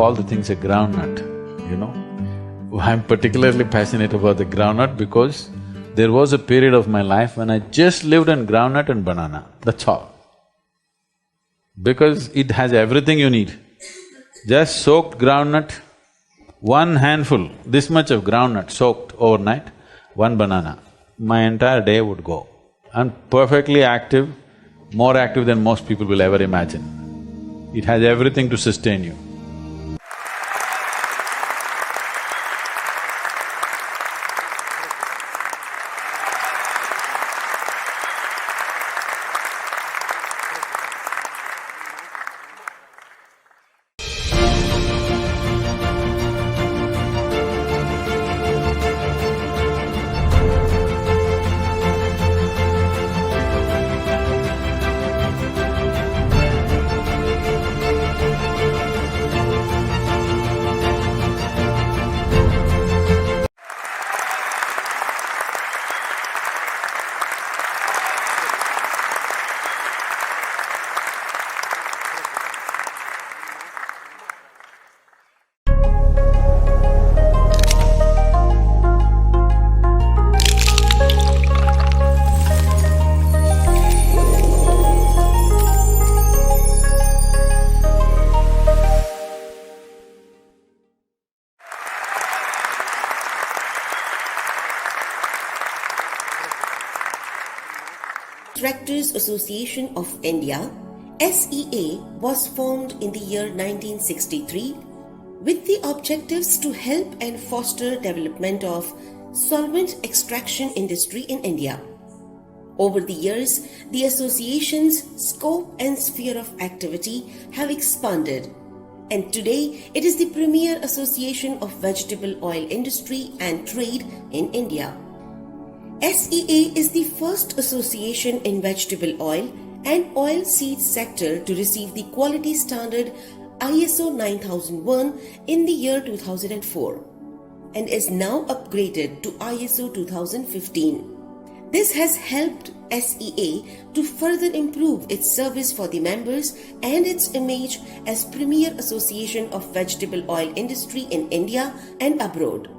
all the things a groundnut, you know. I'm particularly passionate about the groundnut because there was a period of my life when I just lived on groundnut and banana, that's all. Because it has everything you need. Just soaked groundnut, one handful, this much of groundnut soaked overnight, one banana, my entire day would go. I'm perfectly active, more active than most people will ever imagine. It has everything to sustain you. Extractors Association of India, SEA, was formed in the year 1963 with the objectives to help and foster development of solvent extraction industry in India. Over the years, the association's scope and sphere of activity have expanded, and today it is the premier association of vegetable oil industry and trade in India. SEA is the first association in vegetable oil and oilseeds sector to receive the quality standard ISO 9001 in the year 2004 and is now upgraded to ISO 2015. This has helped SEA to further improve its service for the members and its image as premier association of vegetable oil industry in India and abroad.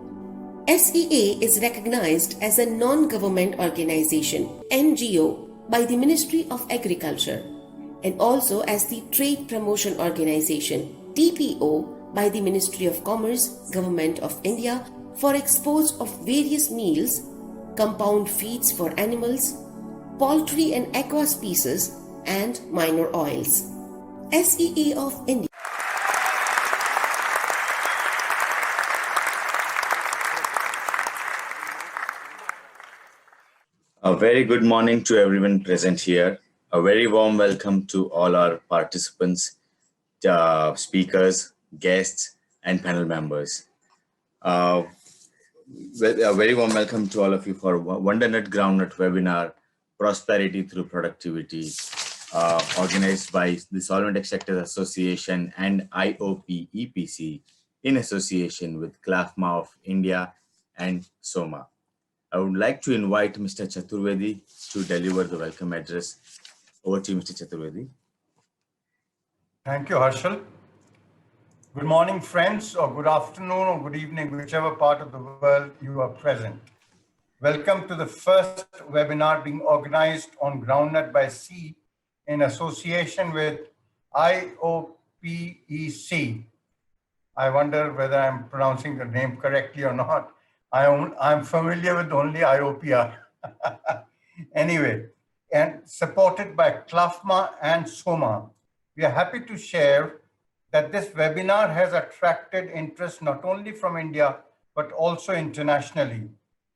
SEA is recognized as a non-government organization, NGO, by the Ministry of Agriculture and also as the Trade Promotion Organization, TPO, by the Ministry of Commerce, Government of India for exports of various meals, compound feeds for animals, poultry and aqua species, and minor oils. SEA of India. A very good morning to everyone present here. A very warm welcome to all our participants, speakers, guests, and panel members. A very warm welcome to all of you for Wondernut-Groundnut webinar, Prosperity Through Productivity, organized by the Solvent Extractors Association and IOPEPC in association with CLFMA of India and SOMA. I would like to invite Mr. Chaturvedi to deliver the welcome address. Over to you, Mr. Chaturvedi. Thank you, Harshal. Good morning, friends, or good afternoon or good evening, whichever part of the world you are present. Welcome to the first webinar being organized on groundnut by sea in association with IOPEC. I wonder whether I'm pronouncing the name correctly or not. I'm familiar with only IOPR. Anyway, and supported by CLFMA and SOMA. We are happy to share that this webinar has attracted interest not only from India, but also internationally.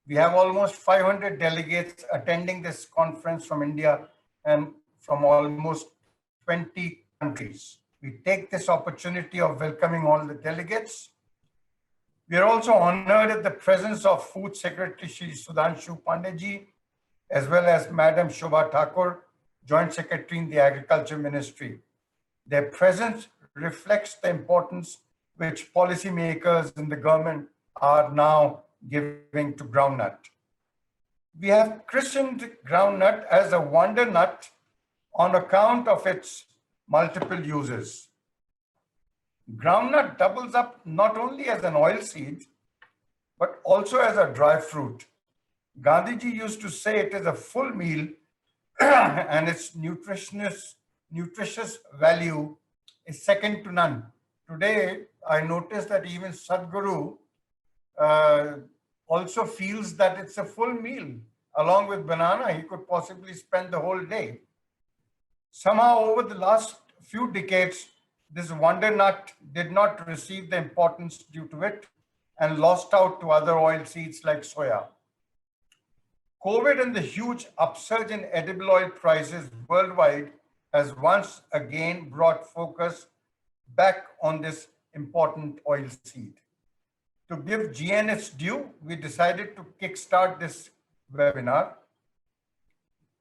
We have almost 500 delegates attending this conference from India and from almost 20 countries. We take this opportunity of welcoming all the delegates. We are also honored at the presence of Food Secretary Shri Sudhanshu Pandey, as well as Madam Shobha Thakur, Joint Secretary in the Agriculture Ministry. Their presence reflects the importance which policymakers in the government are now giving to groundnut. We have christened groundnut as a wonder nut on account of its multiple uses. Groundnut doubles up not only as an oil seed, but also as a dry fruit. Gandhiji used to say it is a full meal and its nutritious value is second to none. Today, I noticed that even Sadhguru uh, also feels that it's a full meal. Along with banana, he could possibly spend the whole day. Somehow, over the last few decades, this wonder nut did not receive the importance due to it and lost out to other oil seeds like soya. COVID and the huge upsurge in edible oil prices worldwide has once again brought focus back on this important oil seed. To give GN its due, we decided to kickstart this webinar.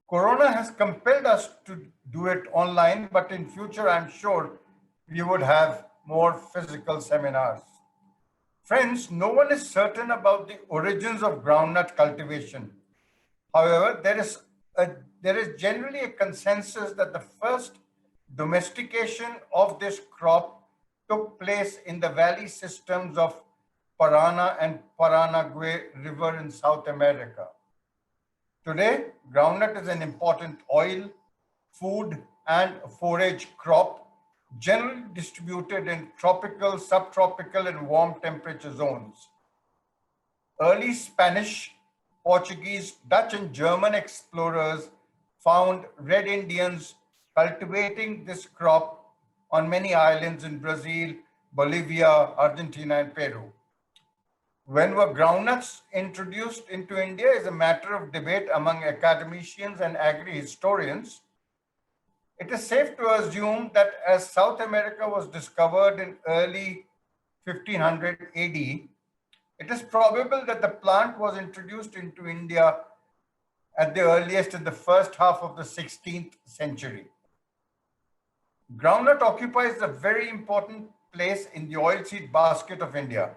Corona has compelled us to do it online, but in future, I'm sure we would have more physical seminars. Friends, no one is certain about the origins of groundnut cultivation. However, there is generally a consensus that the first domestication of this crop took place in the valley systems of Parana and Paranagué River in South America. Today, groundnut is an important oil, food, and forage crop generally distributed in tropical, subtropical, and warm temperature zones. Early Spanish, Portuguese, Dutch, and German explorers found red Indians cultivating this crop on many islands in Brazil, Bolivia, Argentina, and Peru. When were groundnuts introduced into India is a matter of debate among academicians and agri-historians. It is safe to assume that as South America was discovered in early 1500 AD, it is probable that the plant was introduced into India at the earliest in the first half of the 16th century. Groundnut occupies a very important place in the oilseed basket of India.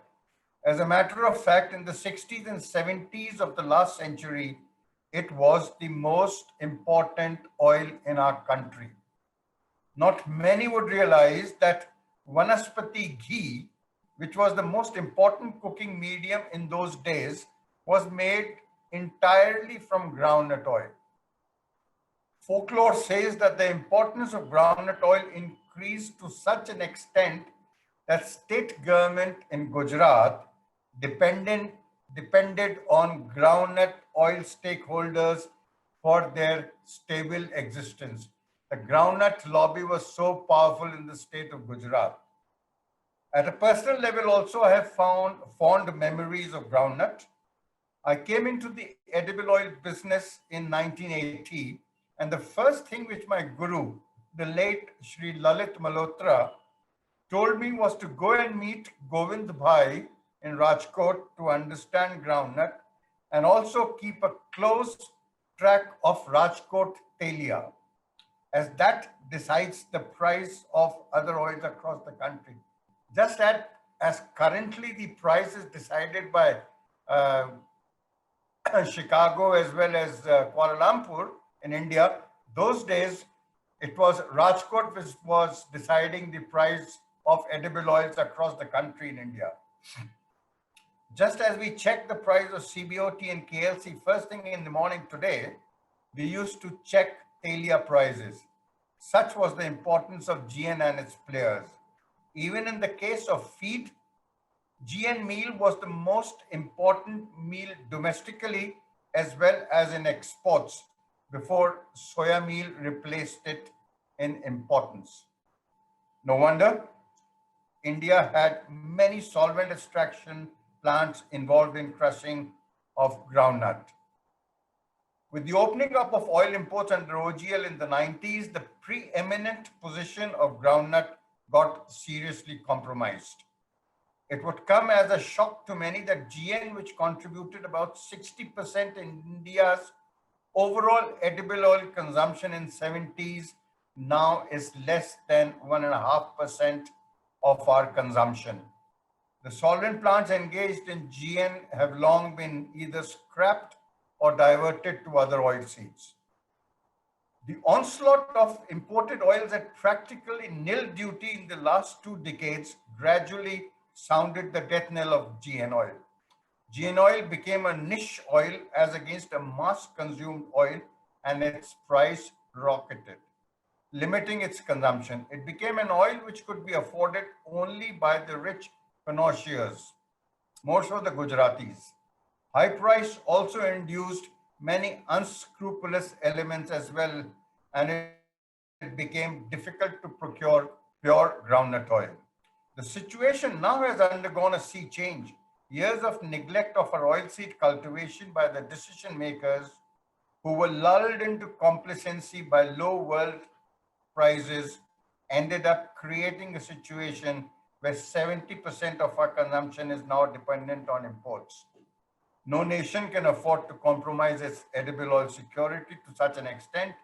As a matter of fact, in the 60s and 70s of the last century, it was the most important oil in our country. Not many would realize that Vanaspati ghee, which was the most important cooking medium in those days, was made entirely from groundnut oil. Folklore says that the importance of groundnut oil increased to such an extent that state government in Gujarat depended on groundnut oil stakeholders for their stable existence. The groundnut lobby was so powerful in the state of Gujarat. At a personal level also, I have found fond memories of groundnut. I came into the edible oil business in 1980, and the first thing which my guru, the late Shri Lalit Malhotra, told me was to go and meet Govind Bhai in Rajkot to understand groundnut and also keep a close track of Rajkot Telia, as that decides the price of other oils across the country. Just as currently the price is decided by Chicago as well as Kuala Lumpur in India, those days it was Rajkot which was deciding the price of edible oils across the country in India. Just as we check the price of CBOT and KLC first thing in the morning today, we used to check Telia prices. Such was the importance of GN and its players. Even in the case of feed, GN meal was the most important meal domestically as well as in exports before soya meal replaced it in importance. No wonder India had many solvent extraction plants involved in crushing of groundnut. With the opening up of oil imports under OGL in the 90s, the preeminent position of groundnut got seriously compromised. It would come as a shock to many that GN, which contributed about 60% in India's overall edible oil consumption in 70s, now is less than 1.5% of our consumption. The solvent plants engaged in GN have long been either scrapped or diverted to other oilseeds. The onslaught of imported oils at practically nil duty in the last 2 decades gradually sounded the death knell of GN oil. GN oil became a niche oil as against a mass consumed oil, and its price rocketed, limiting its consumption. It became an oil which could be afforded only by the rich connoisseurs, more so the Gujaratis. High price also induced many unscrupulous elements as well, and it became difficult to procure pure groundnut oil. The situation now has undergone a sea change. Years of neglect of our oilseed cultivation by the decision makers, who were lulled into complacency by low world prices, ended up creating a situation where 70% of our consumption is now dependent on imports. No nation can afford to compromise its edible oil security to such an extent,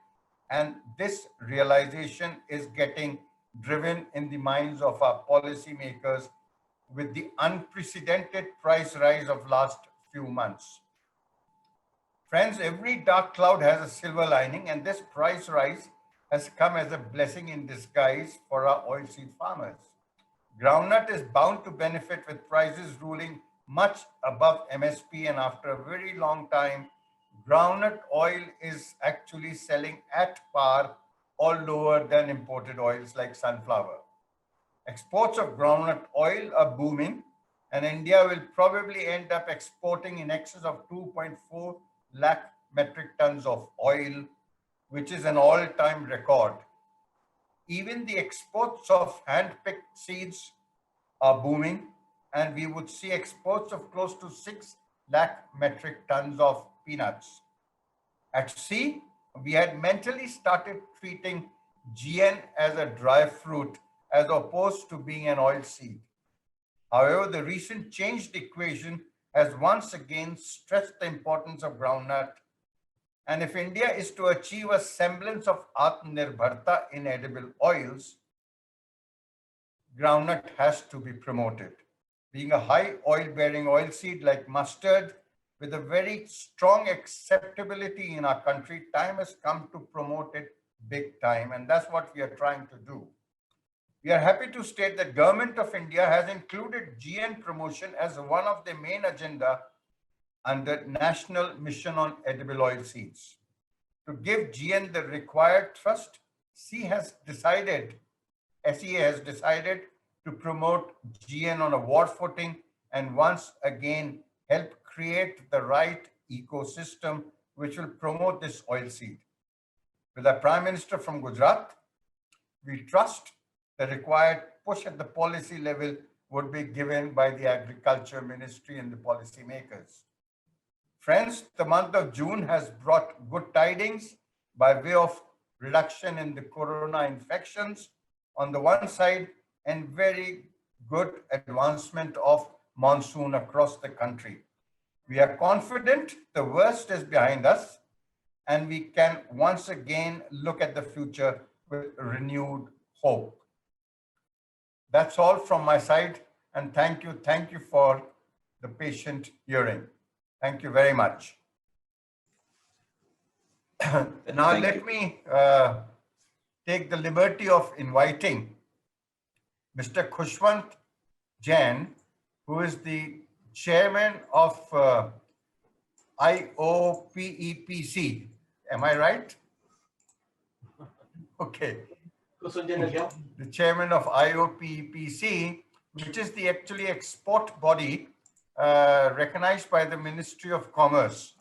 and this realization is getting driven in the minds of our policymakers with the unprecedented price rise of last few months. Friends, every dark cloud has a silver lining, and this price rise has come as a blessing in disguise for our oilseed farmers. Groundnut is bound to benefit with prices ruling much above MSP, and after a very long time, groundnut oil is actually selling at par or lower than imported oils like sunflower. Exports of groundnut oil are booming, and India will probably end up exporting in excess of 2.4 lakh metric tons of oil, which is an all-time record. Even the exports of hand-picked seeds are booming, and we would see exports of close to 6 lakh metric tons of peanuts. At sea, we had mentally started treating GN as a dry fruit as opposed to being an oil seed. However, the recent changed equation has once again stressed the importance of groundnut. And if India is to achieve a semblance of Atmanirbharta in edible oils, groundnut has to be promoted. Being a high oil-bearing oilseed like mustard with a very strong acceptability in our country, time has come to promote it big time, and that's what we are trying to do. We are happy to state that Government of India has included GN promotion as one of the main agenda under National Mission on Edible Oilseeds. To give GN the required trust, SEA has decided to promote GN on a war footing and once again help create the right ecosystem which will promote this oilseed. With our Prime Minister from Gujarat, we trust the required push at the policy level would be given by the Agriculture Ministry and the policymakers. Friends, the month of June has brought good tidings by way of reduction in the corona infections on the one side and very good advancement of monsoon across the country. We are confident the worst is behind us and we can once again look at the future with renewed hope. That's all from my side, and thank you for the patient hearing. Thank you very much. Now let me take the liberty of inviting Mr. Khushwant Jain, who is the chairman of IOPEPC. Am I right? Okay. The chairman of IOPEPC, which is the actually export body recognized by the Ministry of Commerce.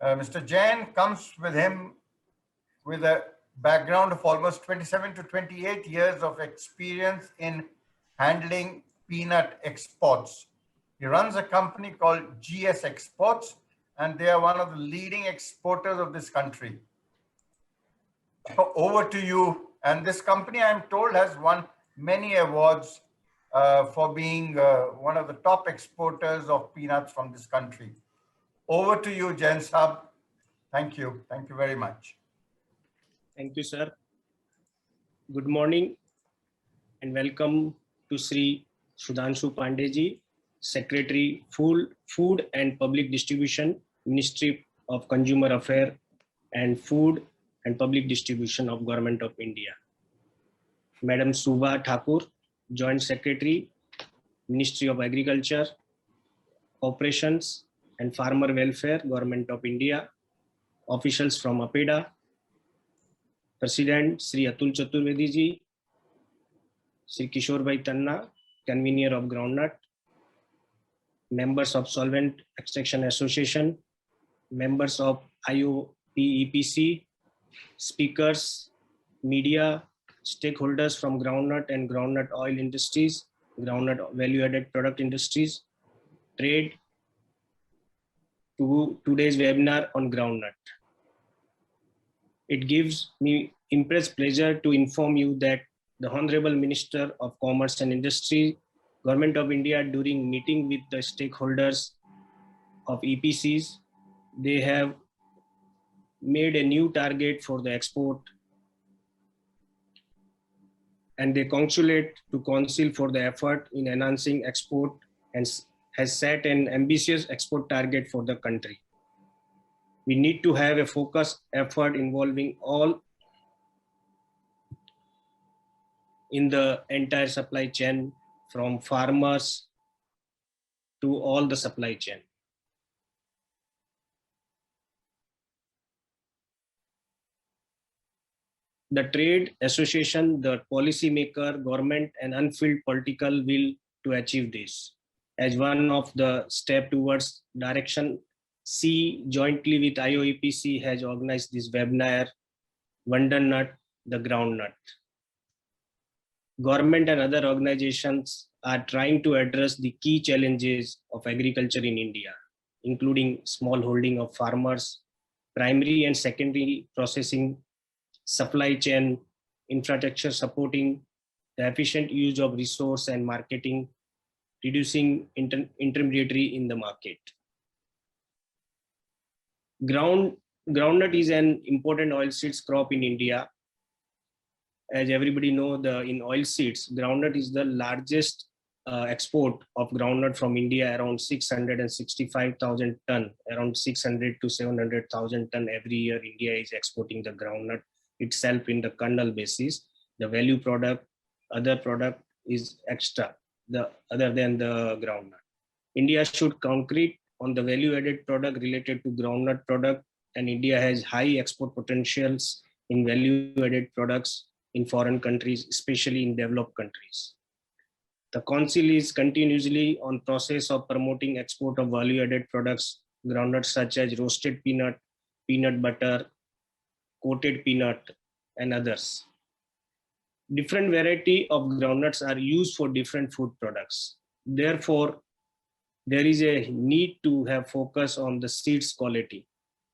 Mr. Jain comes with him with a background of almost 27 to 28 years of experience in handling peanut exports. He runs a company called GS Exports, and they are one of the leading exporters of this country. Over to you. And this company, I'm told, has won many awards for being one of the top exporters of peanuts from this country. Over to you, Jain Sahab. Thank you. Thank you very much. Thank you, sir. Good morning and welcome to Shri Sudhanshu Pandey ji, Secretary, Food and Public Distribution, Ministry of Consumer Affairs and Food and Public Distribution of Government of India. Madam Subha Thakur, Joint Secretary, Ministry of Agriculture, Operations and Farmer Welfare, Government of India. Officials from APEDA, President Shri Atul Chaturvedi ji, Shri Kishore Bhai Tanna, Convener of Groundnut, members of Solvent Extraction Association, members of IOPEPC, speakers, media, stakeholders from groundnut and groundnut oil industries, groundnut value-added product industries, trade, to today's webinar on groundnut. It gives me immense pleasure to inform you that the Honorable Minister of Commerce and Industry, Government of India, during meeting with the stakeholders of EPCs, they have made a new target for the export, and they congratulate to Council for the effort in enhancing export and has set an ambitious export target for the country. We need to have a focused effort involving all in the entire supply chain, from farmers to all the supply chain. The trade association, the policy maker, government and unfilled political will to achieve this. As one of the step towards direction, C jointly with IOEPC has organized this webinar, Wondernut, the Groundnut. Government and other organizations are trying to address the key challenges of agriculture in India, including small holding of farmers, primary and secondary processing, supply chain, infrastructure supporting the efficient use of resource and marketing, reducing intermediary in the market. Groundnut is an important oilseeds crop in India. As everybody know, in oilseeds, groundnut is the largest export of groundnut from India, around 665,000 ton, around 600 to 700,000 ton every year. India is exporting the groundnut itself in the kernel basis. The value product, other product is extra, other than the groundnut. India should concrete on the value-added product related to groundnut product, and India has high export potentials in value-added products in foreign countries, especially in developed countries. The Council is continuously on process of promoting export of value-added products, groundnuts such as roasted peanut, peanut butter, coated peanut, and others. Different variety of groundnuts are used for different food products. Therefore, there is a need to have focus on the seeds quality.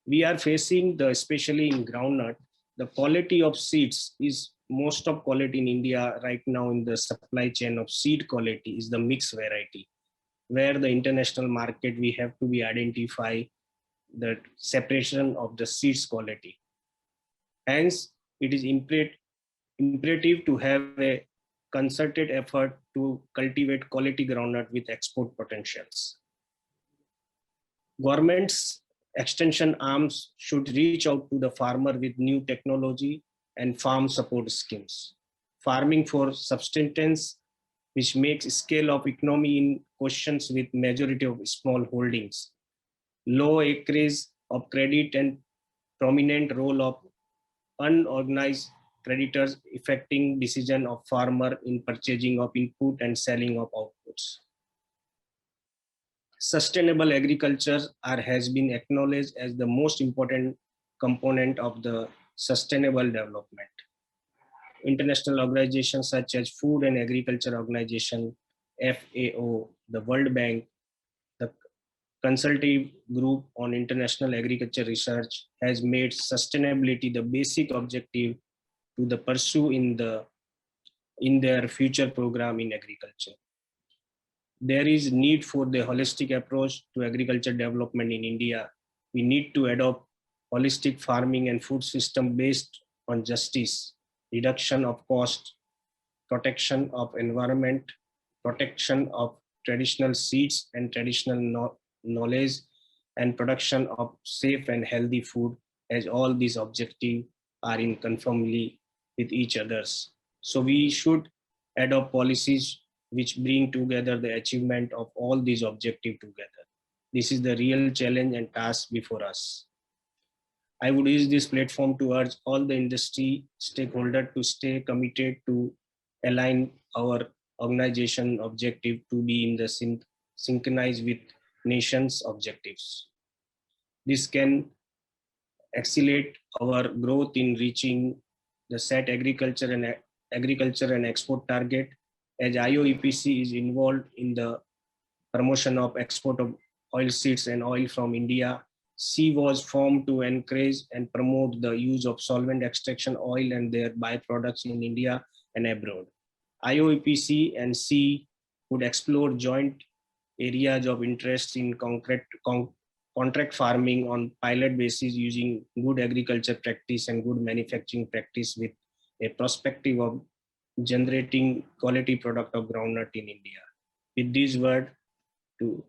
We are facing, especially in groundnut, the quality of seeds is most of quality in India right now in the supply chain of seed quality is the mixed variety, where the international market we have to be identify the separation of the seeds quality. Hence, it is imperative to have a concerted effort to cultivate quality groundnut with export potentials. Government's extension arms should reach out to the farmer with new technology and farm support schemes. Farming for subsistence, which makes scale of economy in questions with majority of small holdings, low acreage of credit and prominent role of unorganized creditors affecting decision of farmer in purchasing of input and selling of outputs. Sustainable agriculture has been acknowledged as the most important component of the sustainable development. International organizations such as Food and Agriculture Organization, FAO, the World Bank, the Consultative Group on International Agriculture Research has made sustainability the basic objective to the pursue in their future program in agriculture. There is need for the holistic approach to agriculture development in India. We need to adopt holistic farming and food system based on justice, reduction of cost, protection of environment, protection of traditional seeds and traditional knowledge, and production of safe and healthy food, as all these objectives are in conformity with each others. So we should adopt policies which bring together the achievement of all these objectives together. This is the real challenge and task before us. I would use this platform to urge all the industry stakeholders to stay committed to align our organization objective to be in the synchronized with nation's objectives. This can accelerate our growth in reaching the set agriculture and export target, as IOEPC is involved in the promotion of export of oilseeds and oil from India. C was formed to encourage and promote the use of solvent extraction oil and their byproducts in India and abroad. IOEPC and C would explore joint areas of interest in contract farming on pilot basis using good agriculture practice and good manufacturing practice with a perspective of generating quality product of groundnut in India. With this word, to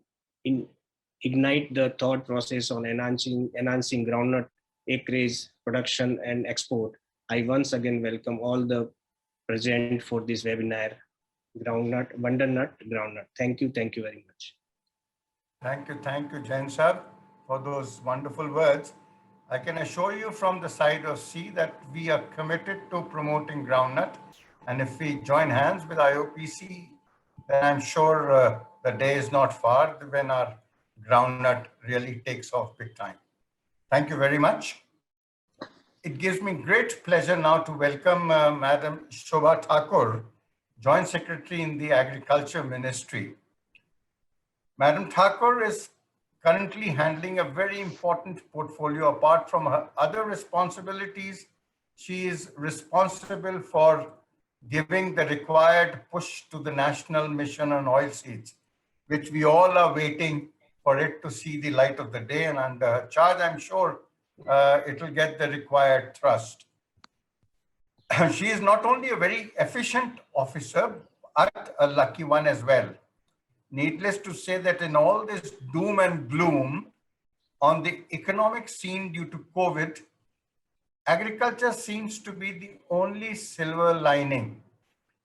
ignite the thought process on enhancing groundnut acreage, production and export, I once again welcome all the present for this webinar, Wondernut-Groundnut. Thank you very much. Thank you, Jain sir, for those wonderful words. I can assure you from the side of C that we are committed to promoting groundnut. And if we join hands with IOPC, then I'm sure the day is not far when our groundnut really takes off big time. Thank you very much. It gives me great pleasure now to welcome Madam Shobha Thakur, Joint Secretary in the Agriculture Ministry. Madam Thakur is currently handling a very important portfolio. Apart from her other responsibilities, she is responsible for giving the required push to the National Mission on Oilseeds, which we all are waiting for it to see the light of the day. And under her charge, I'm sure it will get the required thrust. She is not only a very efficient officer, but a lucky one as well. Needless to say that in all this doom and gloom on the economic scene due to COVID, agriculture seems to be the only silver lining.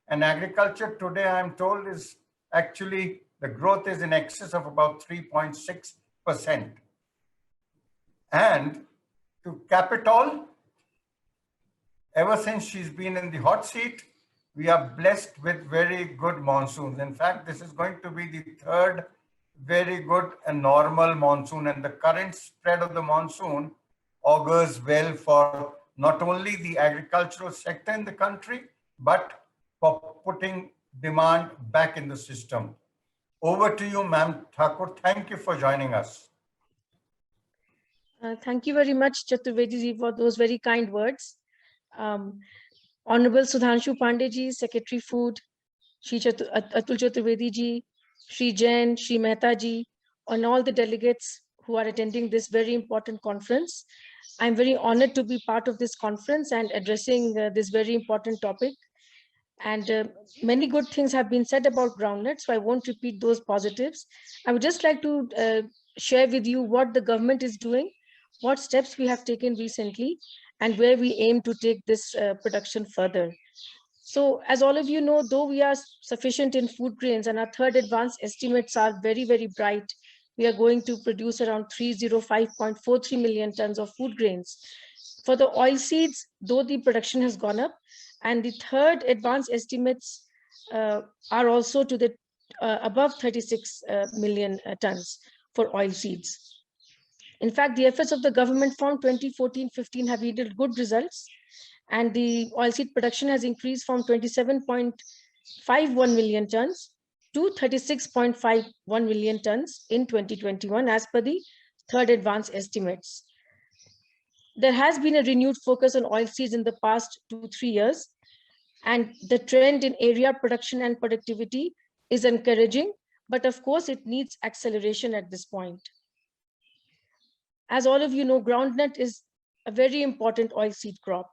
And agriculture today, I'm told, is actually, the growth is in excess of about 3.6%. And to cap it all, ever since she's been in the hot seat, we are blessed with very good monsoons. In fact, this is going to be the third very good and normal monsoon, and the current spread of the monsoon augurs well for not only the agricultural sector in the country, but for putting demand back in the system. Over to you, Ma'am Thakur. Thank you for joining us. Thank you very much, Chaturvedi, for those very kind words. Honorable Sudhanshu Pandey ji, Secretary Food, Shri Atul Chaturvedi ji, Shri Jain, Shri Mehta ji, and all the delegates who are attending this very important conference. I'm very honored to be part of this conference and addressing this very important topic. And many good things have been said about groundnut, so I won't repeat those positives. I would just like to share with you what the government is doing, what steps we have taken recently, and where we aim to take this production further. So as all of you know, though we are sufficient in food grains and our third advance estimates are very, very bright, we are going to produce around 305.43 million tons of food grains. For the oilseeds, though the production has gone up, and the third advance estimates are also to the above 36 million tons for oilseeds. In fact, the efforts of the government from 2014-15 have yielded good results, and the oilseed production has increased from 27.51 million tons to 36.51 million tons in 2021 as per the third advance estimates. There has been a renewed focus on oilseeds in the past 2-3 years, and the trend in area production and productivity is encouraging, but of course it needs acceleration at this point. As all of you know, groundnut is a very important oilseed crop,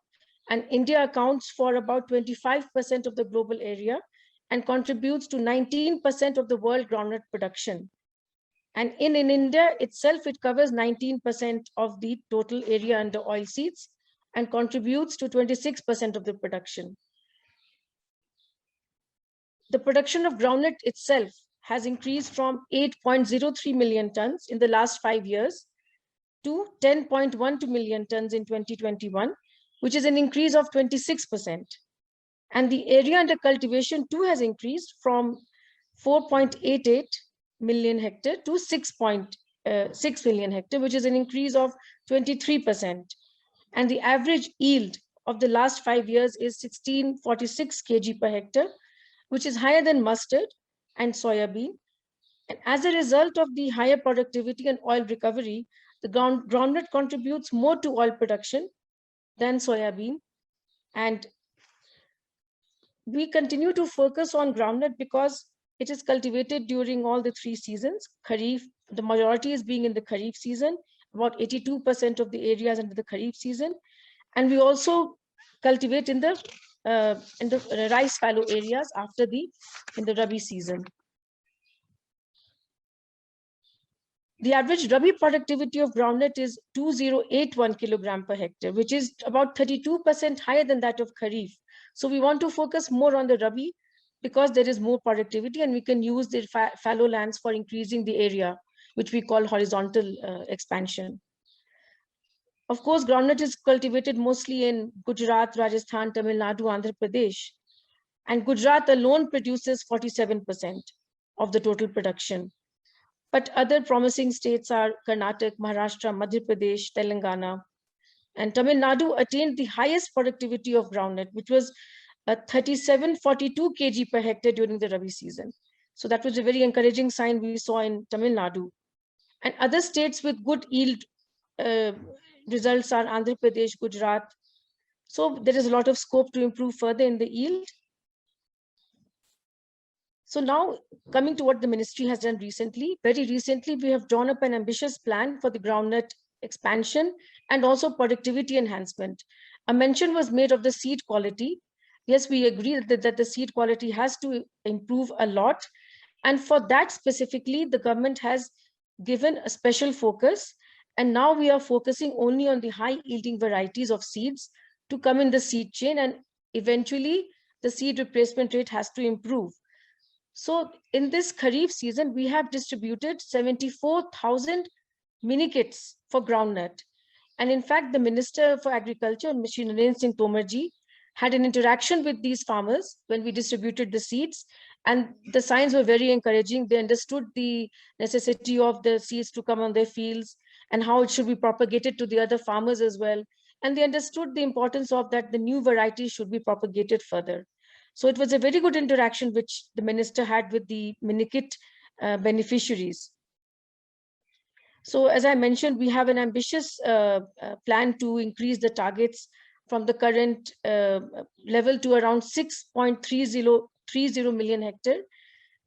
and India accounts for about 25% of the global area and contributes to 19% of the world groundnut production. And in India itself, it covers 19% of the total area under oilseeds, and contributes to 26% of the production. The production of groundnut itself has increased from 8.03 million tons in the last 5 years to 10.12 million tons in 2021, which is an increase of 26%. And the area under cultivation too has increased from 4.88 million hectare to 6.6 million hectare, which is an increase of 23%. And the average yield of the last 5 years is 1646 kg per hectare, which is higher than mustard and soybean. And as a result of the higher productivity and oil recovery, the groundnut contributes more to oil production than soybean. And we continue to focus on groundnut because it is cultivated during all the 3 seasons. Kharif, the majority is being in the Kharif season, about 82% of the areas under the Kharif season. And we also cultivate in the rice fallow areas in the Rabi season. The average Rabi productivity of groundnut is 2081 kilogram per hectare, which is about 32% higher than that of Kharif. So we want to focus more on the Rabi because there is more productivity and we can use the fallow lands for increasing the area, which we call horizontal expansion. Of course, groundnut is cultivated mostly in Gujarat, Rajasthan, Tamil Nadu, Andhra Pradesh. And Gujarat alone produces 47% of the total production. But other promising states are Karnataka, Maharashtra, Madhya Pradesh, Telangana. And Tamil Nadu attained the highest productivity of groundnut, which was 3742 kg per hectare during the Rabi season. So that was a very encouraging sign we saw in Tamil Nadu. And other states with good yield results are Andhra Pradesh, Gujarat. So there is a lot of scope to improve further in the yield. So now coming to what the ministry has done recently, very recently, we have drawn up an ambitious plan for the groundnut expansion and also productivity enhancement. A mention was made of the seed quality. Yes, we agree that the seed quality has to improve a lot. And for that specifically, the government has given a special focus. And now we are focusing only on the high yielding varieties of seeds to come in the seed chain. And eventually the seed replacement rate has to improve. So in this Kharif season, we have distributed 74,000 mini kits for groundnut. And in fact, the Minister for Agriculture, Shri Narendra Singh Tomar ji, had an interaction with these farmers when we distributed the seeds. And the signs were very encouraging. They understood the necessity of the seeds to come on their fields and how it should be propagated to the other farmers as well. And they understood the importance of that the new varieties should be propagated further. So it was a very good interaction which the minister had with the minikit beneficiaries. So as I mentioned, we have an ambitious plan to increase the targets from the current level to around 6.30 million hectare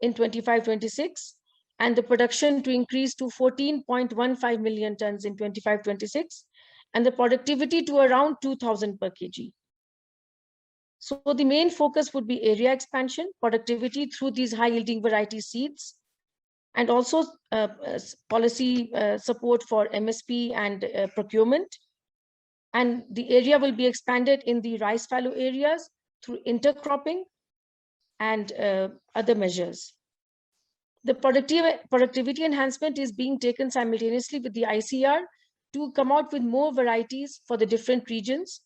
in 25-26, and the production to increase to 14.15 million tons in 25-26, and the productivity to around 2,000 per kg. So the main focus would be area expansion, productivity through these high yielding variety seeds, and also policy support for MSP and procurement. And the area will be expanded in the rice fallow areas through intercropping and other measures. The productivity enhancement is being taken simultaneously with the ICR to come out with more varieties for the different regions.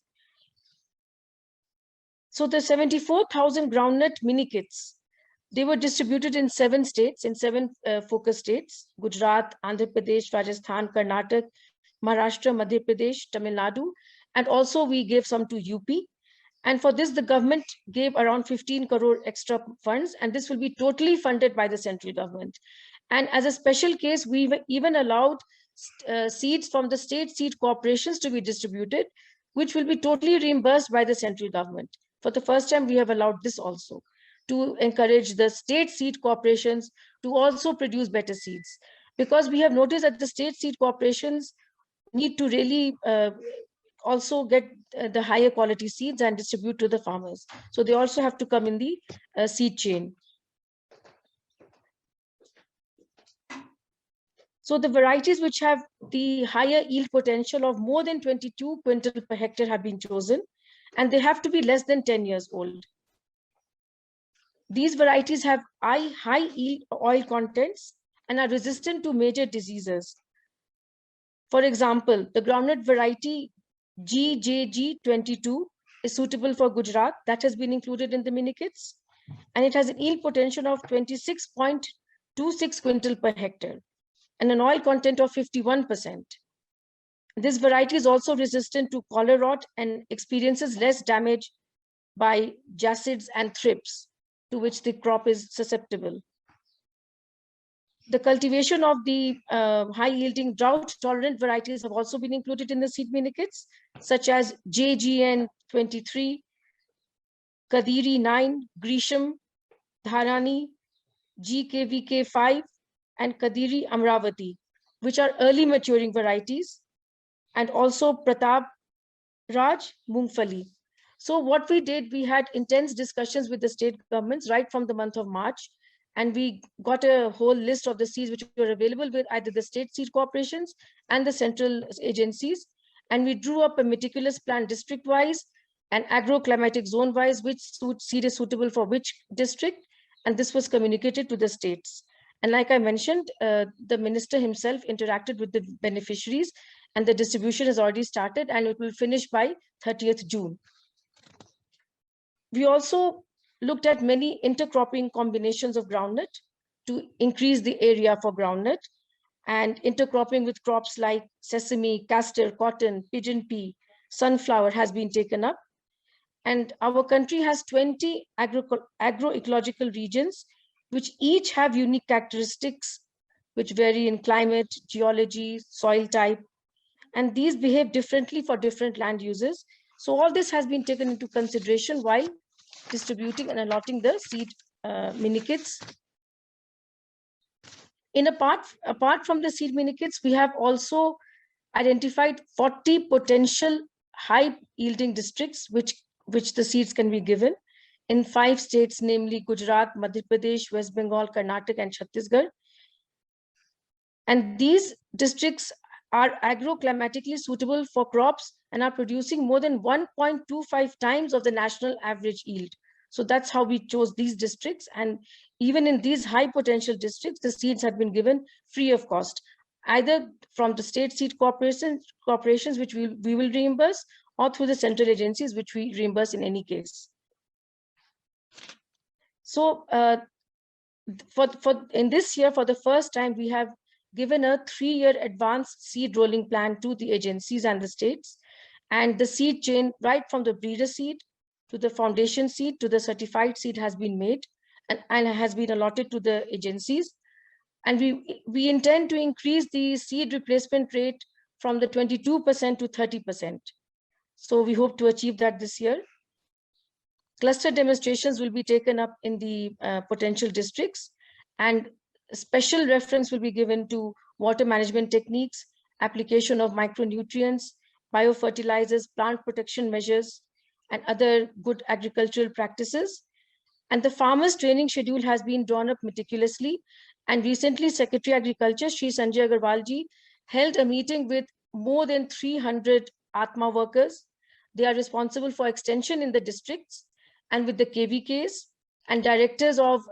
So the 74,000 groundnut mini kits, they were distributed in 7 states, in 7 focus states: Gujarat, Andhra Pradesh, Rajasthan, Karnataka, Maharashtra, Madhya Pradesh, Tamil Nadu, and also we gave some to UP. And for this, the government gave around 15 crore extra funds, and this will be totally funded by the central government. And as a special case, we even allowed seeds from the state seed corporations to be distributed, which will be totally reimbursed by the central government. For the first time, we have allowed this also to encourage the state seed corporations to also produce better seeds, because we have noticed that the state seed corporations need to really also get the higher quality seeds and distribute to the farmers. So they also have to come in the seed chain. So the varieties which have the higher yield potential of more than 22 quintal per hectare have been chosen, and they have to be less than 10 years old. These varieties have high yield oil contents and are resistant to major diseases. For example, the groundnut variety GJG22 is suitable for Gujarat. That has been included in the mini kits, and it has an yield potential of 26.26 quintal per hectare and an oil content of 51%. This variety is also resistant to collar rot and experiences less damage by jacids and thrips, to which the crop is susceptible. The cultivation of the high-yielding drought-tolerant varieties have also been included in the seed mini kits, such as JGN 23, Kadiri 9, Grisham, Dharani, GKVK 5, and Kadiri Amravati, which are early maturing varieties, and also Pratap Raj Mungfali. So what we did, we had intense discussions with the state governments right from the month of March, and we got a whole list of the seeds which were available with either the state seed corporations and the central agencies. And we drew up a meticulous plan district-wise and agro-climatic zone-wise, which seed is suitable for which district. And this was communicated to the states. And like I mentioned, the minister himself interacted with the beneficiaries, and the distribution has already started, and it will finish by 30th June. We also looked at many intercropping combinations of groundnut to increase the area for groundnut, and intercropping with crops like sesame, castor, cotton, pigeon pea, sunflower has been taken up. And our country has 20 agroecological regions, which each have unique characteristics which vary in climate, geology, soil type, and these behave differently for different land uses. So all this has been taken into consideration while distributing and allotting the seed mini kits. Apart from the seed mini kits, we have also identified 40 potential high yielding districts which the seeds can be given in 5 states, namely Gujarat, Madhya Pradesh, West Bengal, Karnataka, and Chhattisgarh. And these districts are agroclimatically suitable for crops and are producing more than 1.25 times of the national average yield. So that's how we chose these districts. And even in these high potential districts, the seeds have been given free of cost, either from the state seed corporations, which we will reimburse, or through the central agencies, which we reimburse in any case. So in this year, for the first time, we have given a 3-year advanced seed rolling plan to the agencies and the states, and the seed chain, right from the breeder seed to the foundation seed to the certified seed, has been made and has been allotted to the agencies. And we intend to increase the seed replacement rate from the 22% to 30%. So we hope to achieve that this year. Cluster demonstrations will be taken up in the potential districts, and special reference will be given to water management techniques, application of micronutrients, biofertilizers, plant protection measures, and other good agricultural practices. And the farmers training schedule has been drawn up meticulously. And recently, Secretary Agriculture, Shri Sanjay Agarwalji, held a meeting with more than 300 Atma workers. They are responsible for extension in the districts, and with the KVKs and directors of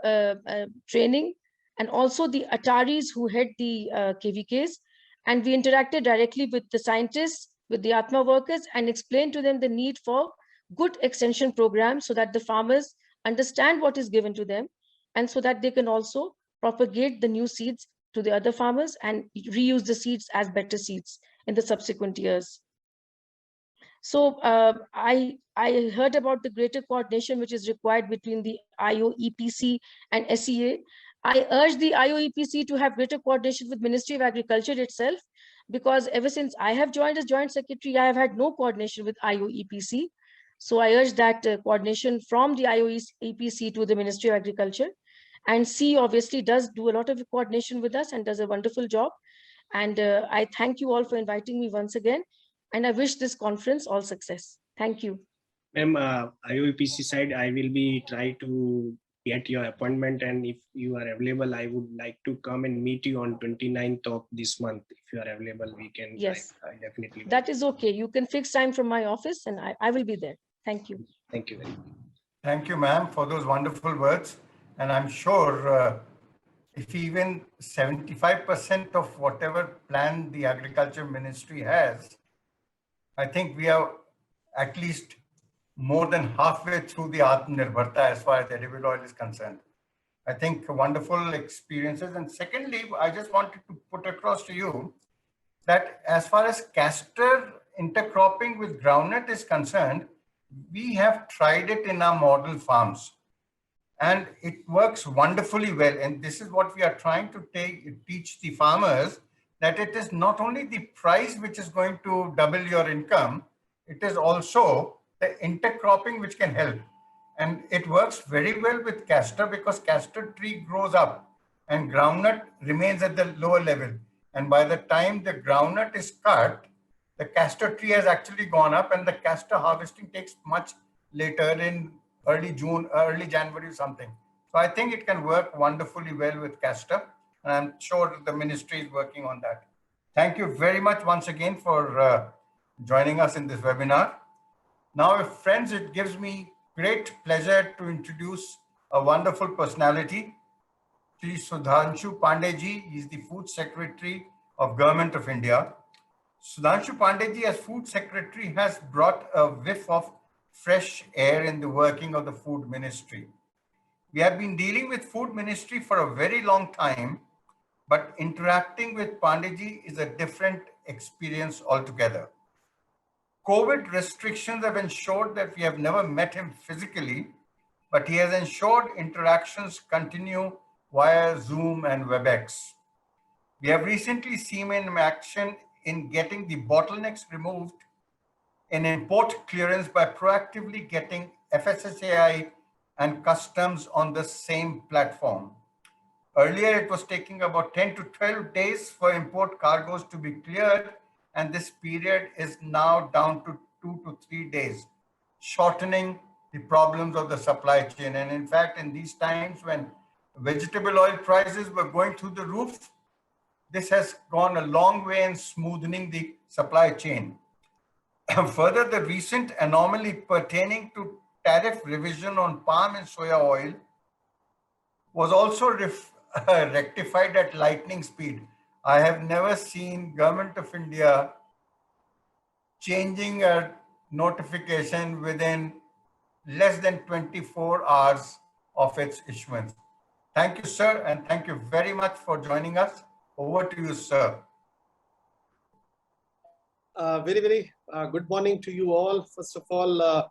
training, and also the Ataris who head the KVKs. And we interacted directly with the scientists, with the Atma workers, and explained to them the need for good extension programs so that the farmers understand what is given to them, and so that they can also propagate the new seeds to the other farmers and reuse the seeds as better seeds in the subsequent years. So I heard about the greater coordination which is required between the IOEPC and SEA. I urge the IOEPC to have greater coordination with Ministry of Agriculture itself, because ever since I have joined as Joint Secretary, I have had no coordination with IOEPC. So I urge that coordination from the IOEPC to the Ministry of Agriculture. And C obviously does do a lot of coordination with us and does a wonderful job. And I thank you all for inviting me once again. And I wish this conference all success. Thank you. Ma'am, IOPC side, I will be try to get your appointment, and if you are available, I would like to come and meet you on 29th of this month. If you are available, we can. Yes, I definitely. that is okay. You can fix time from my office and I will be there. Thank you. Thank you very much. Thank you, ma'am, for those wonderful words. And I'm sure if even 75% of whatever plan the Agriculture Ministry has, I think we are at least more than halfway through the Atmanirbharta as far as edible oil is concerned. I think wonderful experiences. And secondly, I just wanted to put across to you that as far as castor intercropping with groundnut is concerned, we have tried it in our model farms and it works wonderfully well. And this is what we are trying to teach the farmers, that it is not only the price which is going to double your income, it is also the intercropping which can help. And it works very well with castor because castor tree grows up and groundnut remains at the lower level. And by the time the groundnut is cut, the castor tree has actually gone up, and the castor harvesting takes much later in early June, early January or something. So I think it can work wonderfully well with castor. And I'm sure the ministry is working on that. Thank you very much once again for joining us in this webinar. Now, friends, it gives me great pleasure to introduce a wonderful personality, Shri Sudhanshu Pandey ji. He is the Food Secretary of Government of India. Sudhanshu Pandey ji as Food Secretary has brought a whiff of fresh air in the working of the Food Ministry. We have been dealing with Food Ministry for a very long time, but interacting with Pandey ji is a different experience altogether. COVID restrictions have ensured that we have never met him physically, but he has ensured interactions continue via Zoom and WebEx. We have recently seen him in action in getting the bottlenecks removed in import clearance by proactively getting FSSAI and customs on the same platform. Earlier, it was taking about 10 to 12 days for import cargoes to be cleared, and this period is now down to 2 to 3 days, shortening the problems of the supply chain. And in fact, in these times when vegetable oil prices were going through the roof, this has gone a long way in smoothing the supply chain. Further, the recent anomaly pertaining to tariff revision on palm and soya oil was also rectified at lightning speed. I have never seen Government of India changing a notification within less than 24 hours of its issuance. Thank you, sir, and thank you very much for joining us. Over to you, sir. Very good morning to you all. First of all,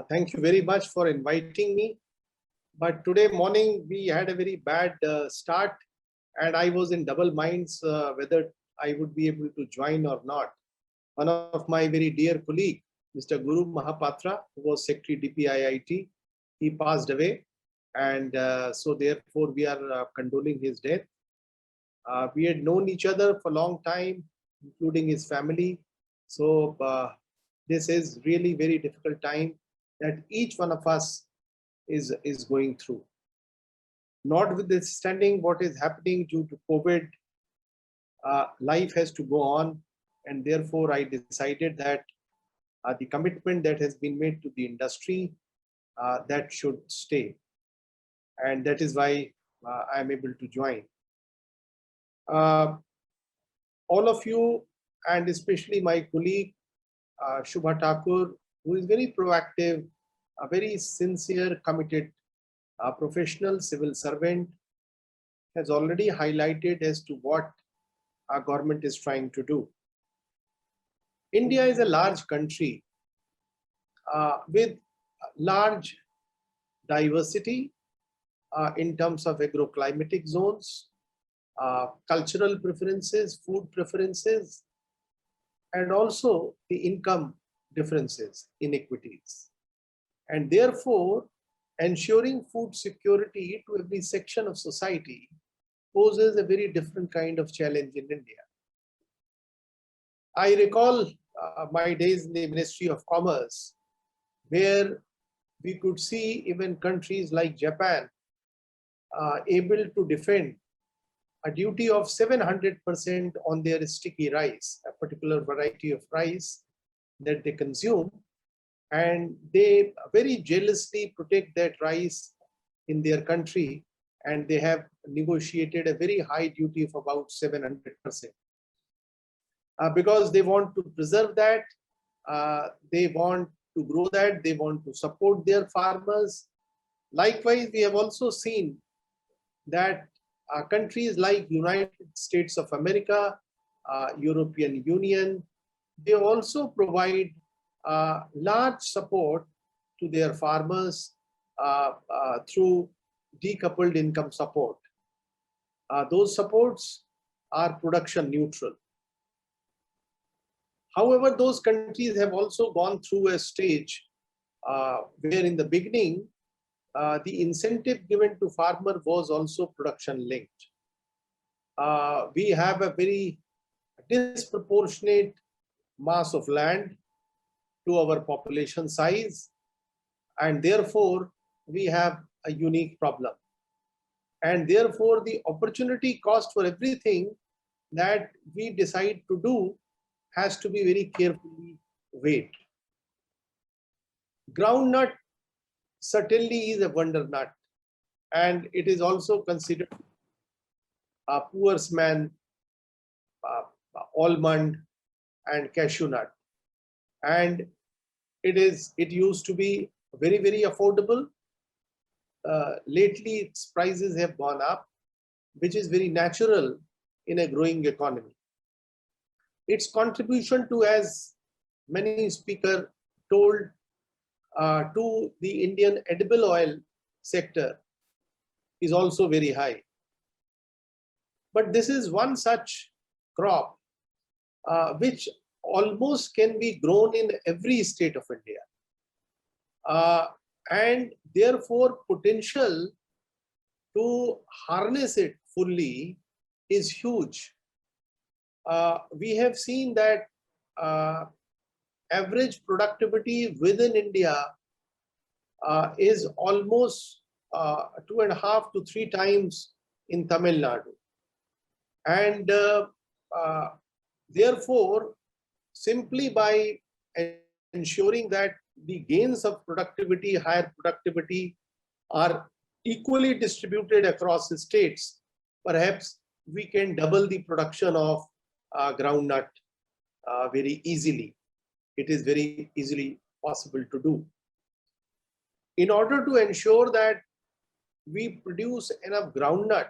thank you very much for inviting me. But today morning we had a very bad start, and I was in double minds whether I would be able to join or not. One of my very dear colleague, Mr. Guru Mahapatra, who was Secretary DPIIT, he passed away, and so therefore we are condoling his death. We had known each other for a long time, including his family. So this is really very difficult time that each one of us is going through. Notwithstanding what is happening due to COVID, life has to go on, and therefore I decided that the commitment that has been made to the industry, that should stay, and that is why I am able to join. All of you, and especially my colleague Shubha Thakur, who is very proactive, a very sincere, committed professional civil servant, has already highlighted as to what our government is trying to do. India is a large country with large diversity in terms of agroclimatic zones, cultural preferences, food preferences, and also the income differences, inequities. And therefore, ensuring food security to every section of society poses a very different kind of challenge in India. I recall my days in the Ministry of Commerce, where we could see even countries like Japan able to defend a duty of 700% on their sticky rice, a particular variety of rice that they consume, and they very jealously protect that rice in their country, and they have negotiated a very high duty of about 700%. Because they want to preserve that, they want to grow that, they want to support their farmers. Likewise, we have also seen that countries like United States of America, European Union, they also provide large support to their farmers through decoupled income support. Those supports are production neutral. However, those countries have also gone through a stage where in the beginning, the incentive given to farmer was also production linked. We have a very disproportionate mass of land to our population size, and therefore we have a unique problem. And therefore the opportunity cost for everything that we decide to do has to be very carefully weighed. Groundnut certainly is a wonder nut, and it is also considered a poor man's almond and cashew nut. And it used to be very, very affordable. Lately, its prices have gone up, which is very natural in a growing economy. Its contribution to, as many speakers told, to the Indian edible oil sector is also very high. But this is one such crop which almost can be grown in every state of India. And therefore potential to harness it fully is huge. We have seen that average productivity within India is almost 2.5 to 3 times in Tamil Nadu. And therefore, simply by ensuring that the gains of productivity, higher productivity, are equally distributed across the states, perhaps we can double the production of groundnut very easily. It is very easily possible to do. In order to ensure that we produce enough groundnut,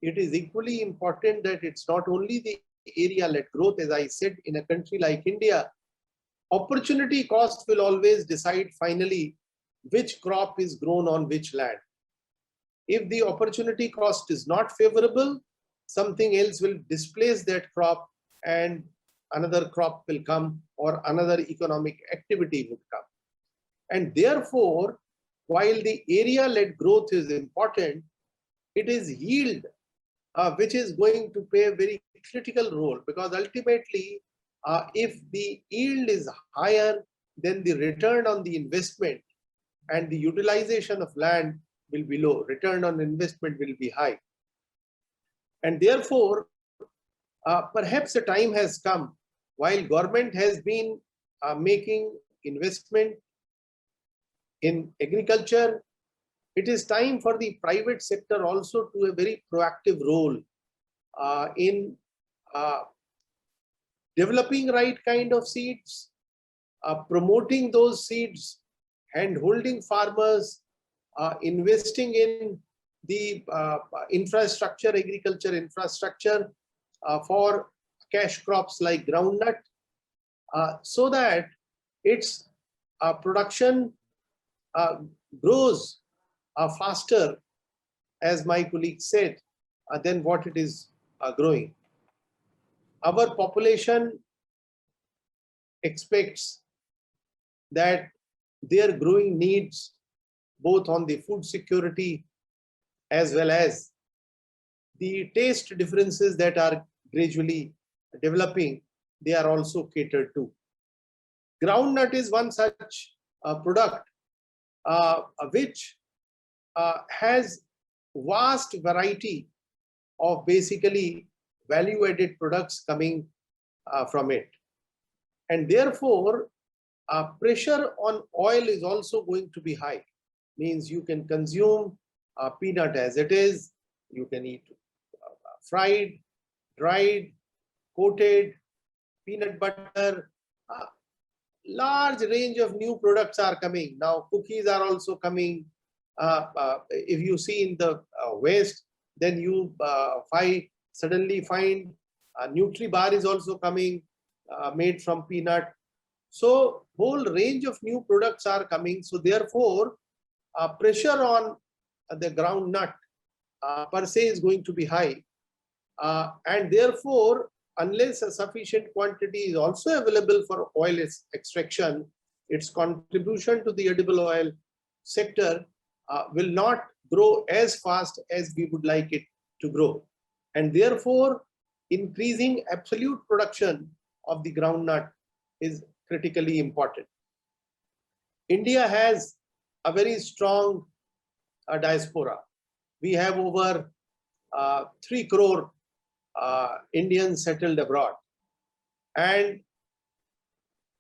it is equally important that it's not only the area-led growth. As I said, in a country like India, opportunity cost will always decide finally which crop is grown on which land. If the opportunity cost is not favorable, something else will displace that crop and another crop will come, or another economic activity would come. And therefore, while the area-led growth is important, it is yield which is going to play a very critical role, because ultimately, if the yield is higher, then the return on the investment and the utilization of land will be low. Return on investment will be high. And therefore, perhaps a time has come, while government has been making investment in agriculture, it is time for the private sector also to a very proactive role in developing right kind of seeds, promoting those seeds, and holding farmers, investing in the infrastructure, agriculture infrastructure for cash crops like groundnut, so that its production grows faster, as my colleague said, than what it is growing. Our population expects that their growing needs, both on the food security as well as the taste differences that are gradually developing, they are also catered to. Groundnut is one such product which has vast variety of basically value-added products coming from it. And therefore, pressure on oil is also going to be high. Means you can consume peanut as it is, you can eat fried, dried, coated, peanut butter. Large range of new products are coming. Now cookies are also coming. If you see in the West, then you suddenly find Nutri-Bar is also coming, made from peanut. So whole range of new products are coming. So therefore, pressure on the groundnut per se is going to be high. And therefore, unless a sufficient quantity is also available for oil extraction, its contribution to the edible oil sector will not grow as fast as we would like it to grow. And therefore, increasing absolute production of the groundnut is critically important. India has a very strong diaspora. We have over 3 crore Indians settled abroad. And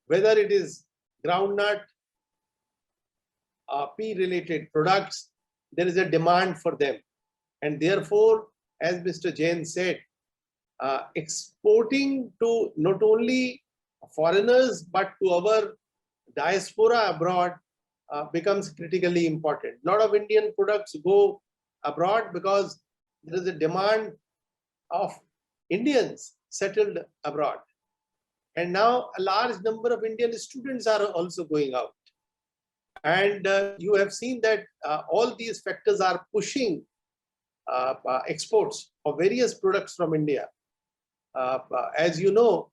whether it is groundnut, pea-related products, there is a demand for them. And therefore, as Mr. Jain said, exporting to not only foreigners, but to our diaspora abroad becomes critically important. A lot of Indian products go abroad because there is a demand of Indians settled abroad. And now a large number of Indian students are also going out. And you have seen that all these factors are pushing exports of various products from India. As you know,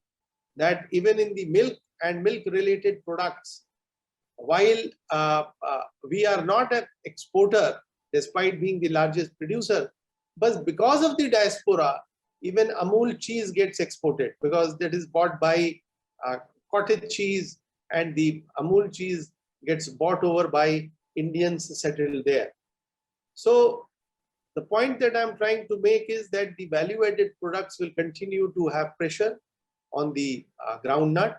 that even in the milk and milk-related products, while we are not an exporter, despite being the largest producer, but because of the diaspora, even Amul cheese gets exported because that is bought by cottage cheese, and the Amul cheese gets bought over by Indians settled there. So the point that I'm trying to make is that the value-added products will continue to have pressure on the groundnut,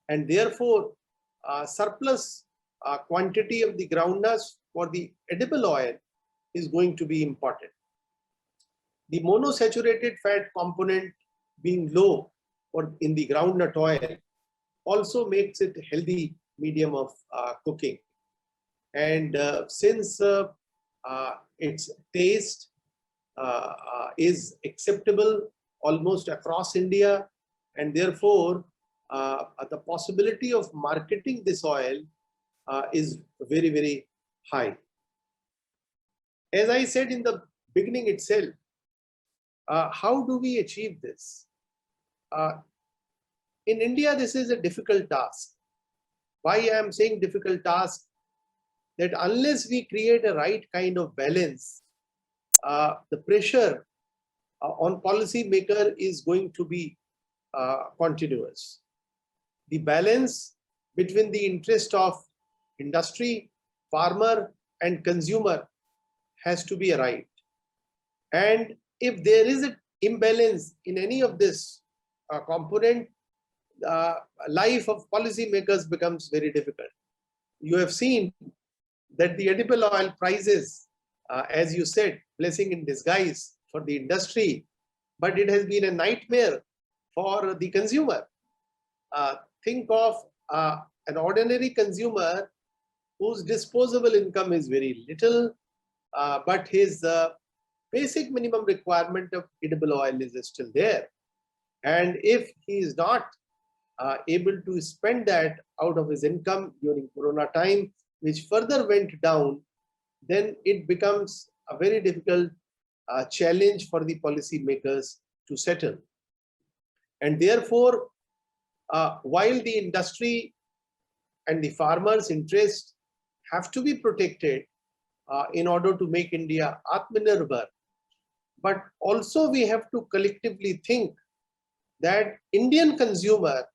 and therefore surplus quantity of the groundnuts for the edible oil is going to be important. The monosaturated fat component being low in the groundnut oil also makes it a healthy medium of cooking. And since its taste is acceptable almost across India, and therefore the possibility of marketing this oil is very, very high. As I said in the beginning itself, how do we achieve this? In India, this is a difficult task. Why I am saying difficult task? That unless we create a right kind of balance, the pressure on policymaker is going to be continuous. The balance between the interest of industry, farmer, and consumer has to be right. And if there is an imbalance in any of this component, life of policymakers becomes very difficult. You have seen that the edible oil prices, as you said, blessing in disguise for the industry, but it has been a nightmare for the consumer. Think of an ordinary consumer whose disposable income is very little, but his basic minimum requirement of edible oil is still there. And if he is not able to spend that out of his income during Corona time, which further went down, then it becomes a very difficult challenge for the policymakers to settle. And therefore, while the industry and the farmers' interests have to be protected in order to make India Atmanirbhar, but also we have to collectively think that Indian consumer,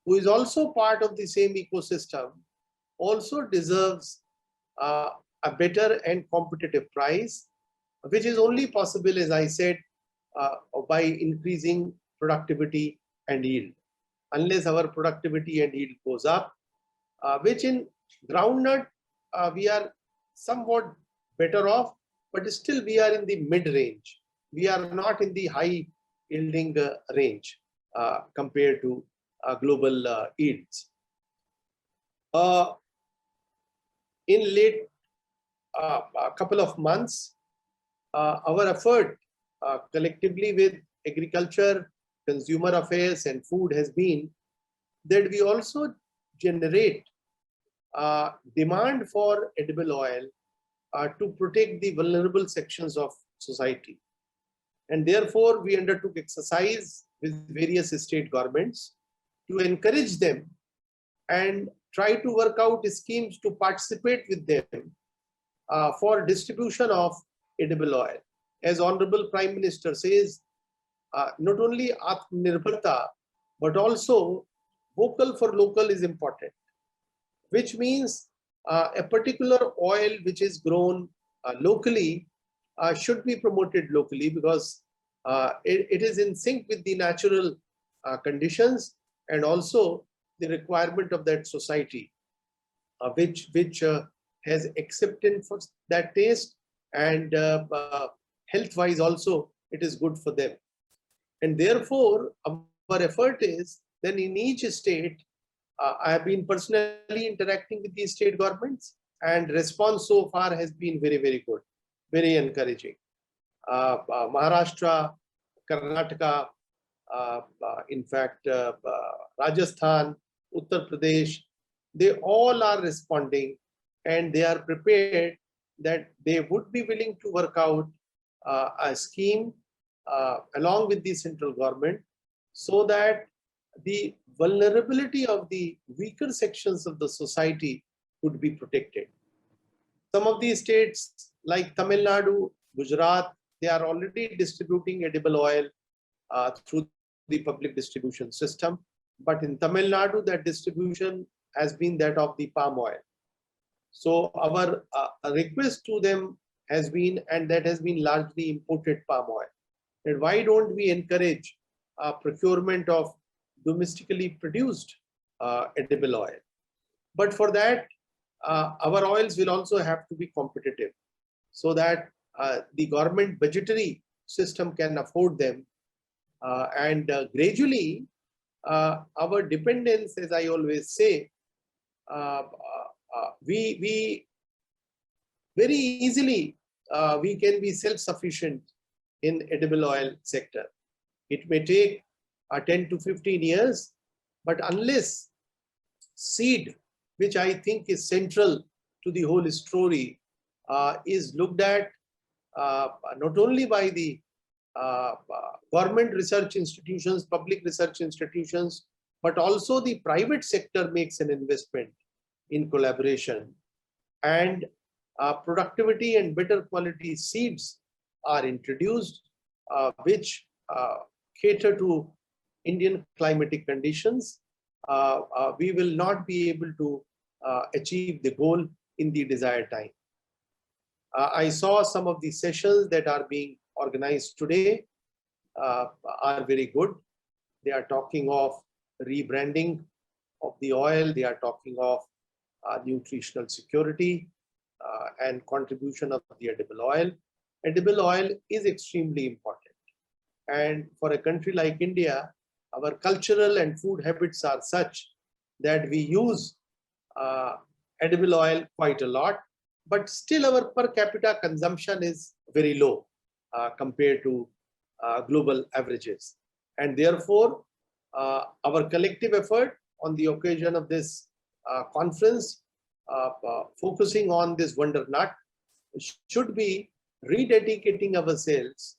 who is also part of the same ecosystem, also deserves a better and competitive price, which is only possible, as I said, by increasing productivity and yield. Unless our productivity and yield goes up, which in groundnut we are somewhat better off, but still we are in the mid-range. We are not in the high yielding range compared to global yields. In late a couple of months, our effort collectively with agriculture, consumer affairs and food has been that we also generate demand for edible oil to protect the vulnerable sections of society. And therefore, we undertook exercise with various state governments to encourage them and try to work out schemes to participate with them for distribution of edible oil. As Honorable Prime Minister says, not only Atmanirbharta, but also vocal for local is important, which means a particular oil which is grown locally should be promoted locally, because it is in sync with the natural conditions and also the requirement of that society, which has acceptance for that taste, and health-wise also it is good for them. And therefore, our effort is then in each state, I have been personally interacting with the state governments, and response so far has been very, very good, very encouraging. Maharashtra, Karnataka, in fact, Rajasthan, Uttar Pradesh, they all are responding, and they are prepared that they would be willing to work out a scheme along with the central government, so that the vulnerability of the weaker sections of the society would be protected. Some of these states like Tamil Nadu, Gujarat, they are already distributing edible oil through the public distribution system. But in Tamil Nadu, that distribution has been that of the palm oil. So our request to them has been, and that has been largely imported palm oil. And why don't we encourage procurement of domestically produced edible oil? But for that, our oils will also have to be competitive, so that the government budgetary system can afford them. And gradually, our dependence, as I always say, we very easily we can be self-sufficient in edible oil sector. It may take 10 to 15 years, but unless seed, which I think is central to the whole story, is looked at not only by the government research institutions, public research institutions, but also the private sector makes an investment in collaboration, and productivity and better quality seeds are introduced, which cater to Indian climatic conditions, we will not be able to achieve the goal in the desired time. I saw some of the sessions that are being organized today are very good. They are talking of rebranding of the oil. They are talking of nutritional security and contribution of the edible oil. Edible oil is extremely important. And for a country like India, our cultural and food habits are such that we use edible oil quite a lot, but still our per capita consumption is very low compared to global averages. And therefore, our collective effort on the occasion of this conference, focusing on this wonder nut, should be rededicating ourselves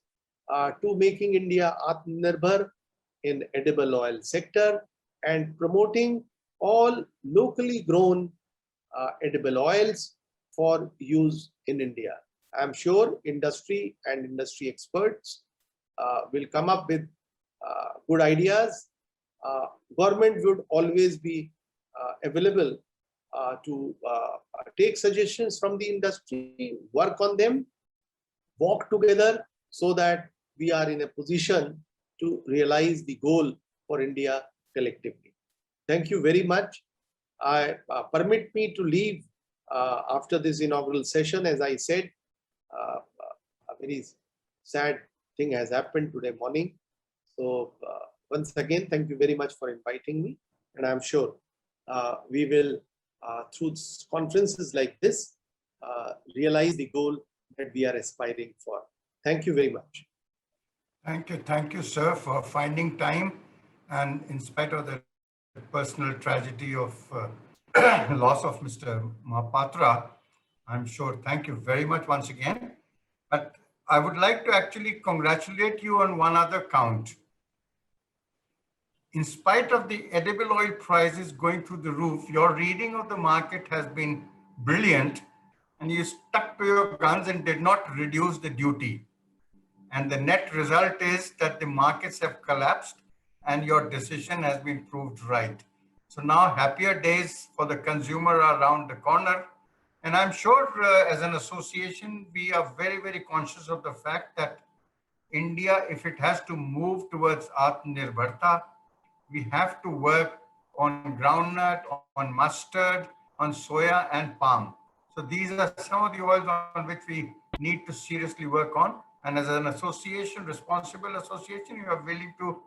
to making India Atmanirbhar in edible oil sector and promoting all locally grown edible oils for use in India. I'm sure industry and industry experts will come up with good ideas. Government would always be available to take suggestions from the industry, work on them, walk together so that we are in a position to realize the goal for India collectively. Thank you very much. Permit me to leave after this inaugural session. As I said, a very sad thing has happened today morning. So once again, thank you very much for inviting me. And I'm sure we will, through conferences like this, realize the goal that we are aspiring for. Thank you very much. Thank you, sir, for finding time. And in spite of the personal tragedy of loss of Mr. Mahapatra, I'm sure, thank you very much once again. But I would like to actually congratulate you on one other count. In spite of the edible oil prices going through the roof, your reading of the market has been brilliant, and you stuck to your guns and did not reduce the duty. And the net result is that the markets have collapsed and your decision has been proved right. So now happier days for the consumer are around the corner. And I'm sure as an association, we are very, very conscious of the fact that India, if it has to move towards Atmanirbharta, we have to work on groundnut, on mustard, on soya and palm. So these are some of the oils on which we need to seriously work on. And as an association, responsible association, you are willing to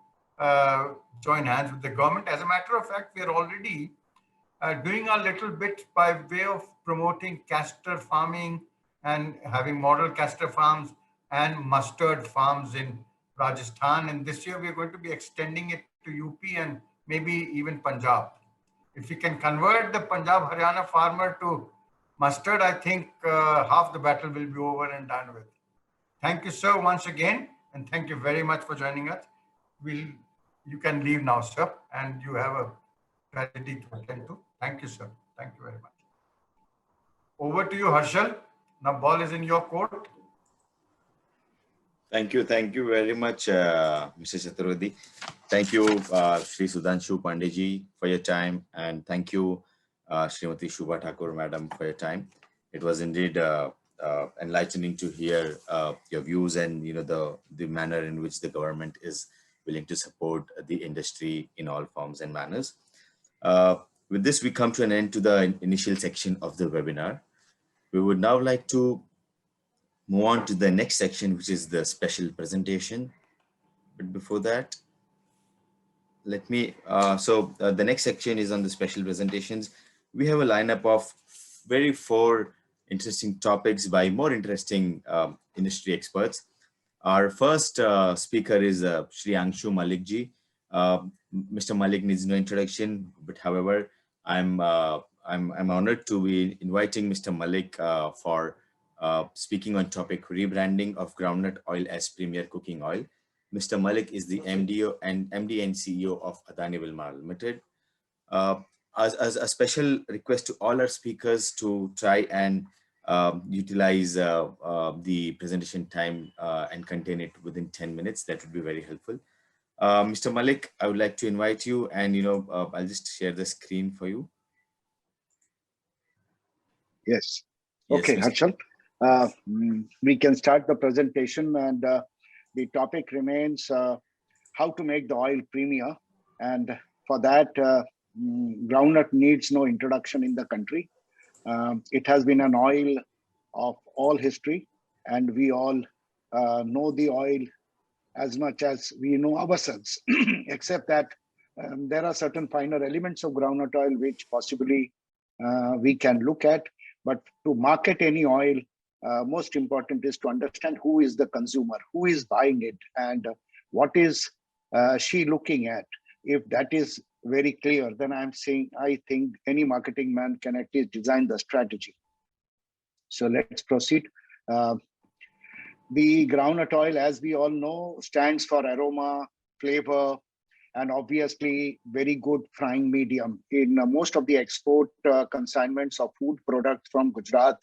join hands with the government. As a matter of fact, we are already doing a little bit by way of promoting castor farming and having model castor farms and mustard farms in Rajasthan. And this year, we are going to be extending it to UP and maybe even Punjab. If we can convert the Punjab Haryana farmer to mustard, I think half the battle will be over and done with. Thank you, sir, once again, and thank you very much for joining us. You can leave now, sir, and you have a tragedy to attend to. Thank you, sir. Thank you very much. Over to you, Harshal. Now, ball is in your court. Thank you very much, Mr. Chaturvedi. Thank you, Shri Sudhanshu Pandey for your time, and thank you, Srimati Shubha Thakur, Madam, for your time. It was indeed enlightening to hear your views and the manner in which the government is willing to support the industry in all forms and manners. With this, we come to an end to the initial section of the webinar. We would now like to move on to the next section, which is the special presentation. But before that, let me, the next section is on the special presentations. We have a lineup of four interesting topics by more interesting industry experts. Our first speaker is Shri Angshu Malik ji. Mr. Malik needs no introduction, but however, I'm honored to be inviting Mr. Malik for speaking on topic rebranding of groundnut oil as premier cooking oil. Mr. Malik is the MD and CEO of Adani Wilmar Limited. As a special request to all our speakers to try and utilize the presentation time and contain it within 10 minutes. That would be very helpful. Mr. Malik, I would like to invite you, and I'll just share the screen for you. Yes. Okay, yes, Harshal. We can start the presentation, and the topic remains how to make the oil premier. And for that, groundnut needs no introduction in the country. It has been an oil of all history, and we all know the oil as much as we know ourselves, except that there are certain finer elements of groundnut oil which possibly we can look at. But to market any oil, most important is to understand who is the consumer, who is buying it, and what is she looking at. If that is very clear, then I think any marketing man can at least design the strategy. So let's proceed. The groundnut oil, as we all know, stands for aroma, flavor, and obviously very good frying medium. In most of the export consignments of food products from Gujarat,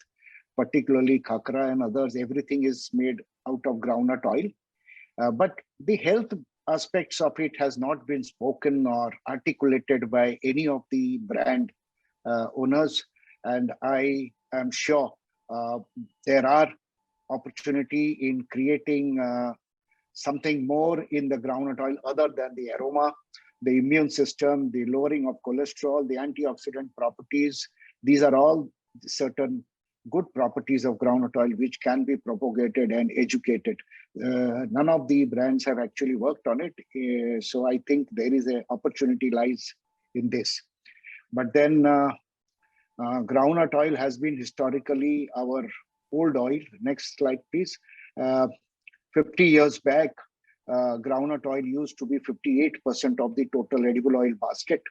particularly khakra and others, everything is made out of groundnut oil. But the health aspects of it has not been spoken or articulated by any of the brand owners, and I am sure there are opportunity in creating something more in the groundnut oil other than the aroma, the immune system, the lowering of cholesterol, the antioxidant properties. These are all certain good properties of groundnut oil which can be propagated and educated. None of the brands have actually worked on it. So I think there is an opportunity lies in this. But then groundnut oil has been historically our old oil. Next slide, please. 50 years back, groundnut oil used to be 58% of the total edible oil basket.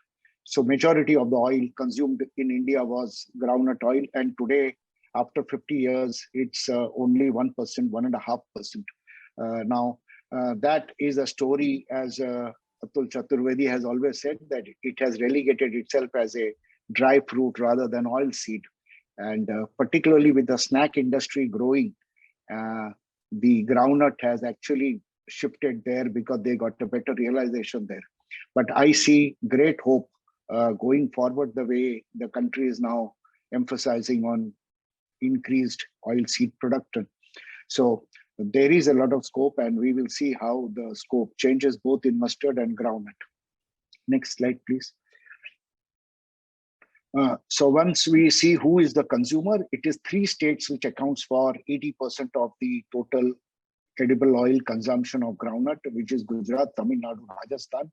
So majority of the oil consumed in India was groundnut oil, and today, after 50 years, it's only 1%, 1.5%. Now, that is a story, as Atul Chaturvedi has always said, that it has relegated itself as a dry fruit rather than oil seed. And particularly with the snack industry growing, the groundnut has actually shifted there because they got a better realization there. But I see great hope going forward the way the country is now emphasizing on increased oilseed production. So there is a lot of scope, and we will see how the scope changes both in mustard and groundnut. Next slide, please. So once we see who is the consumer, it is 3 states which accounts for 80% of the total edible oil consumption of groundnut, which is Gujarat, Tamil Nadu, Rajasthan.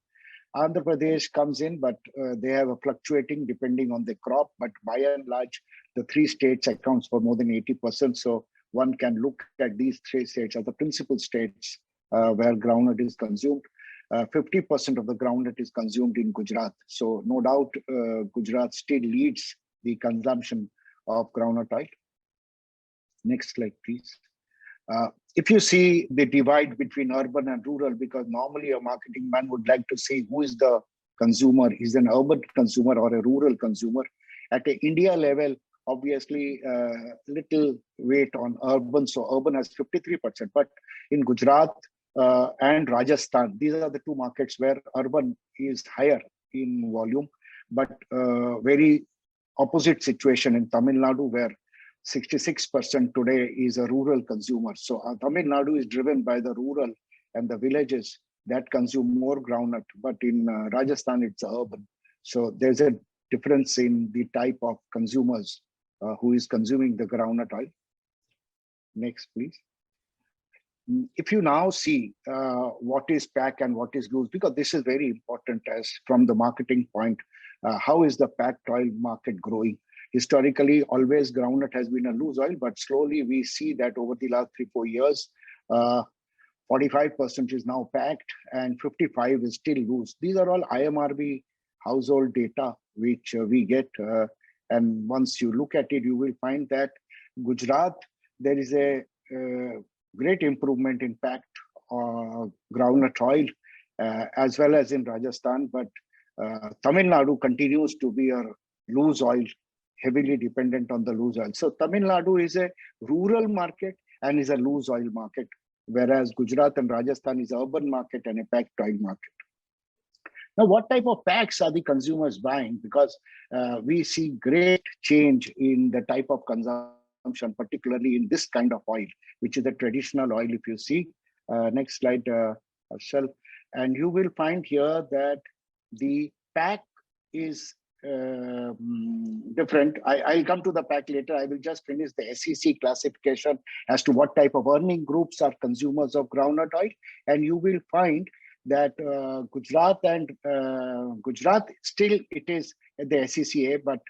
Andhra Pradesh comes in, but they have a fluctuating depending on the crop. But by and large, the 3 states accounts for more than 80%. So one can look at these 3 states as the principal states where groundnut is consumed. 50% of the groundnut is consumed in Gujarat. So no doubt, Gujarat still leads the consumption of groundnut oil. Next slide, please. If you see the divide between urban and rural, because normally a marketing man would like to see who is the consumer, is an urban consumer or a rural consumer. At the India level, obviously, little weight on urban. So urban has 53%, but in Gujarat and Rajasthan, these are the 2 markets where urban is higher in volume, but very opposite situation in Tamil Nadu, where 66% today is a rural consumer. So Tamil Nadu is driven by the rural and the villages that consume more groundnut, but in Rajasthan, it's urban. So there's a difference in the type of consumers who is consuming the groundnut oil. Next, please. If you now see what is pack and what is loose, because this is very important as from the marketing point, how is the packed oil market growing? Historically, always groundnut has been a loose oil, but slowly we see that over the last 3-4 years, 45% is now packed and 55% is still loose. These are all IMRB household data which we get. And once you look at it, you will find that Gujarat, there is a great improvement in packed groundnut oil, as well as in Rajasthan. But Tamil Nadu continues to be a loose oil, heavily dependent on the loose oil. So Tamil Nadu is a rural market and is a loose oil market, whereas Gujarat and Rajasthan is an urban market and a packed oil market. Now, what type of packs are the consumers buying? Because we see great change in the type of consumption, particularly in this kind of oil, which is a traditional oil. If you see, next slide, Ashal, and you will find here that the pack is different. I'll come to the pack later. I will just finish the SEC classification as to what type of earning groups are consumers of groundnut oil. And you will find that Gujarat still it is at the SECA, but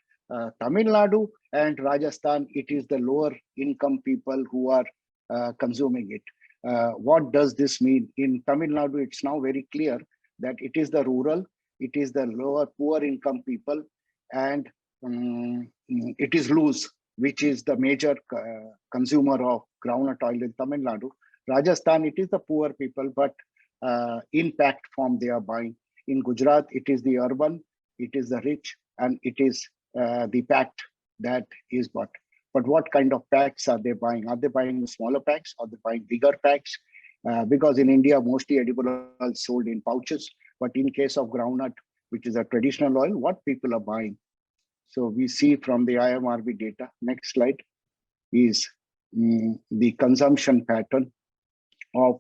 Tamil Nadu and Rajasthan, it is the lower income people who are consuming it. What does this mean? In Tamil Nadu, it's now very clear that it is the rural, it is the lower poor income people, and it is loose, which is the major consumer of groundnut oil in Tamil Nadu. Rajasthan, it is the poor people, but in packed form they are buying. In Gujarat, it is the urban, it is the rich, and it is the packed that is bought. But what kind of packs are they buying? Are they buying smaller packs? Are they buying bigger packs? Because in India, mostly edible oil sold in pouches. But in case of groundnut, which is a traditional oil, what people are buying? So we see from the IMRB data, next slide, is the consumption pattern of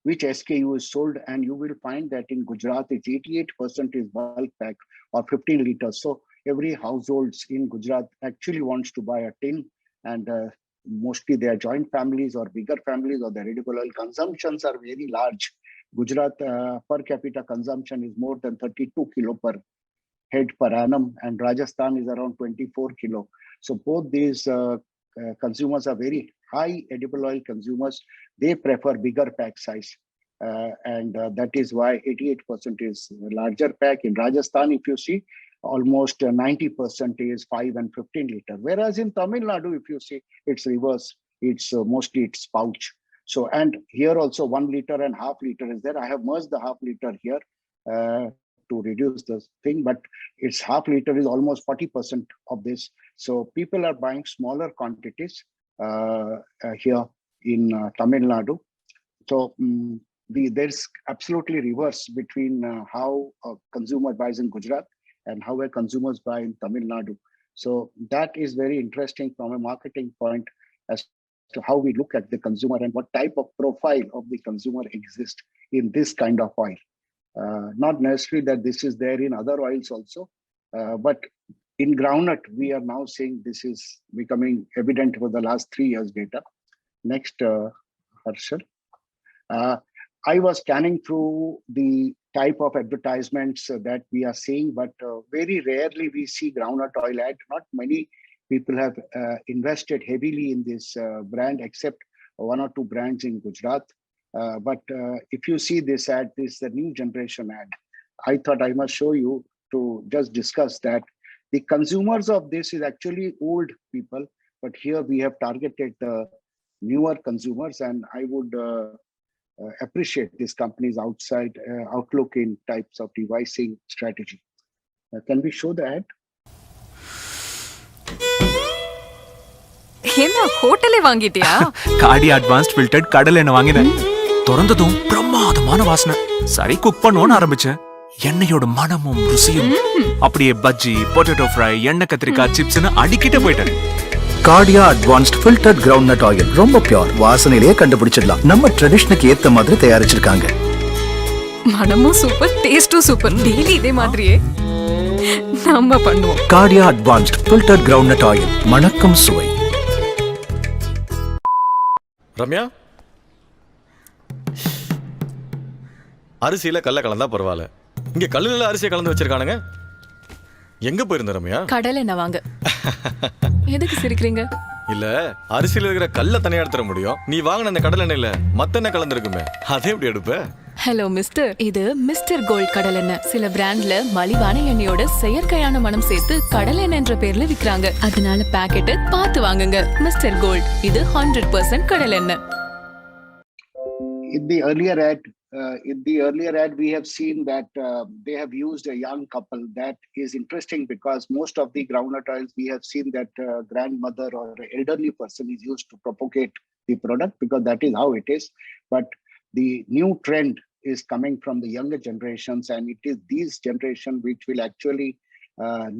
which SKU is sold, and you will find that in Gujarat, it's 88% is bulk pack or 15 liters. So every households in Gujarat actually wants to buy a tin, and mostly they are joint families or bigger families, or their edible oil consumptions are very large. Gujarat per capita consumption is more than 32 kilo per head per annum, and Rajasthan is around 24 kilo. So both these consumers are very high edible oil consumers. They prefer bigger pack size, and that is why 88% is larger pack. In Rajasthan, if you see, almost 90% is 5 and 15 liter. Whereas in Tamil Nadu, if you see, it's reverse. It's mostly it's pouch. So, and here also 1 liter and half liter is there. I have merged the half liter here to reduce this thing, but it's half liter is almost 40% of this. So people are buying smaller quantities here in Tamil Nadu. So there's absolutely reverse between how a consumer buys in Gujarat and how a consumers buy in Tamil Nadu. So that is very interesting from a marketing point as to how we look at the consumer and what type of profile of the consumer exists in this kind of oil. Not necessarily that this is there in other oils also, but in groundnut, we are now seeing this is becoming evident for the last 3 years data. Next, Harshal. I was scanning through the type of advertisements that we are seeing, but very rarely we see groundnut oil ad. Not many people have invested heavily in this brand, except 1 or 2 brands in Gujarat. But if you see this ad, this is the new generation ad. I thought I must show you to just discuss that. The consumers of this is actually old people, but here we have targeted the newer consumers, and I would appreciate this company's outside outlook in types of devising strategy. Can we show the ad? என்ன ஹோட்டலே வாங்கிட்டியா? காடி advanced filtered கடல் எண்ணெய் வாங்கினேன். திறந்ததும் பிரமாதமான வாசனை. சரி cook பண்ணணும்னு ஆரம்பிச்சேன். எண்ணெயோட மனமும் ருசியும் அப்படியே பஜ்ஜி, பொட்டேட்டோ ஃப்ரை, எண்ணெய் கத்திரிக்காய் சிப்ஸ்னு அடிக்கிட்டே போயிட்டேன். Cardia advanced filtered groundnut oil ரொம்ப பியூர். வாசனையிலேயே கண்டுபிடிச்சிடலாம். நம்ம ட்ரெடிஷனுக்கு ஏத்த மாதிரி தயாரிச்சிருக்காங்க. மனமும் சூப்பர், டேஸ்டும் சூப்பர். டெய்லி இதே மாதிரியே நம்ம பண்ணுவோம். Cardia advanced filtered groundnut oil, மணக்கும் சுவை. ரம்யா, அரிசியில கல்ல கலந்தா பரவாயில்ல, இங்க கல்லுல அரிசியை கலந்து வச்சிருக்கானுங்க. எங்க போயிருந்த ரம்யா? கடல் என்ன வாங்க. எதுக்கு சிரிக்கிறீங்க? இல்ல, அரிசியில இருக்கிற கல்ல தனியா எடுத்துற முடியும். நீ வாங்கின அந்த கடல் எண்ணெயில மத்த எண்ணெய் கலந்துருக்குமே, அதை எப்படி எடுப்ப? ஹலோ மிஸ்டர், இது மிஸ்டர் கோல்ட் கடல் எண்ணெய். சில பிராண்ட்ல மலிவான எண்ணெயோட செயற்கையான மனம் சேர்த்து கடல் எண்ணெய் என்ற பேர்ல விக்கிறாங்க. அதனால பாக்கெட்டை பார்த்து வாங்குங்க. மிஸ்டர் கோல்ட், இது 100% கடல் எண்ணெய். In the earlier ad, we have seen that they have used a young couple. That is interesting because most of the groundnut oils, we have seen that grandmother or elderly person is used to propagate the product because that is how it is. But the new trend is coming from the younger generations, and it is these generation which will actually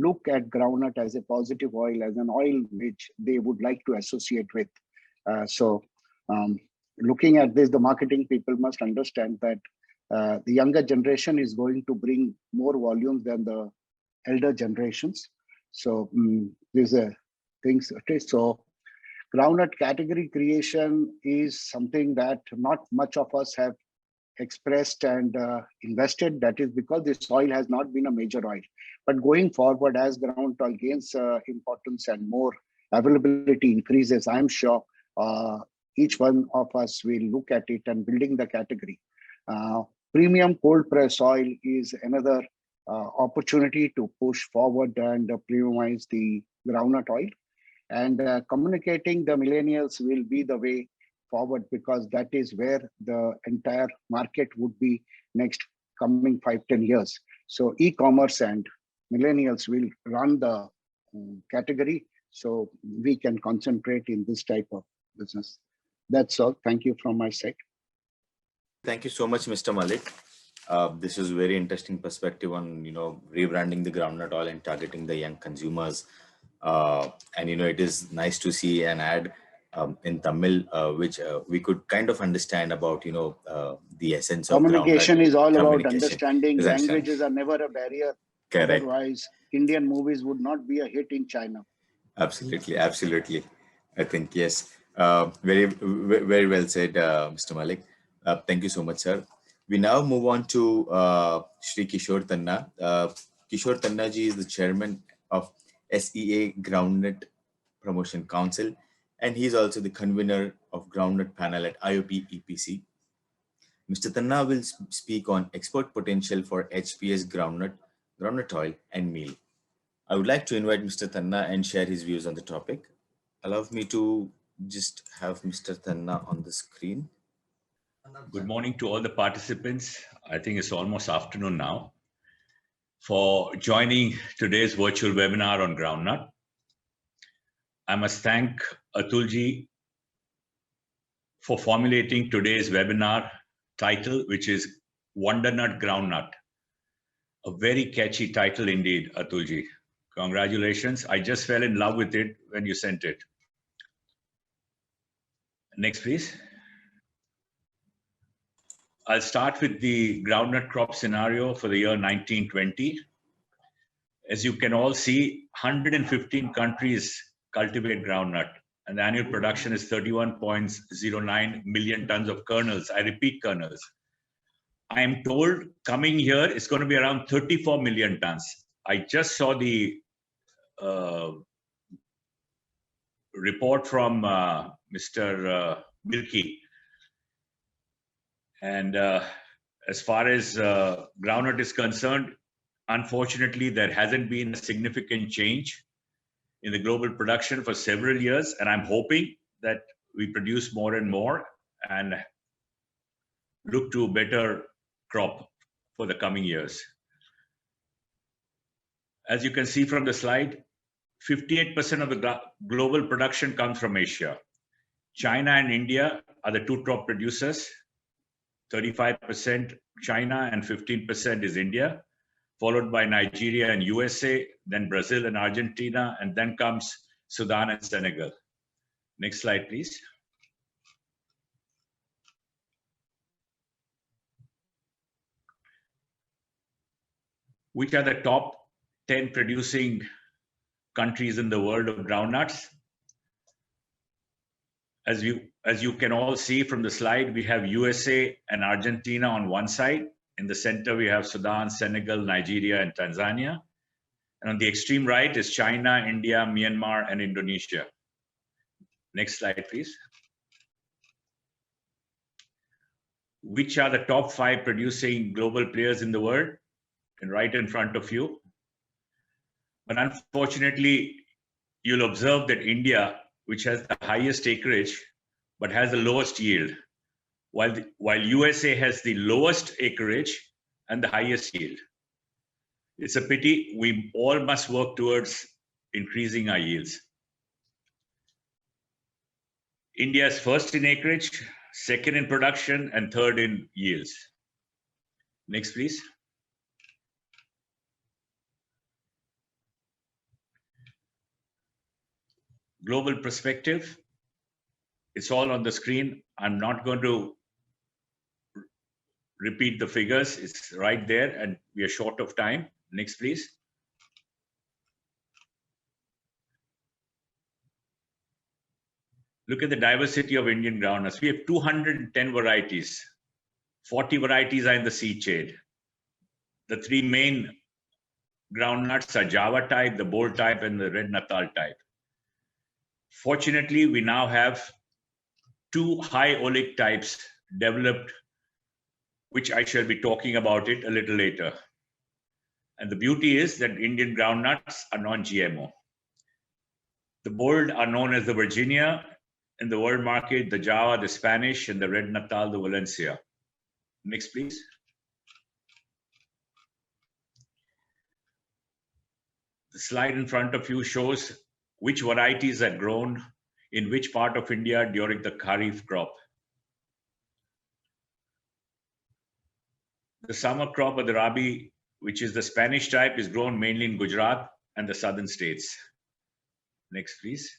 look at groundnut as a positive oil, as an oil which they would like to associate with. Looking at this, the marketing people must understand that the younger generation is going to bring more volumes than the elder generations. So these are things. Okay, so groundnut category creation is something that not much of us have expressed and invested. That is because this oil has not been a major oil. But going forward, as groundnut oil gains importance and more availability increases, I am sure each one of us will look at it and building the category. Premium cold press oil is another opportunity to push forward and premiumize the groundnut oil. And communicating the millennials will be the way forward, because that is where the entire market would be next coming 5-10 years. So e-commerce and millennials will run the category, so we can concentrate in this type of business. That's all. Thank you from my side. Thank you so much, Mr. Malik. This was very interesting perspective on, rebranding the groundnut oil and targeting the young consumers. And, it is nice to see an ad in Tamil, which we could kind of understand about, the essence of groundnut. Communication is all about Communication. understanding. Is understanding. Languages are never a barrier. Correct. Otherwise, Indian movies would not be a hit in China. Absolutely, absolutely. I think, yes. Very well said, Mr. Malik. Thank you so much, sir. We now move on to Shri Kishore Tanna. Kishore Tanna ji is the chairman of SEA Groundnut Promotion Council, and he's also the convener of Groundnut Panel at IOPEPC. Mr. Tanna will speak on export potential for HPS groundnut oil and meal. I would like to invite Mr. Tanna and share his views on the topic. Allow me to just have Mr. Tanna on the screen. Good morning to all the participants. I think it's almost afternoon now, for joining today's virtual webinar on groundnut. I must thank Atul ji for formulating today's webinar title, which is Wondernut-Groundnut. A very catchy title indeed, Atul ji. Congratulations. I just fell in love with it when you sent it. Next, please. I'll start with the groundnut crop scenario for the year 1920. As you can all see, 115 countries cultivate groundnut, and the annual production is 31.09 million tons of kernels. I repeat, kernels. I am told coming year it's going to be around 34 million tons. I just saw the report from Mr. Milky. And as far as groundnut is concerned, unfortunately, there hasn't been a significant change in the global production for several years. And I'm hoping that we produce more and more and look to a better crop for the coming years. As you can see from the slide, 58% of the global production comes from Asia. China and India are the two top producers. 35% China and 15% is India, followed by Nigeria and USA, then Brazil and Argentina, and then comes Sudan and Senegal. Next slide, please. Which are the top 10 producing countries in the world of groundnuts? As you can all see from the slide, we have USA and Argentina on one side. In the center, we have Sudan, Senegal, Nigeria, and Tanzania. And on the extreme right is China, India, Myanmar, and Indonesia. Next slide, please. Which are the top 5 producing global players in the world? And right in front of you. But unfortunately, you'll observe that India, which has the highest acreage, but has the lowest yield, while USA has the lowest acreage and the highest yield. It's a pity. We all must work towards increasing our yields. India is first in acreage, second in production, and third in yields. Next, please. Global perspective. It's all on the screen. I'm not going to repeat the figures. It's right there, and we are short of time. Next, please. Look at the diversity of Indian groundnuts. We have 210 varieties. 40 varieties are in the seed shade. The 3 main groundnuts are Java type, the bold type, and the red Natal type. Fortunately, we now have 2 high oleic types developed, which I shall be talking about it a little later. And the beauty is that Indian groundnuts are non-GMO. The bold are known as the Virginia, in the world market, the Java, the Spanish, and the red Natal, the Valencia. Next, please. The slide in front of you shows which varieties are grown in which part of India during the Kharif crop. The summer crop of the Rabi, which is the Spanish type, is grown mainly in Gujarat and the southern states. Next, please.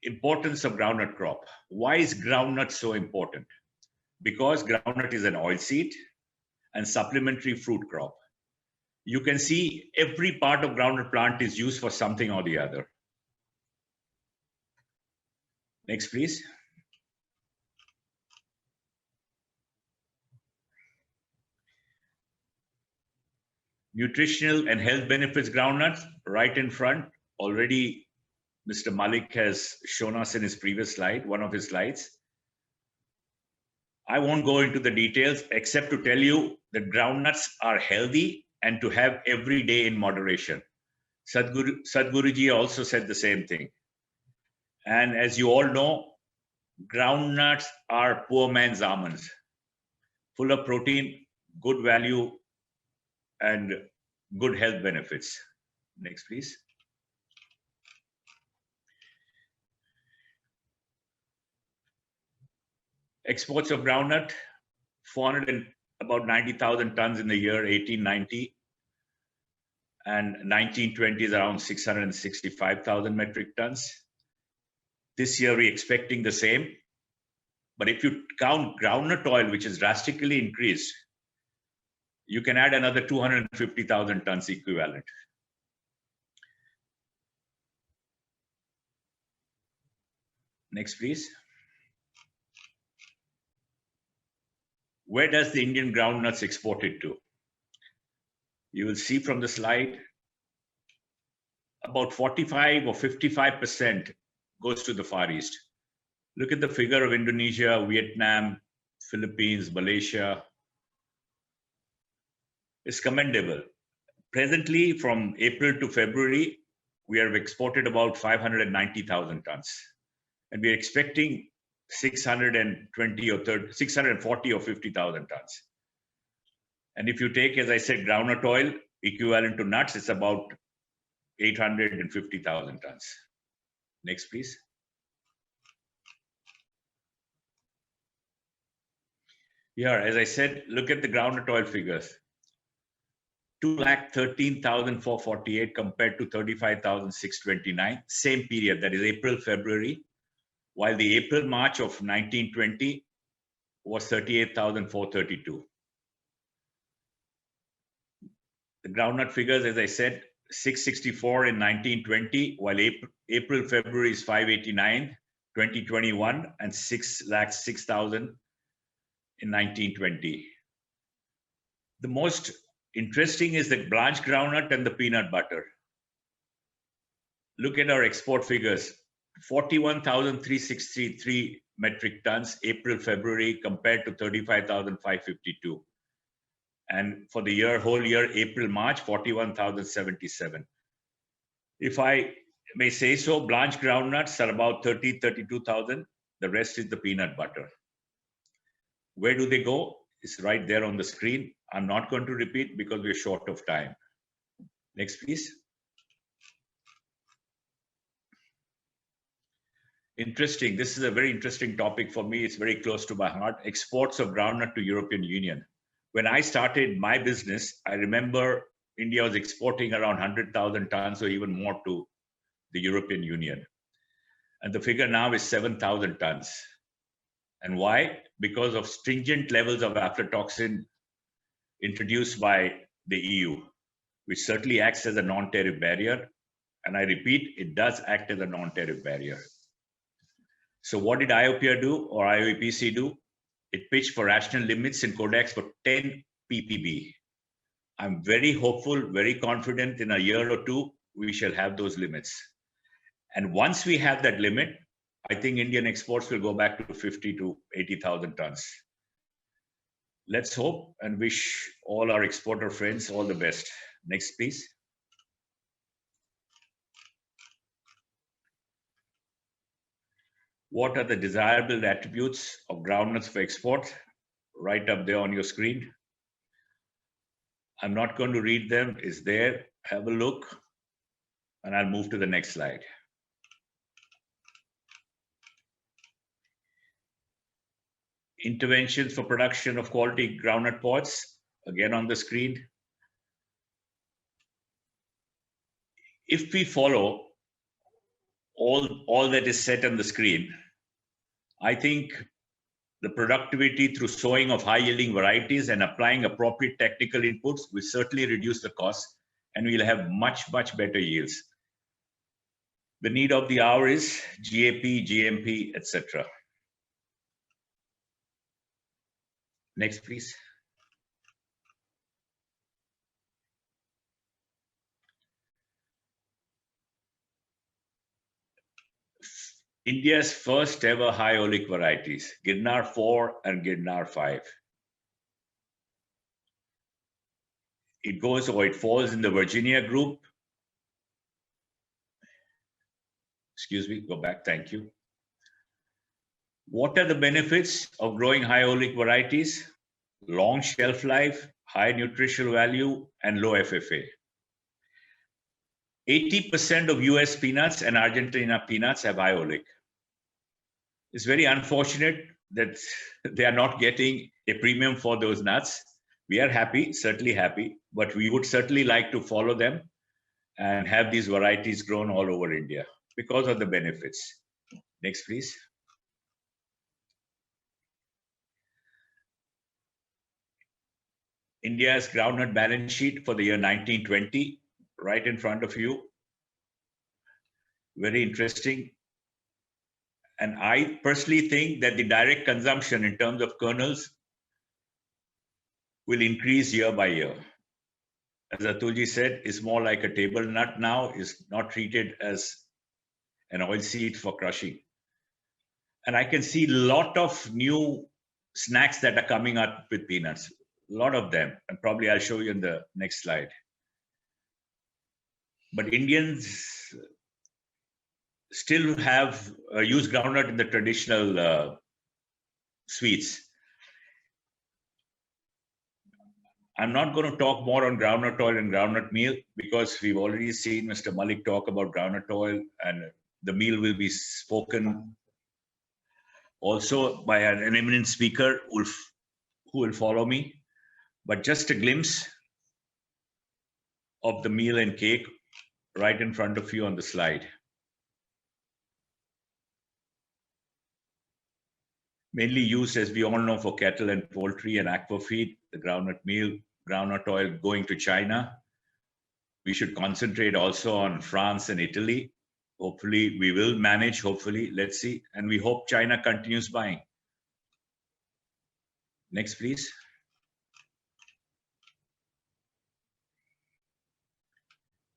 Importance of groundnut crop. Why is groundnut so important? Because groundnut is an oilseed and supplementary fruit crop. You can see every part of groundnut plant is used for something or the other. Next, please. Nutritional and health benefits groundnuts, right in front. Already Mr. Malik has shown us in his previous slide, one of his slides. I won't go into the details except to tell you that groundnuts are healthy and to have every day in moderation. Sadhguruji also said the same thing. And as you all know, groundnuts are poor man's almonds, full of protein, good value, and good health benefits. Next, please. Exports of groundnut, about 90,000 tons in the year 1890, and 1920 is around 665,000 metric tons. This year we're expecting the same. But if you count groundnut oil, which is drastically increased, you can add another 250,000 tons equivalent. Next, please. Where does the Indian groundnuts exported to? You will see from the slide, about 45 or 55% goes to the Far East. Look at the figure of Indonesia, Vietnam, Philippines, Malaysia. It's commendable. Presently, from April to February, we have exported about 590,000 tons. And we're expecting 640 or 50,000 tons. And if you take, as I said, groundnut oil, equivalent to nuts, it's about 850,000 tons. Next, please. Here, as I said, look at the groundnut oil figures. 213,448 compared to 35,629, same period, that is April, February, while the April-March of 1920 was 38,432. The groundnut figures, as I said, 664 in 1920, while April, February is 589, 2021, and 606,000 in 1920. The most interesting is the blanched groundnut and the peanut butter. Look at our export figures. 41,363 metric tons April, February compared to 35,552. And for the year, whole year, April, March, 41,077. If I may say so, blanched groundnuts are about 32,000. The rest is the peanut butter. Where do they go? It's right there on the screen. I'm not going to repeat because we're short of time. Next, please. Interesting. This is a very interesting topic for me. It's very close to my heart. Exports of groundnut to European Union. When I started my business, I remember India was exporting around 100,000 tons or even more to the European Union. And the figure now is 7,000 tons. And why? Because of stringent levels of aflatoxin introduced by the EU, which certainly acts as a non-tariff barrier. And I repeat, it does act as a non-tariff barrier. So what did IOPEPC do or IOPEPC do? It pitched for rational limits in Codex for 10 ppb. I'm very hopeful, very confident in a year or two, we shall have those limits. And once we have that limit, I think Indian exports will go back to 50 to 80,000 tons. Let's hope and wish all our exporter friends all the best. Next, please. What are the desirable attributes of groundnuts for export? Right up there on your screen. I'm not going to read them. It's there. Have a look. And I'll move to the next slide. interventions for production of quality groundnut pods, again on the screen. If we follow all that is set on the screen, I think the productivity through sowing of high-yielding varieties and applying appropriate technical inputs will certainly reduce the cost, and we'll have much, much better yields. The need of the hour is GAP, GMP, etc. Next, please. India's first ever high oleic varieties, Girnar 4 and Girnar 5. It falls in the Virginia group. Excuse me, go back, thank you. What are the benefits of growing high oleic varieties? Long shelf life, high nutritional value, and low FFA. 80% of US peanuts and Argentina peanuts have high oleic. It's very unfortunate that they are not getting a premium for those nuts. We are happy, certainly happy, but we would certainly like to follow them and have these varieties grown all over India because of the benefits. Next, please. India's groundnut balance sheet for the year 1920, right in front of you. Very interesting. And I personally think that the direct consumption in terms of kernels will increase year by year. As Atulji said, it's more like a table nut now, is not treated as an oil seed for crushing. And I can see a lot of new snacks that are coming up with peanuts, a lot of them. And probably I'll show you in the next slide. But Indians still have used groundnut in the traditional sweets. I'm not going to talk more on groundnut oil and groundnut meal because we've already seen Mr. Malik talk about groundnut oil, and the meal will be spoken also by an eminent speaker who will follow me. But just a glimpse of the meal and cake right in front of you on the slide. Mainly used, as we all know, for cattle and poultry and aqua feed, the groundnut meal, groundnut oil going to China. We should concentrate also on France and Italy. Hopefully we will manage, hopefully, let's see. And we hope China continues buying. Next, please.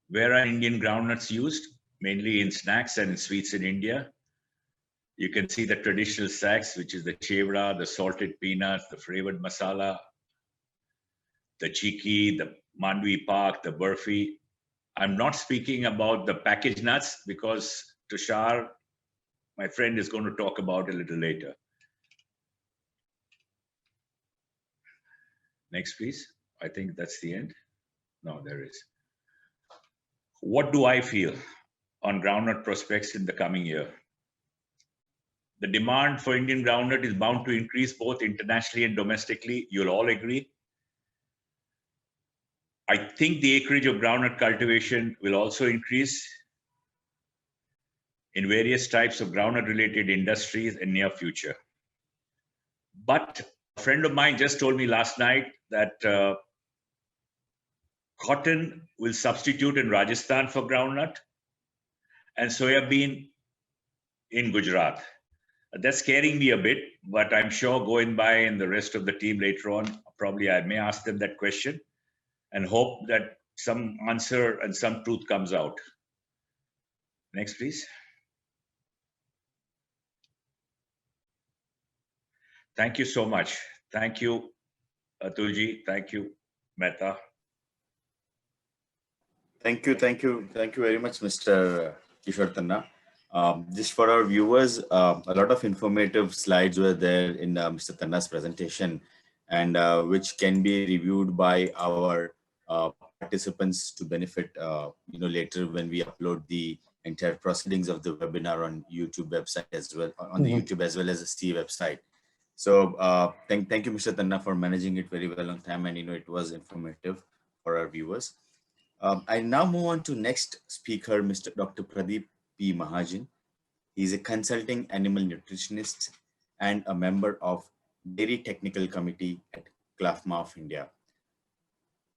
Where are Indian groundnuts used? Mainly in snacks and in sweets in India. You can see the traditional snacks, which is the chevra, the salted peanuts, the flavored masala, the chiki, the mandvi pak, the burfi. I'm not speaking about the packaged nuts because Tushar, my friend, is going to talk about it a little later. Next, please. I think that's the end. No, there is. What do I feel on groundnut prospects in the coming year? The demand for Indian groundnut is bound to increase both internationally and domestically. You'll all agree. I think the acreage of groundnut cultivation will also increase in various types of groundnut-related industries in near future. But a friend of mine just told me last night that cotton will substitute in Rajasthan for groundnut and soya bean in Gujarat. That's scaring me a bit, but I'm sure going by and the rest of the team later on, probably I may ask them that question and hope that some answer and some truth comes out. Next, please. Thank you so much. Thank you, Atulji. Thank you, Mehta. Thank you very much, Mr. Kishore Tanna. Just for our viewers, a lot of informative slides were there in Mr. Tanna's presentation, and which can be reviewed by our participants to benefit, later when we upload the entire proceedings of the webinar on YouTube website as well, on the YouTube as well as the C website. So thank you, Mr. Tanna, for managing it very well on time, and it was informative for our viewers. I now move on to next speaker, Mr. Dr.B.V.Mehta Mahajan. He is a consulting animal nutritionist and a member of Dairy Technical Committee at CLFMA of India.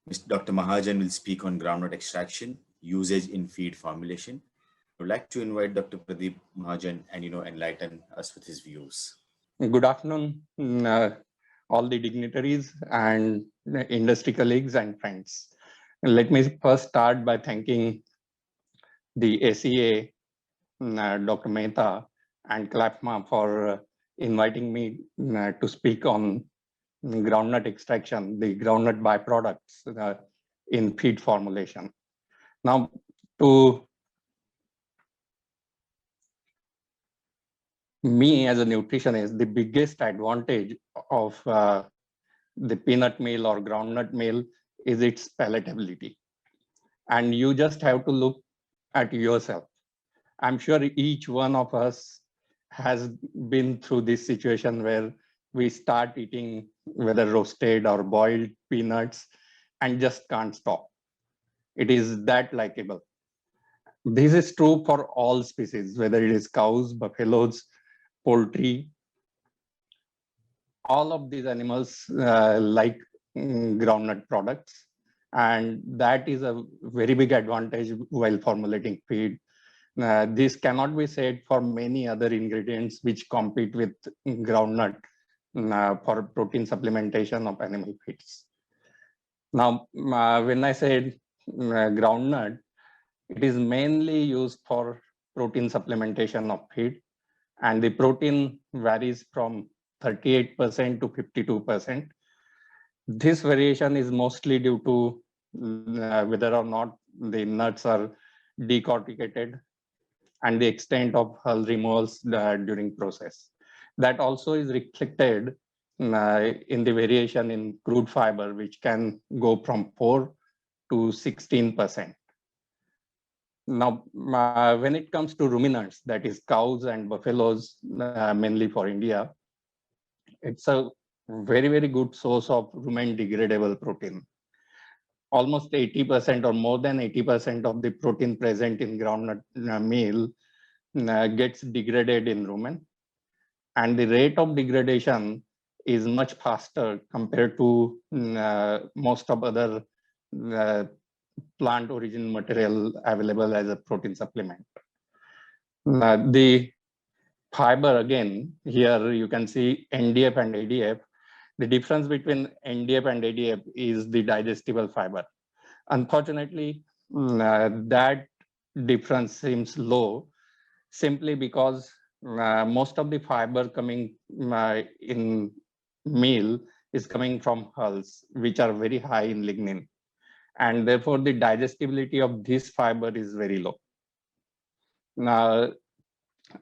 Mr. Dr. Mahajan will speak on groundnut extraction, usage in feed formulation. I would like to invite Dr. Pradeep Mahajan and enlighten us with his views. Good afternoon, all the dignitaries and industry colleagues and friends. Let me first start by thanking the SEA, Dr. Mehta and CLFMA for inviting me to speak on groundnut extraction, the groundnut byproducts in feed formulation. Now, to me as a nutritionist, the biggest advantage of the peanut meal or groundnut meal is its palatability. And you just have to look at yourself. I'm sure each one of us has been through this situation where we start eating whether roasted or boiled peanuts and just can't stop. It is that likable. This is true for all species, whether it is cows, buffaloes, poultry. All of these animals like groundnut products, and that is a very big advantage while formulating feed. This cannot be said for many other ingredients which compete with groundnut for protein supplementation of animal feeds. Now, when I said groundnut, it is mainly used for protein supplementation of feed, and the protein varies from 38% to 52%. This variation is mostly due to whether or not the nuts are decorticated and the extent of hull removals during process. That also is reflected in the variation in crude fiber, which can go from 4 to 16%. Now, when it comes to ruminants, that is cows and buffaloes, mainly for India, it's a very, very good source of rumen degradable protein. Almost 80% or more than 80% of the protein present in groundnut meal gets degraded in rumen. And the rate of degradation is much faster compared to most of other plant origin material available as a protein supplement. The fiber, again, here you can see NDF and ADF. The difference between NDF and ADF is the digestible fiber. Unfortunately, that difference seems low simply because most of the fiber coming in meal is coming from hulls, which are very high in lignin. And therefore, the digestibility of this fiber is very low. Now,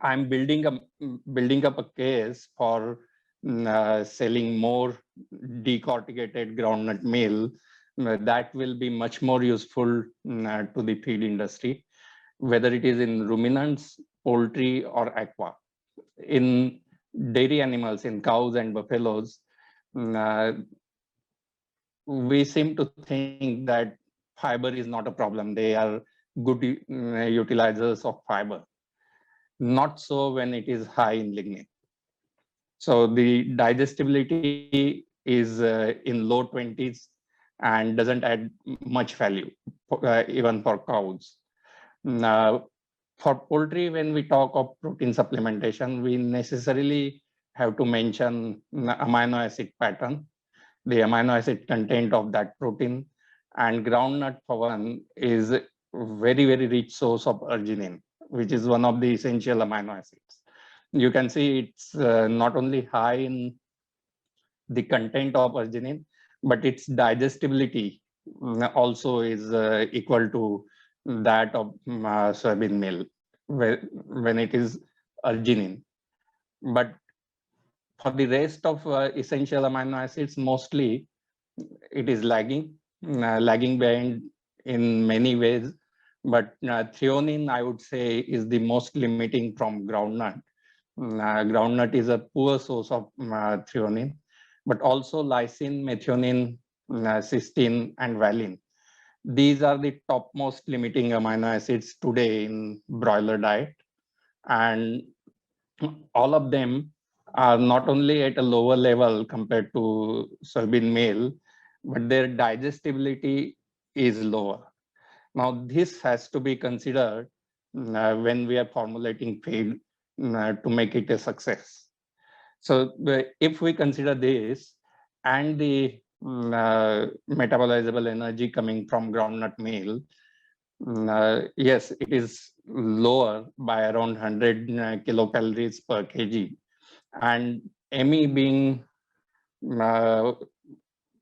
I'm building up a case for selling more decorticated groundnut meal that will be much more useful to the feed industry, whether it is in ruminants, poultry, or aqua. In dairy animals, in cows and buffaloes, we seem to think that fiber is not a problem. They are good utilizers of fiber. Not so when it is high in lignin. So the digestibility is in low 20s and doesn't add much value, even for cows. Now, for poultry, when we talk of protein supplementation, we necessarily have to mention amino acid pattern, the amino acid content of that protein. And groundnut, for one, is a very, very rich source of arginine, which is one of the essential amino acids. You can see it's not only high in the content of arginine, but its digestibility also is equal to that of soybean meal when it is arginine. But for the rest of essential amino acids, mostly it is lagging behind in many ways. But threonine, I would say, is the most limiting from groundnut Groundnut is a poor source of threonine, but also lysine, methionine, cysteine, and valine. These are the topmost limiting amino acids today in broiler diet. And all of them are not only at a lower level compared to soybean meal, but their digestibility is lower. Now, this has to be considered when we are formulating feed to make it a success. So if we consider this and the metabolizable energy coming from groundnut meal, yes, it is lower by around 100 kilocalories per kg. And ME being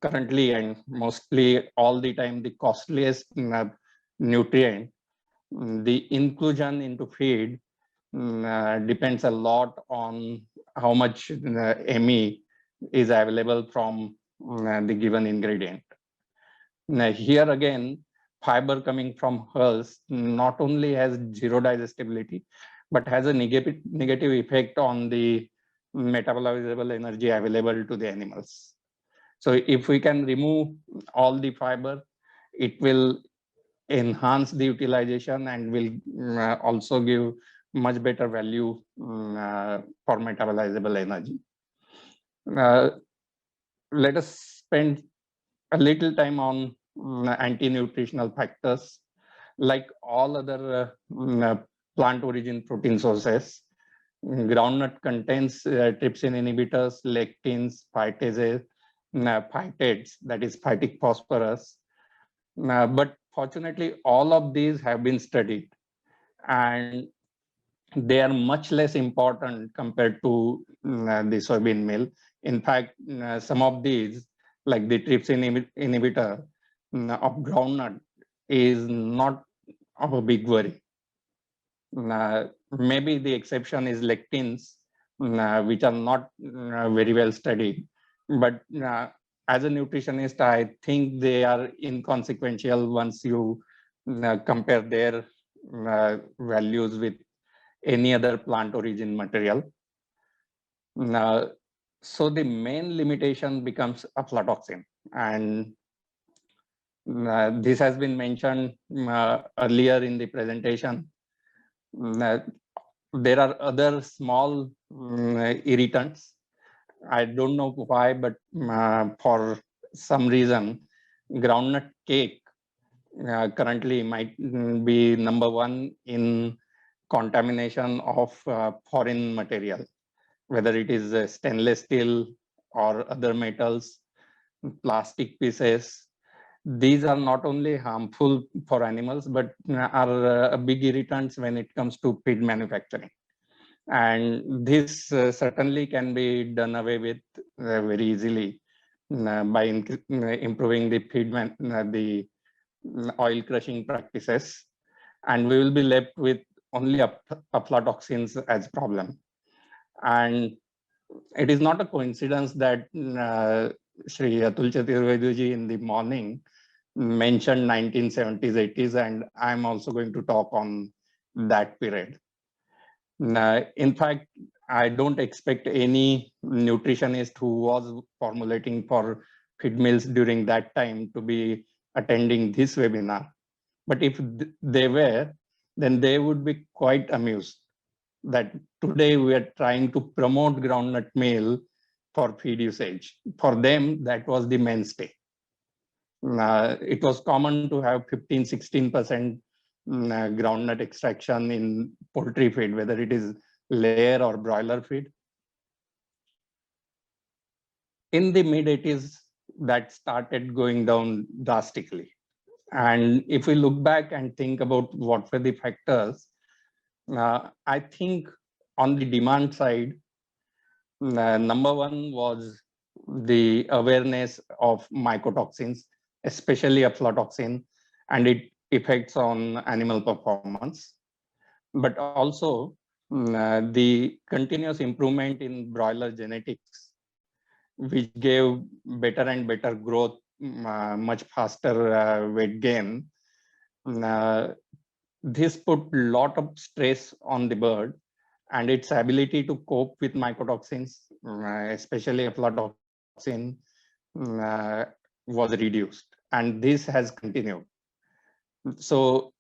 currently and mostly all the time the costliest nutrient, the inclusion into feed depends a lot on how much ME is available from the given ingredient. Now, here again, fiber coming from hulls not only has zero digestibility, but has a negative effect on the metabolizable energy available to the animals. So if we can remove all the fiber, it will enhance the utilization and will also give much better value for metabolizable energy. Let us spend a little time on anti-nutritional factors. Like all other plant origin protein sources, groundnut contains trypsin inhibitors, lectins, phytases, phytates, that is phytic phosphorus. But fortunately, all of these have been studied and they are much less important compared to the soybean meal. In fact, some of these, like the trypsin inhibitor of groundnut, is not of a big worry. Maybe the exception is lectins, which are not very well studied. But as a nutritionist, I think they are inconsequential once you compare their values with any other plant origin material. So the main limitation becomes aflatoxin, and this has been mentioned earlier in the presentation. There are other small irritants. I don't know why, but for some reason, groundnut cake currently might be #1 in contamination of foreign material, whether it is stainless steel or other metals, plastic pieces. These are not only harmful for animals, but are big irritants when it comes to feed manufacturing. And this certainly can be done away with very easily by improving the feed the oil crushing practices, and we will be left with only aflatoxins as problem. And it is not a coincidence that Shri Atul Chaturvedi in the morning mentioned 1970s, 80s, and I'm also going to talk on that period. In fact, I don't expect any nutritionist who was formulating for feed mills during that time to be attending this webinar. But if they were, then they would be quite amused that today we are trying to promote groundnut meal for feed usage. For them, that was the mainstay. It was common to have 15-16% groundnut extraction in poultry feed, whether it is layer or broiler feed. In the mid-80s, that started going down drastically. And if we look back and think about what were the factors, I think on the demand side, #1 was the awareness of mycotoxins, especially aflatoxin, and its effects on animal performance. But also the continuous improvement in broiler genetics, which gave better and better growth, much faster weight gain. This put a lot of stress on the bird, and its ability to cope with mycotoxins, especially aflatoxin, was reduced, and this has continued. So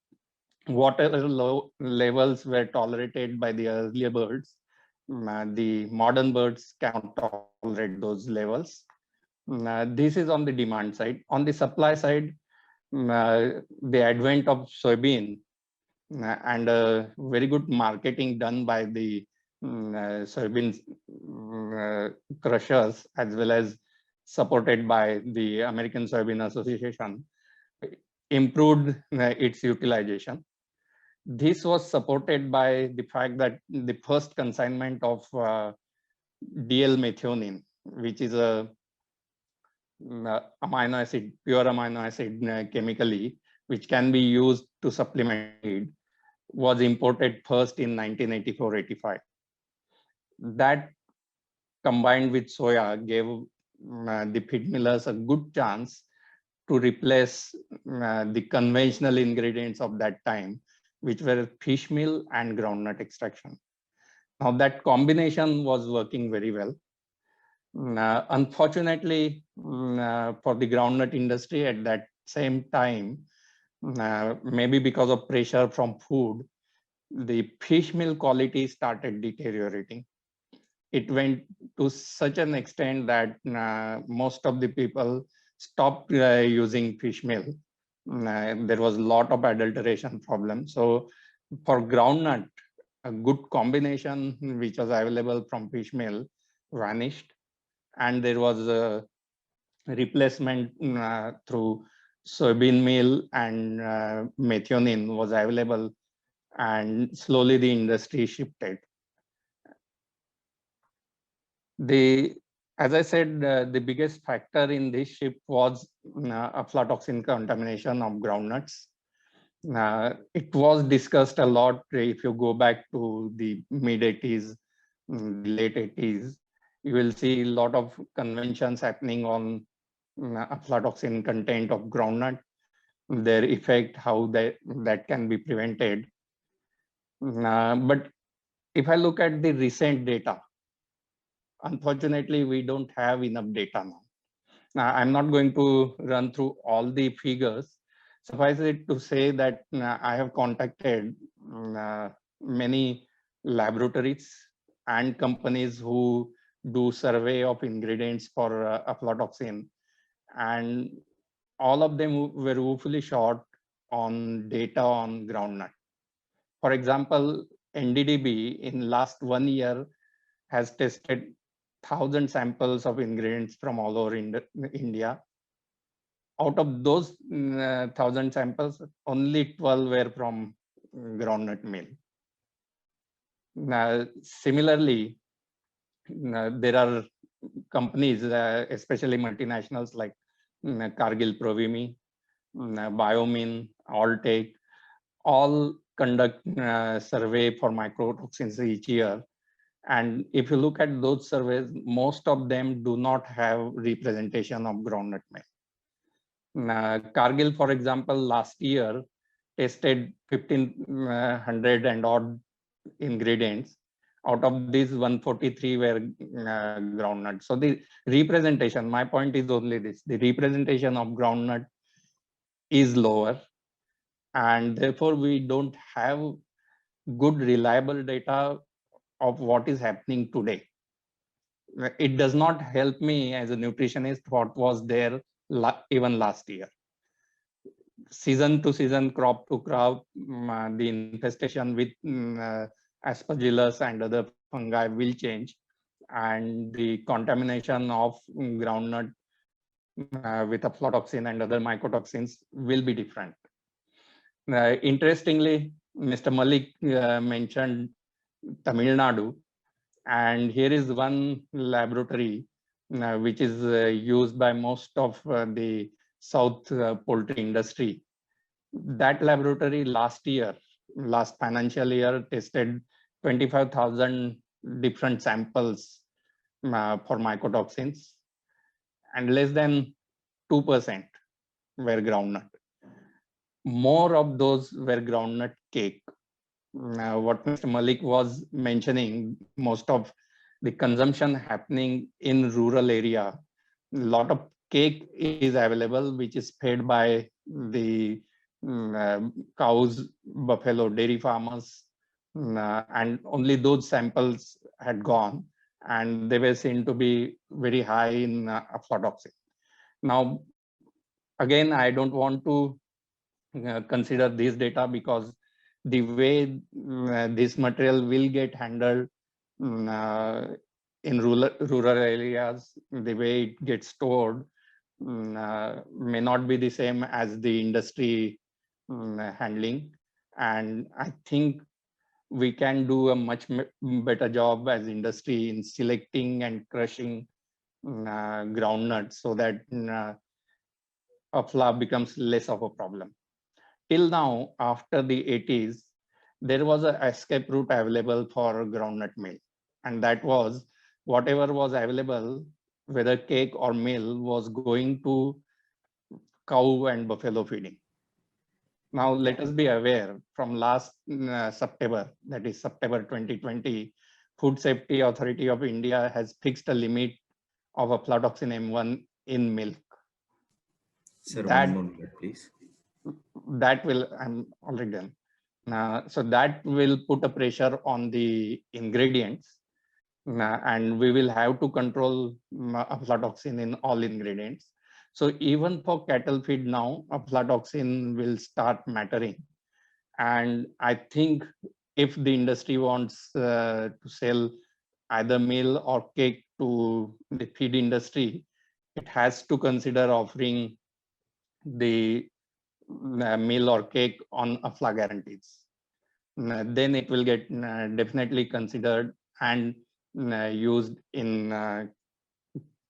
whatever low levels were tolerated by the earlier birds, the modern birds cannot tolerate those levels. This is on the demand side. On the supply side, the advent of soybean and very good marketing done by the soybean crushers, as well as supported by the American Soybean Association, improved its utilization. This was supported by the fact that the first consignment of DL-methionine, which is a amino acid, pure amino acid chemically, which can be used to supplement feed, was imported first in 1984-85. That combined with soya gave the feed millers a good chance to replace the conventional ingredients of that time, which were fish meal and groundnut extraction. Now that combination was working very well. Unfortunately, for the groundnut industry at that same time, maybe because of pressure from food, the fish meal quality started deteriorating. It went to such an extent that most of the people stopped using fish meal. There was a lot of adulteration problem. So for groundnut, a good combination which was available from fish meal vanished, and there was a replacement through soybean meal and methionine was available, and slowly the industry shifted. As I said, the biggest factor in this shift was aflatoxin contamination of groundnuts. It was discussed a lot if you go back to the mid-80s, late 80s. You will see a lot of conventions happening on aflatoxin content of groundnut, their effect, how that can be prevented. But if I look at the recent data, unfortunately, we don't have enough data now. Now, I'm not going to run through all the figures. Suffice it to say that I have contacted many laboratories and companies who do survey of ingredients for aflatoxin, and all of them were woefully short on data on groundnut. For example, NDDB in last 1 year has tested 1,000 samples of ingredients from all over India. Out of those 1,000 samples, only 12 were from groundnut meal. Similarly, there are companies, especially multinationals like Cargill Provimi, Biomin, Alltech, all conduct survey for mycotoxins each year. And if you look at those surveys, most of them do not have representation of groundnut meal. Cargill, for example, last year tested 1,500 and odd ingredients. Out of these, 143 were groundnut. So the representation, my point is only this, the representation of groundnut is lower, and therefore we don't have good reliable data of what is happening today. It does not help me as a nutritionist what was there even last year. Season to season, crop to crop, the infestation with aspergillus and other fungi will change, and the contamination of groundnut with aflatoxin and other mycotoxins will be different. Interestingly, Mr. Malik mentioned Tamil Nadu, and here is one laboratory which is used by most of the South poultry industry. That laboratory last financial year, tested 25,000 different samples for mycotoxins, and less than 2% were groundnut. More of those were groundnut cake, what Mr. Malik was mentioning, most of the consumption happening in rural area. A lot of cake is available, which is fed by the cows, buffalo, dairy farmers, and only those samples had gone, and they were seen to be very high in aflatoxin. Now, again, I don't want to consider this data because the way this material will get handled in rural areas, the way it gets stored may not be the same as the industry handling. And I think we can do a much better job as industry in selecting and crushing groundnuts so that afla becomes less of a problem. Till now, after the 80s, there was an escape route available for groundnut meal. And that was whatever was available, whether cake or meal, was going to cow and buffalo feeding. Now, let us be aware from last September, that is September 2020, Food Safety Authority of India has fixed a limit of aflatoxin M1 in milk. Sir, one more minute, please. That will, I'm already done. So that will put a pressure on the ingredients, and we will have to control aflatoxin in all ingredients. So even for cattle feed now, aflatoxin will start mattering. And I think if the industry wants to sell either meal or cake to the feed industry, it has to consider offering the meal or cake on afla guarantees. Then it will get definitely considered and used in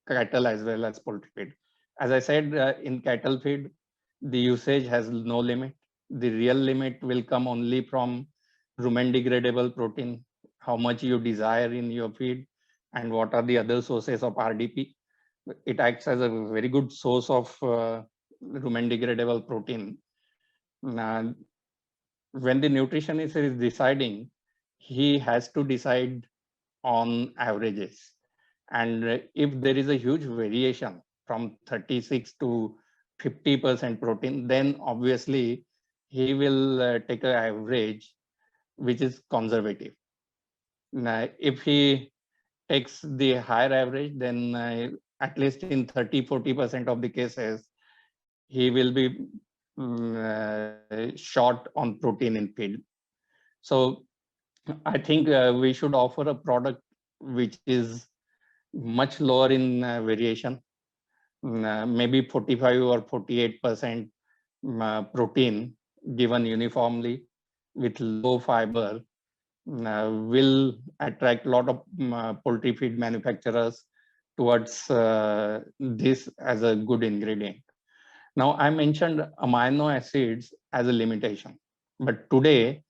cattle as well as poultry feed. As I said, in cattle feed, the usage has no limit. The real limit will come only from rumen degradable protein, how much you desire in your feed, and what are the other sources of RDP. It acts as a very good source of rumen degradable protein. When the nutritionist is deciding, he has to decide on averages. And if there is a huge variation from 36 to 50% protein, then obviously he will take an average which is conservative. If he takes the higher average, then at least in 30-40% of the cases, he will be short on protein in feed. So I think we should offer a product which is much lower in variation, maybe 45 or 48% protein given uniformly with low fiber will attract a lot of poultry feed manufacturers towards this as a good ingredient. Now, I mentioned amino acids as a limitation, but today,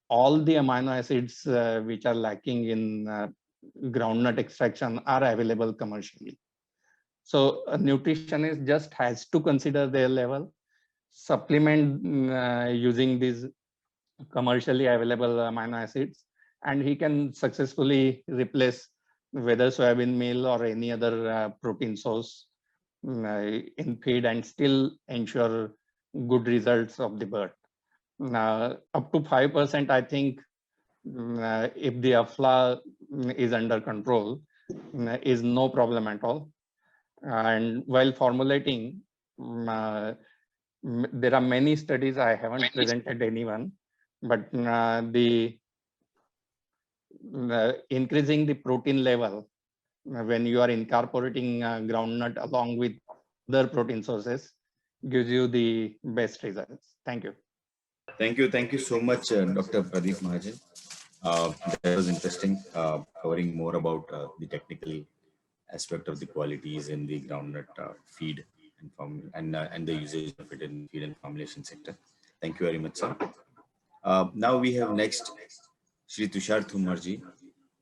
all the amino acids which are lacking in groundnut extraction are available commercially. So a nutritionist just has to consider their level, supplement using these commercially available amino acids, and he can successfully replace whether soybean meal or any other protein source in feed and still ensure good results of the bird. Up to 5%, I think, if the afla is under control, is no problem at all. And while formulating, there are many studies, I haven't presented anyone, but the increasing the protein level when you are incorporating groundnut along with other protein sources gives you the best results. Thank you. Thank you so much, Dr. Pradeep Mahajan. That was interesting, covering more about the technical aspect of the qualities in the groundnut feed and the usage of it in feed and formulation sector. Thank you very much, sir. Now we have next Shri Tushar Thumarji.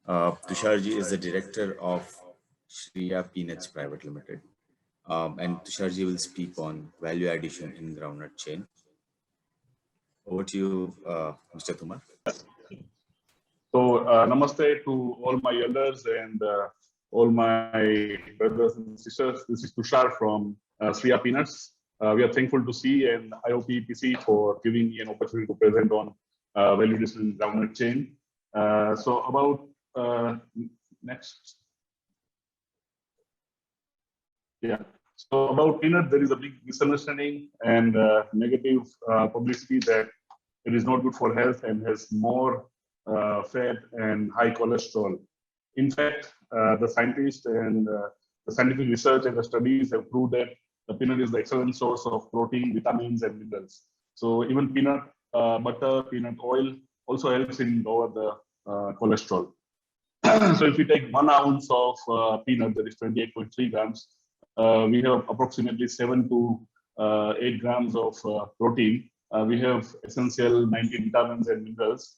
Tusharji is the director of Shri Peanuts Private Limited. And Tusharji will speak on value addition in groundnut chain. Over to you, Mr. Thumar. So namaste to all my elders and all my brothers and sisters. This is Tushar from Shri Peanuts. We are thankful to see and IOPEPC for giving me an opportunity to present on value addition in groundnut chain. So about next. Yeah. So about peanut, there is a big misunderstanding and negative publicity that it is not good for health and has more fat and high cholesterol. In fact, the scientists and the scientific research and the studies have proved that the peanut is the excellent source of protein, vitamins, and minerals. So even peanut butter, peanut oil also helps in lower the cholesterol. So if we take 1 ounce of peanut, that is 28.3 grams, we have approximately 7 to 8 grams of protein. We have essential 19 vitamins and minerals.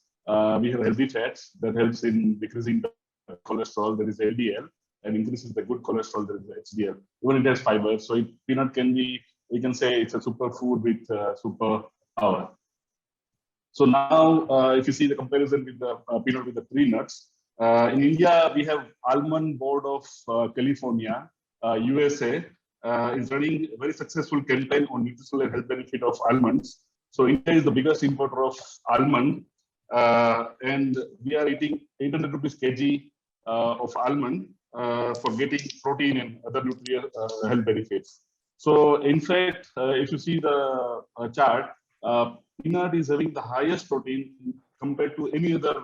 We have healthy fats that helps in decreasing the cholesterol, that is LDL, and increases the good cholesterol, that is HDL. Even it has fiber, so peanut can be, we can say it's a superfood with super power. So now, if you see the comparison with the peanut with the tree nuts, in India, we have Almond Board of California, USA, is running a very successful campaign on nutritional and health benefit of almonds. So India is the biggest importer of almond, and we are eating 800 rupees kg of almond for getting protein and other nutrient health benefits. So in fact, if you see the chart, peanut is having the highest protein compared to any other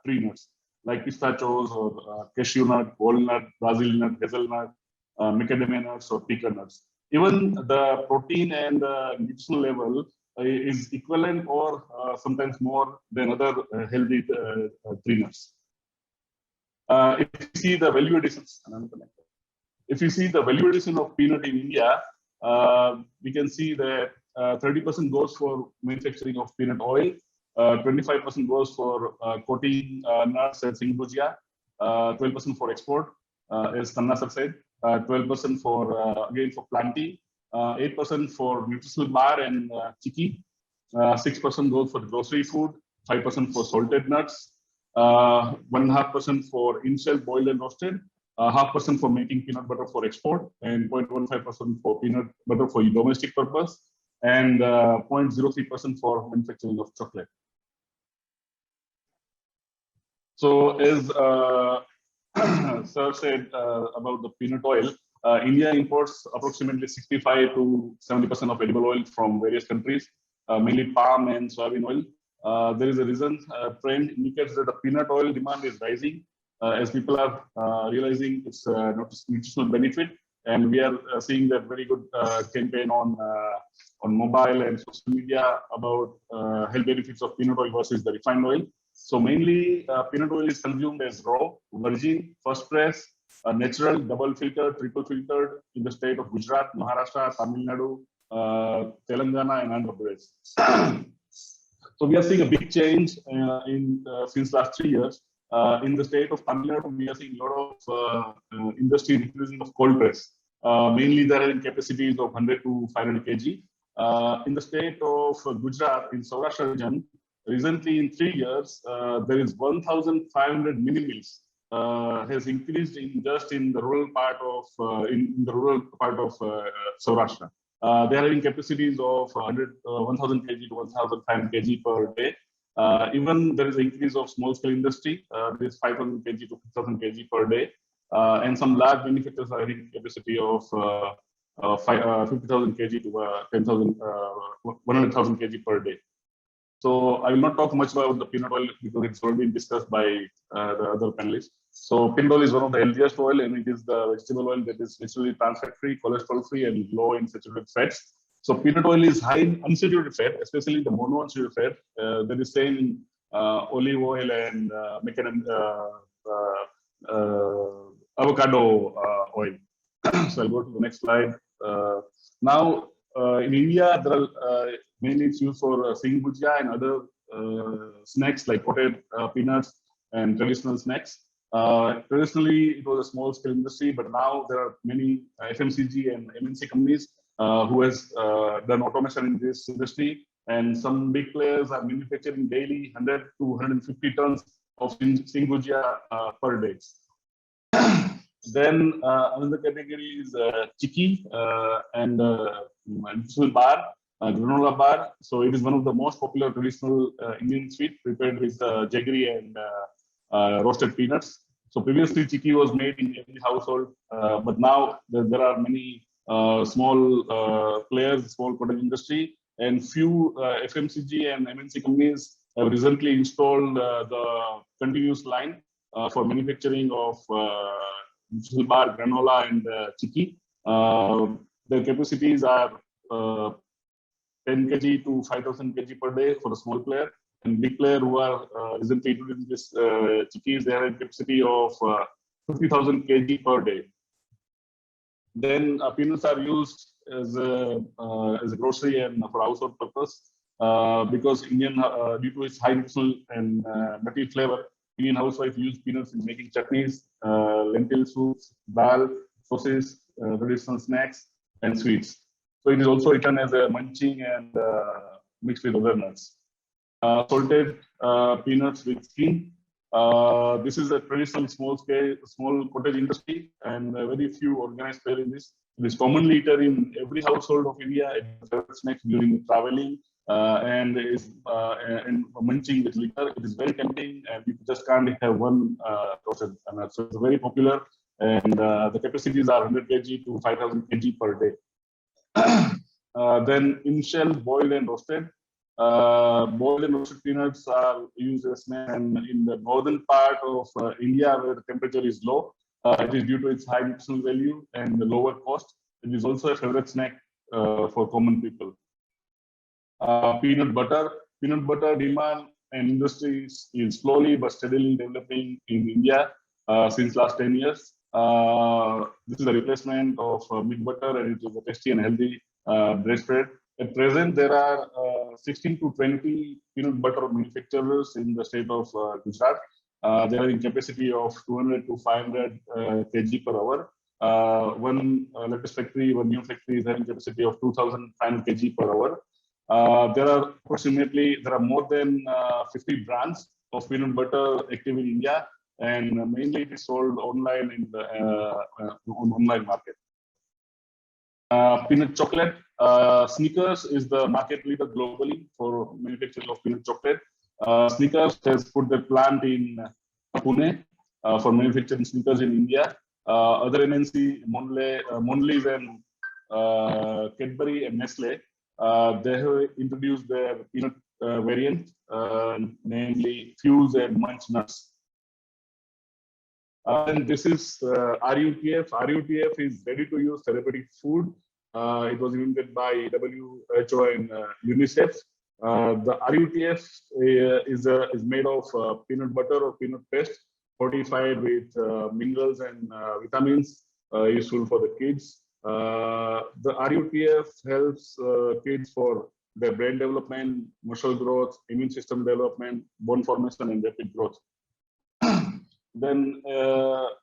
tree nuts, like pistachios or cashew nut, walnut, Brazil nut, hazelnut, macadamia nuts, or pecan nuts. Even the protein and the nutritional level is equivalent or sometimes more than other healthy tree nuts. If you see the value additions, of peanut in India, we can see that 30% goes for manufacturing of peanut oil, 25% goes for coating nuts and sing bhujia, 12% for export, as Kanna sir said, 12% for again for planting, 8% for nutritional bar and chicky, 6% goes for grocery food, 5% for salted nuts, 1.5% for in-shell boiled and roasted, 0.5% for making peanut butter for export, and 0.15% for peanut butter for domestic purpose, and 0.03% for manufacturing of chocolate. So as Sir said about the peanut oil, India imports approximately 65 to 70% of edible oil from various countries, mainly palm and soybean oil. There is a recent trend indicates that the peanut oil demand is rising as people are realizing its nutritional benefit, and we are seeing that very good campaign on mobile and social media about health benefits of peanut oil versus the refined oil. So mainly peanut oil is consumed as raw, virgin, first press, natural, double filtered, triple filtered in the state of Gujarat, Maharashtra, Tamil Nadu, Telangana, and Andhra Pradesh. So we are seeing a big change since last 3 years. In the state of Tamil Nadu, we are seeing a lot of industry increasing of cold press. Mainly there are capacities of 100 to 500 kg. In the state of Gujarat, in Saurashtra region, recently in 3 years, there is 1,500 mini mills has increased in just in the rural part of Saurashtra. They are having capacities of 1,000 kg to 1,500 kg per day. Even there is an increase of small scale industry. There is 5,000 kg to 6,000 kg per day, and some large manufacturers are having capacity of 50,000 kg to 100,000 kg per day. So I will not talk much about the peanut oil because it's already been discussed by the other panelists. So peanut oil is one of the healthiest oil, and it is the vegetable oil that is naturally trans fat free, cholesterol free, and low in saturated fats. So peanut oil is high in unsaturated fat, especially the monounsaturated fat that is same in olive oil and avocado oil. So I'll go to the next slide. Now in India, there are mainly it's used for sing bhujia and other snacks like potted peanuts and traditional snacks. Traditionally, it was a small scale industry, but now there are many FMCG and MNC companies who has done automation in this industry, and some big players are manufacturing daily 100 to 150 tons of Singujia per day. Then another category is chicky and bar, granola bar. So it is one of the most popular traditional Indian sweet prepared with jaggery and roasted peanuts. So previously chicky was made in every household, but now there are many small players, small cottage industry, and few FMCG and MNC companies have recently installed the continuous line for manufacturing of bar, granola, and chicky. The capacities are 10 kg to 5,000 kg per day for a small player, and big player who are recently introducing this chickies, they have a capacity of 50,000 kg per day. Then peanuts are used as a grocery and for household purpose because Indian, due to its high nutritional and nutty flavor, Indian housewives use peanuts in making chutneys, lentil soups, dal, sauces, traditional snacks, and sweets. So it is also eaten as a munching and mixed with other nuts. Salted peanuts with skin. This is a traditional small cottage industry, and very few organized players in this. It is commonly eaten in every household of India. It is a favorite snack during traveling and munching with liquor. It is very tempting, and you just can't have one roasted nut. So it's very popular, and the capacities are 100 kg to 5,000 kg per day. Then in shell, boiled and roasted. Boiled and roasted peanuts are used as snack, and in the northern part of India, where the temperature is low, it is due to its high nutritional value and the lower cost. It is also a favorite snack for common people. Peanut butter. Peanut butter demand and industry is slowly but steadily developing in India since last 10 years. This is a replacement of milk butter, and it is a tasty and healthy bread. At present, there are 16 to 20 peanut butter manufacturers in the state of Gujarat. They are in capacity of 200 to 500 kg per hour. One latest factory, one new factory is having capacity of 2,500 kg per hour. There are more than 50 brands of peanut butter active in India, and mainly it is sold online in the online market. Peanut chocolate. Snickers is the market leader globally for manufacturing of peanut chocolate. Snickers has put their plant in Pune for manufacturing Snickers in India. Other MNC, Mondelez and Cadbury and Nestle, they have introduced their peanut variant, namely Fuse and Munch Nuts. And this is RUTF. RUTF is ready-to-use therapeutic food. It was invented by WHO and UNICEF. The RUTF is made of peanut butter or peanut paste fortified with minerals and vitamins useful for the kids. The RUTF helps kids for their brain development, muscle growth, immune system development, bone formation, and rapid growth. Then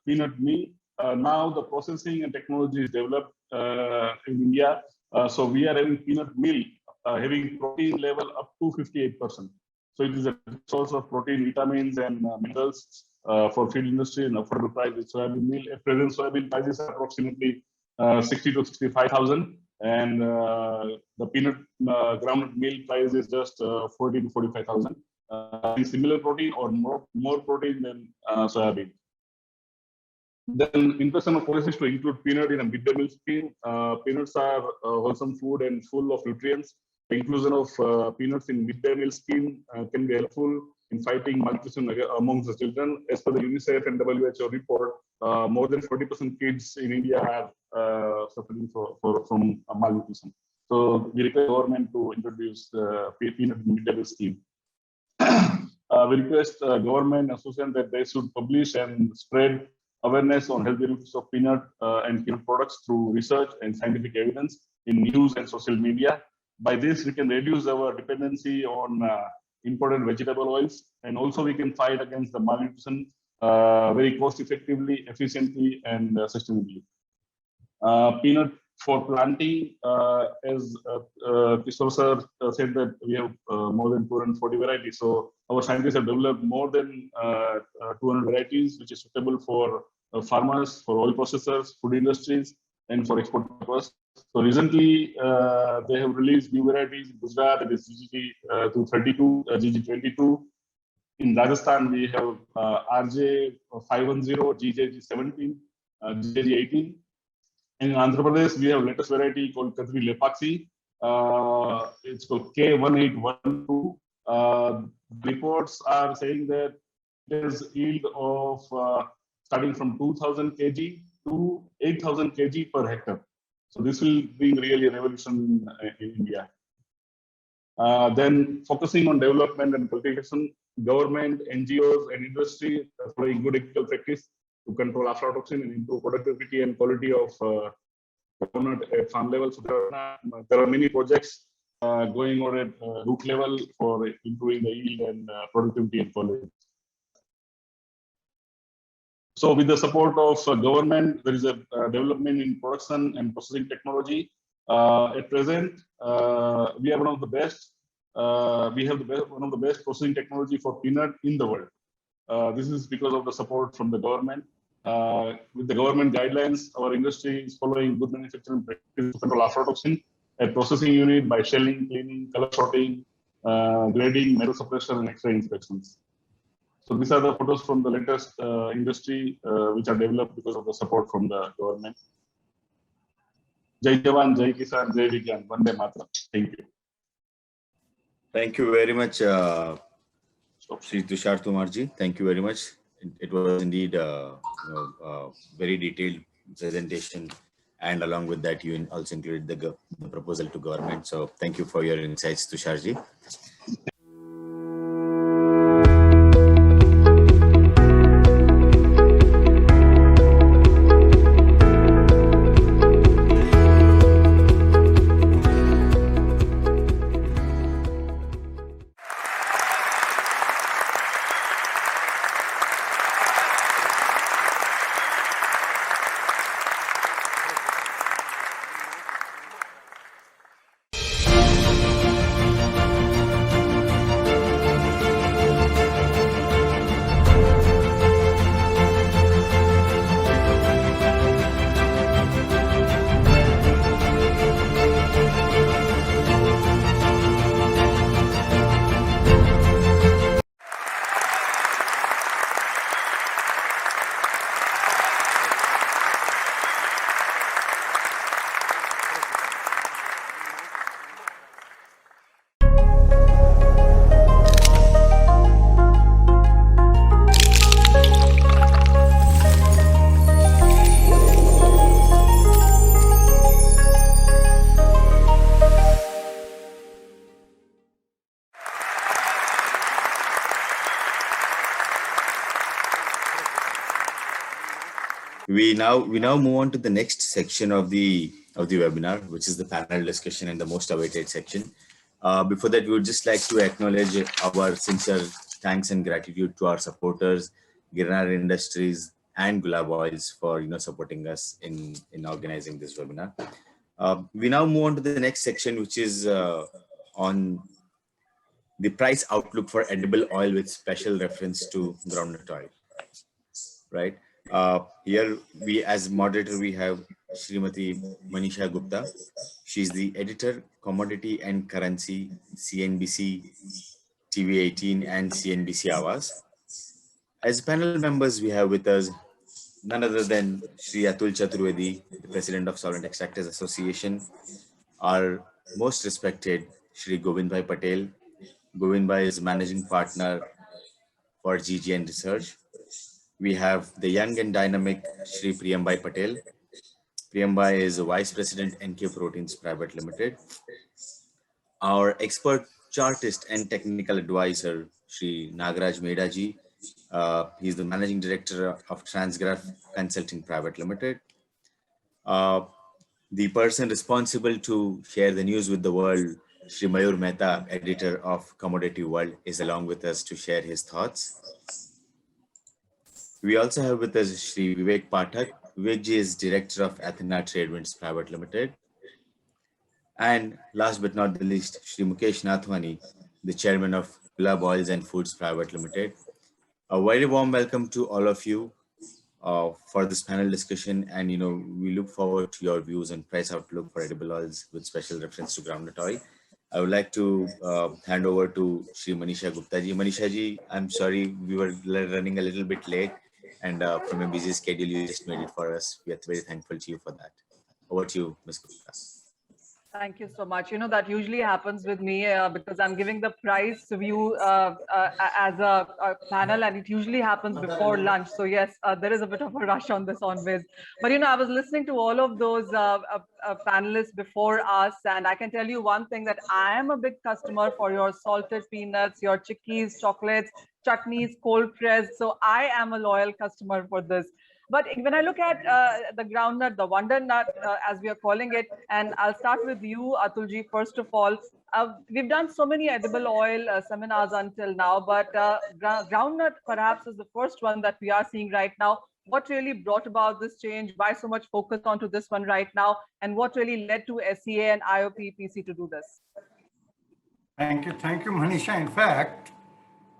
peanut meal. Now the processing and technology is developed in India. So we are having peanut meal having protein level up to 58%. So it is a source of protein, vitamins, and minerals for feed industry and affordable price. Soybean meal. At present, soybean prices are approximately 60 to 65,000, and the peanut groundnut meal price is just 40 to 45,000. Similar protein or more protein than soybean. Then interest of policies to include peanut in a midday meal scheme. Peanuts are wholesome food and full of nutrients. The inclusion of peanuts in midday meal scheme can be helpful in fighting malnutrition amongst the children. As per the UNICEF and WHO report, more than 40% kids in India are suffering from malnutrition. So we request the government to introduce peanut midday meal scheme. We request government association that they should publish and spread awareness on healthy benefits of peanut and peanut products through research and scientific evidence in news and social media. By this, we can reduce our dependency on imported vegetable oils, and also we can fight against the malnutrition very cost effectively, efficiently, and sustainably. Peanut For planting, as Kishore sir said that we have more than 240 varieties. So our scientists have developed more than 200 varieties, which is suitable for farmers, for oil processors, food industries, and for export purpose. So recently, they have released new varieties in Gujarat, that is GG 232, GG22. In Rajasthan, we have RJ 510, GJG 17, GJG 18. In Andhra Pradesh, we have latest variety called CLFMA. It's called K1812. Reports are saying that there's yield of starting from 2,000 kg to 8,000 kg per hectare. So this will bring really a revolution in India. Then focusing on development and cultivation, government, NGOs, and industry are following good ethical practice to control aflatoxin and improve productivity and quality of groundnut at farm level. So there are many projects going on at root level for improving the yield and productivity and quality. So with the support of government, there is a development in production and processing technology. At present, we are one of the best. We have one of the best processing technology for peanut in the world. This is because of the support from the government. With the government guidelines, our industry is following good manufacturing practices to control aflatoxin at processing unit by shelling, cleaning, color sorting, grading, metal suppression, and X-ray inspections. So these are the photos from the latest industry which are developed because of the support from the government. Jai Jawan, Jai Kisan, Jai Vigyan, Vande Mataram. Thank you. Thank you very much, Shri Tushar Tumarji. Thank you very much. It was indeed a very detailed presentation, and along with that, you also included the proposal to government. So thank you for your insights, Tusharji. We now move on to the next section of the webinar, which is the panel discussion and the most awaited section. Before that, we would just like to acknowledge our sincere thanks and gratitude to our supporters, Giranar Industries and Gulab Oils for supporting us in organizing this webinar. We now move on to the next section, which is on the price outlook for edible oil with special reference to groundnut oil. Right. Here we, as moderator, we have Srimati Manisha Gupta. She's the editor, Commodity and Currency, CNBC TV 18 and CNBC Awas. As panel members, we have with us none other than Shri Atul Chaturvedi, the President of Solvent Extractors Association, our most respected Shri Govindbhai Patel. Govindbhai is Managing Partner for GGN Research. We have the young and dynamic Shri Priyambai Patel. Priyambai is Vice President NK Proteins Private Limited. Our expert chartist and technical advisor, Shri Nagaraj Medaji. He's the Managing Director of Transgraph Consulting Private Limited. The person responsible to share the news with the world, Shri Mayur Mehta, editor of Commodity World, is along with us to share his thoughts. We also have with us Shri Vivek Pathak, Vivekji is Director of Athena Trade Winds Private Limited. And last but not the least, Shri Mukesh Nathwani, the Chairman of Club Oils and Foods Private Limited. A very warm welcome to all of you for this panel discussion. And, we look forward to your views and price outlook for edible oils with special reference to groundnut oil. I would like to hand over to Shri Manisha Gupta ji. Manisha ji, I'm sorry, we were running a little bit late, and from a busy schedule, you just made it for us. We are very thankful to you for that. Over to you, Ms. Gupta. Thank you so much. That usually happens with me because I'm giving the price view as a panel, and it usually happens before lunch. So yes, there is a bit of a rush on this on-biz. But I was listening to all of those panelists before us, and I can tell you one thing, that I am a big customer for your salted peanuts, your chickpeas, chocolates, chutneys, cold pressed. So I am a loyal customer for this. But when I look at the groundnut, the Wondernut, as we are calling it, and I'll start with you, Atulji, first of all. We've done so many edible oil seminars until now, but groundnut perhaps is the first one that we are seeing right now. What really brought about this change? Why so much focus onto this one right now? And what really led to SEA and IOPEPC to do this? Thank you, Manisha. In fact,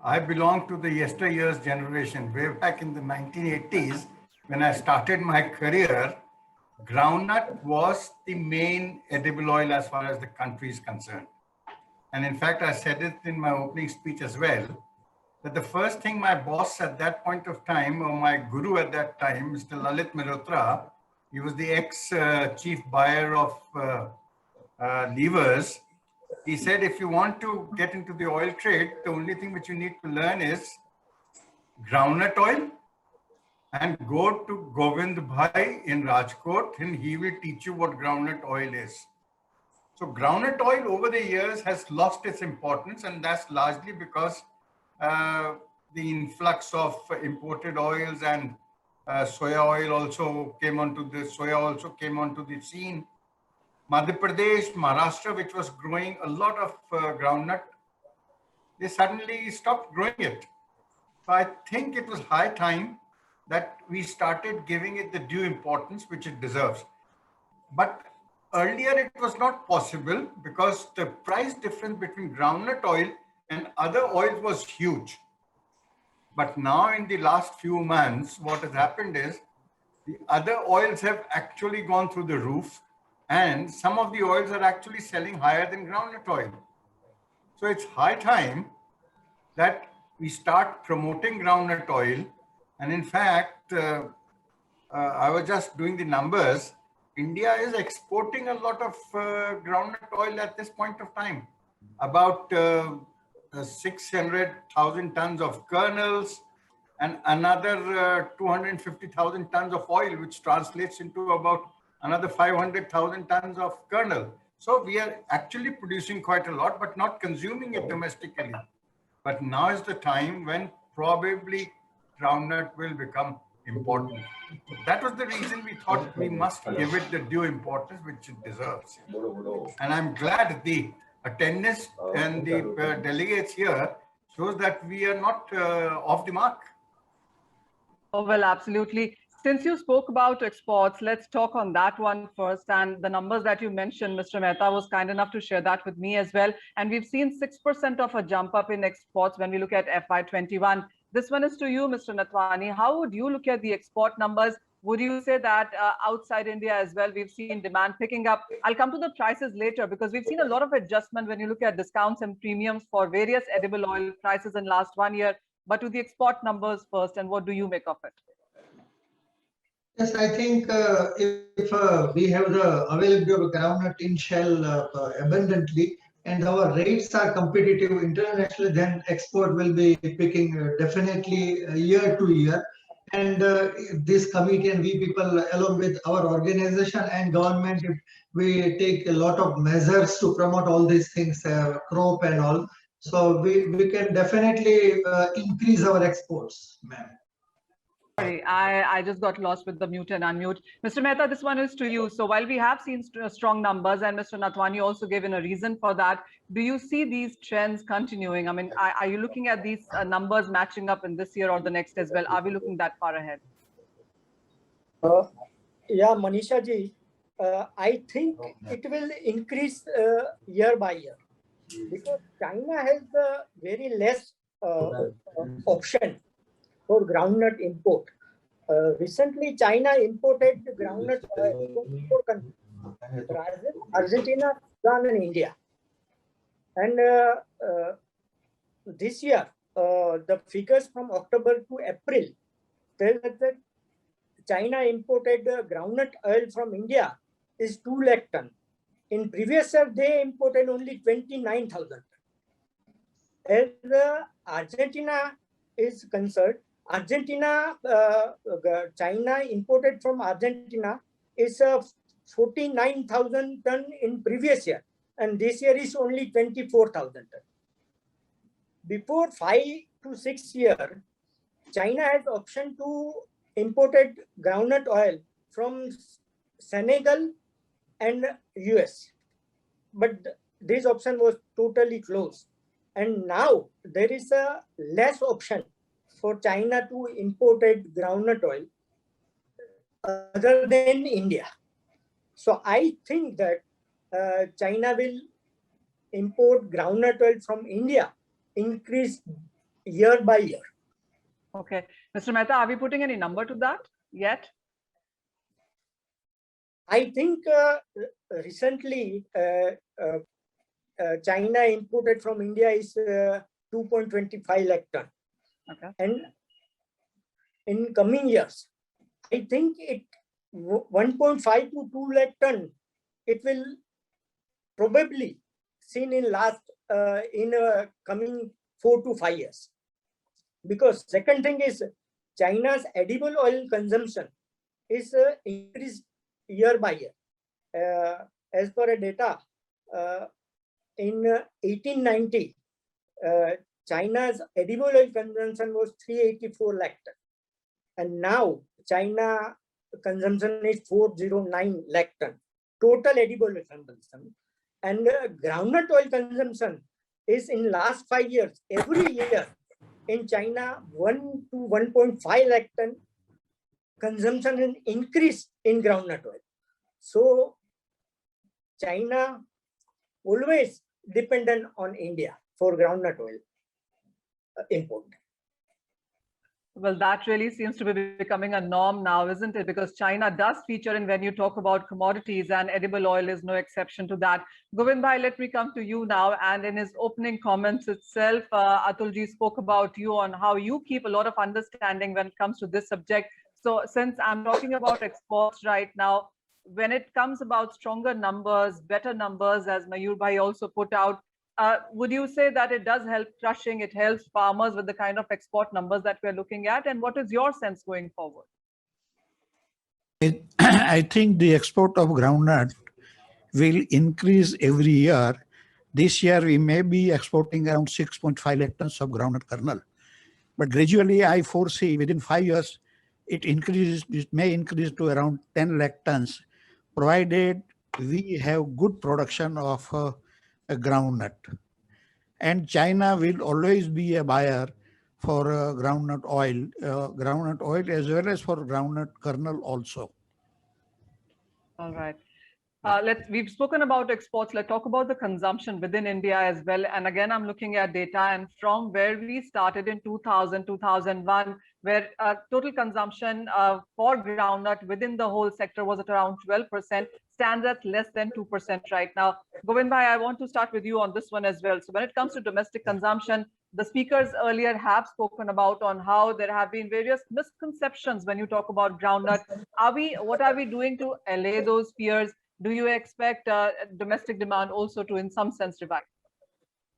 I belong to the yesteryear's generation. Way back in the 1980s, when I started my career, groundnut was the main edible oil as far as the country is concerned. And in fact, I said it in my opening speech as well, that the first thing my boss at that point of time, or my guru at that time, Mr. Lalit Mehrotra, he was the ex-chief buyer of levers. He said, if you want to get into the oil trade, the only thing which you need to learn is groundnut oil, and go to Govind Bhai in Rajkot, and he will teach you what groundnut oil is. So groundnut oil over the years has lost its importance, and that's largely because the influx of imported oils and soya oil also came onto the scene. Madhya Pradesh, Maharashtra, which was growing a lot of groundnut, they suddenly stopped growing it. So I think it was high time that we started giving it the due importance which it deserves. But earlier it was not possible because the price difference between groundnut oil and other oils was huge. But now in the last few months, what has happened is the other oils have actually gone through the roof, and some of the oils are actually selling higher than groundnut oil. So it's high time that we start promoting groundnut oil. And in fact, I was just doing the numbers. India is exporting a lot of groundnut oil at this point of time. About 600,000 tons of kernels and another 250,000 tons of oil, which translates into about another 500,000 tons of kernel. So we are actually producing quite a lot, but not consuming it domestically. But now is the time when probably groundnut will become important. That was the reason we thought we must give it the due importance which it deserves. And I'm glad the attendance and the delegates here shows that we are not off the mark. Oh, well, absolutely. Since you spoke about exports, let's talk on that one first. And the numbers that you mentioned, Mr. Mehta was kind enough to share that with me as well. And we've seen 6% of a jump up in exports when we look at FY21. This one is to you, Mr. Nathwani. How would you look at the export numbers? Would you say that outside India as well, we've seen demand picking up? I'll come to the prices later because we've seen a lot of adjustment when you look at discounts and premiums for various edible oil prices in last 1 year. But to the export numbers first, and what do you make of it? Yes, I think if we have the availability of groundnut in shell abundantly and our rates are competitive internationally, then export will be picking definitely year to year. And this committee and we people, along with our organization and government, we take a lot of measures to promote all these things, crop and all. So we can definitely increase our exports, ma'am. Sorry, I just got lost with the mute and unmute. Mr. Mehta, this one is to you. So while we have seen strong numbers, and Mr. Nathwani also gave in a reason for that, do you see these trends continuing? I mean, are you looking at these numbers matching up in this year or the next as well? Are we looking that far ahead? Yeah, Manisha ji, I think it will increase year by year because China has very less option for groundnut import. Recently, China imported groundnut from 4 countries: Brazil, Argentina, Sudan, and India. And this year, the figures from October to April tell that China imported groundnut oil from India is 2 lakh ton. In previous year, they imported only 29,000. As Argentina is concerned, China imported from Argentina is 49,000 ton in previous year, and this year is only 24,000 ton. Before 5 to 6 years, China has option to imported groundnut oil from Senegal and US, but this option was totally closed. And now there is a less option for China to imported groundnut oil other than India. So I think that China will import groundnut oil from India increase year by year. Okay. Mr. Mehta, are we putting any number to that yet? I think recently China imported from India is 2.25 lakh ton. Okay. And in coming years, I think it 1.5 to 2 lakh ton, it will probably seen in coming 4 to 5 years. Because second thing is China's edible oil consumption is increased year by year. As per a data, in 1890, China's edible oil consumption was 384 lakh ton. And now China consumption is 409 lakh ton. Total edible oil consumption. And groundnut oil consumption is in last 5 years, every year in China, 1 to 1.5 lakh ton consumption and increase in groundnut oil. So China always dependent on India for groundnut oil import. Well, that really seems to be becoming a norm now, isn't it? Because China does feature in when you talk about commodities, and edible oil is no exception to that. Govt bhai, let me come to you now. And in his opening comments itself, Atulji spoke about you on how you keep a lot of understanding when it comes to this subject. So since I'm talking about exports right now, when it comes about stronger numbers, better numbers, as Mayur bhai also put out, would you say that it does help crushing, it helps farmers with the kind of export numbers that we're looking at? And what is your sense going forward? I think the export of groundnut will increase every year. This year, we may be exporting around 6.5 lakh tons of groundnut kernel. But gradually, I foresee within 5 years, it may increase to around 10 lakh tons, provided we have good production of a groundnut. And China will always be a buyer for groundnut oil as well as for groundnut kernel also. All right. We've spoken about exports. Let's talk about the consumption within India as well. And again, I'm looking at data, and from where we started in 2000, 2001, where total consumption for groundnut within the whole sector was at around 12%, stands at less than 2% right now. Govt bhai, I want to start with you on this one as well. So when it comes to domestic consumption, the speakers earlier have spoken about on how there have been various misconceptions when you talk about groundnut. What are we doing to allay those fears? Do you expect domestic demand also to, in some sense, revive?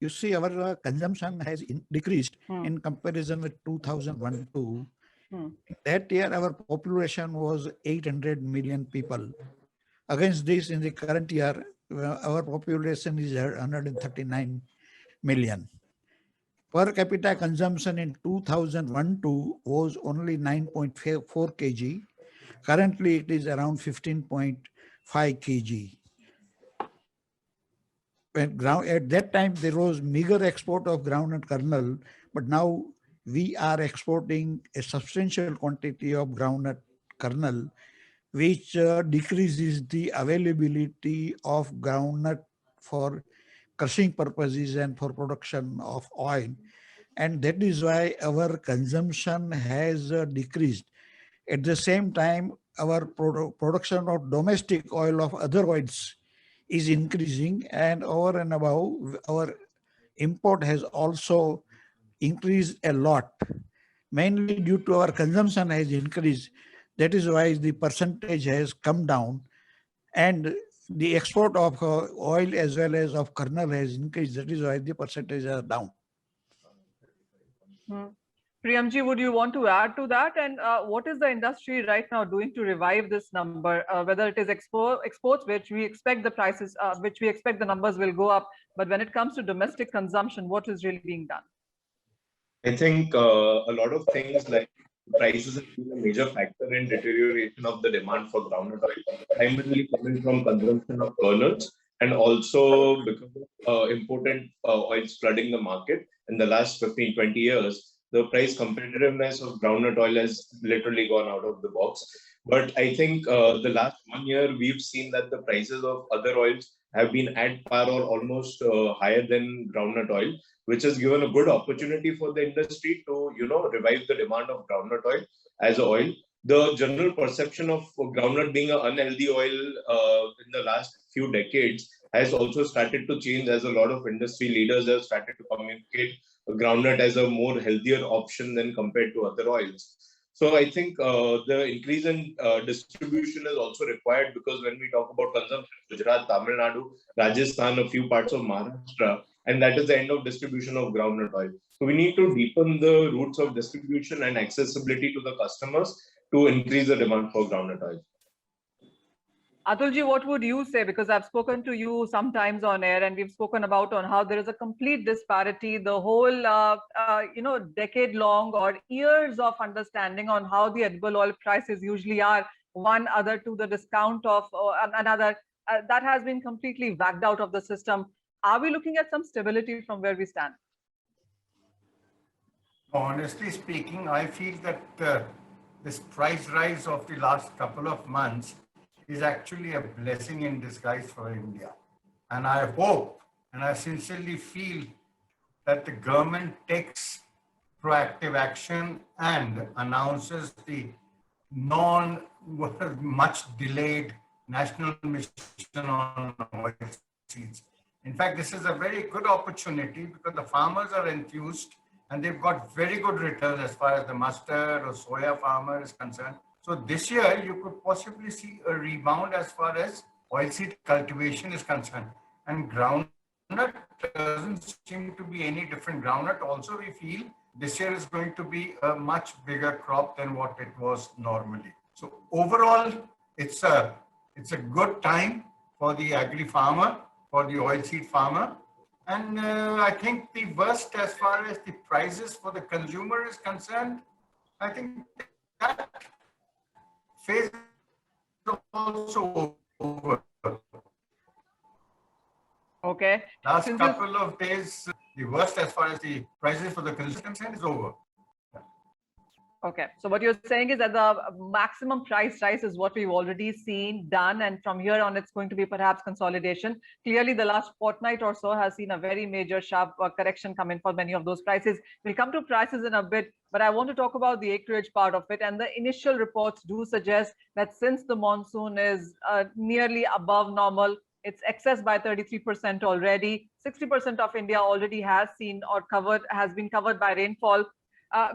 You see, our consumption has decreased in comparison with 2001-2. That year, our population was 800 million people. Against this, in the current year, our population is 139 million. Per capita consumption in 2001-2 was only 9.4 kg. Currently, it is around 15.5 kg. At that time, there was meager export of groundnut kernel, but now we are exporting a substantial quantity of groundnut kernel, which decreases the availability of groundnut for crushing purposes and for production of oil. And that is why our consumption has decreased. At the same time, our production of domestic oil of other oils is increasing, and over and above, our import has also increased a lot, mainly due to our consumption has increased. That is why the percentage has come down, and the export of oil as well as of kernel has increased. That is why the percentages are down. Priyamji, would you want to add to that? And what is the industry right now doing to revive this number? Whether it is exports, which we expect the prices, which we expect the numbers will go up, but when it comes to domestic consumption, what is really being done? I think a lot of things like prices have been a major factor in deterioration of the demand for groundnut oil, primarily coming from consumption of kernels and also because of important oils flooding the market in the last 15-20 years. The price competitiveness of groundnut oil has literally gone out of the box. But I think the last 1 year, we've seen that the prices of other oils have been at par or almost higher than groundnut oil, which has given a good opportunity for the industry to, revive the demand of groundnut oil as an oil. The general perception of groundnut being an unhealthy oil in the last few decades has also started to change as a lot of industry leaders have started to communicate groundnut as a more healthier option than compared to other oils. So I think the increase in distribution is also required because when we talk about consumption, Gujarat, Tamil Nadu, Rajasthan, a few parts of Maharashtra, and that is the end of distribution of groundnut oil. So we need to deepen the routes of distribution and accessibility to the customers to increase the demand for groundnut oil. Atulji, what would you say? Because I've spoken to you sometimes on air, and we've spoken about on how there is a complete disparity, the whole, decade-long or years of understanding on how the edible oil prices usually are, one other to the discount of another. That has been completely whacked out of the system. Are we looking at some stability from where we stand? Honestly speaking, I feel that this price rise of the last couple of months is actually a blessing in disguise for India. And I hope and I sincerely feel that the government takes proactive action and announces the much delayed national mission on oilseeds. In fact, this is a very good opportunity because the farmers are enthused and they've got very good returns as far as the mustard or soya farmer is concerned. So this year, you could possibly see a rebound as far as oilseed cultivation is concerned. And groundnut doesn't seem to be any different. Groundnut also, we feel this year is going to be a much bigger crop than what it was normally. So overall, it's a good time for the agri farmer, for the oilseed farmer. And I think the worst as far as the prices for the consumer is concerned, I think that phase is also over. Okay. Last couple of days, the worst as far as the prices for the consumer is concerned is over. Okay, so what you're saying is that the maximum price rise is what we've already seen done, and from here on it's going to be perhaps consolidation. Clearly the last fortnight or so has seen a very major sharp correction come in for many of those prices. We'll come to prices in a bit, but I want to talk about the acreage part of it. And the initial reports do suggest that since the monsoon is nearly above normal, it's excess by 33% already. 60% of India already has seen or has been covered by rainfall.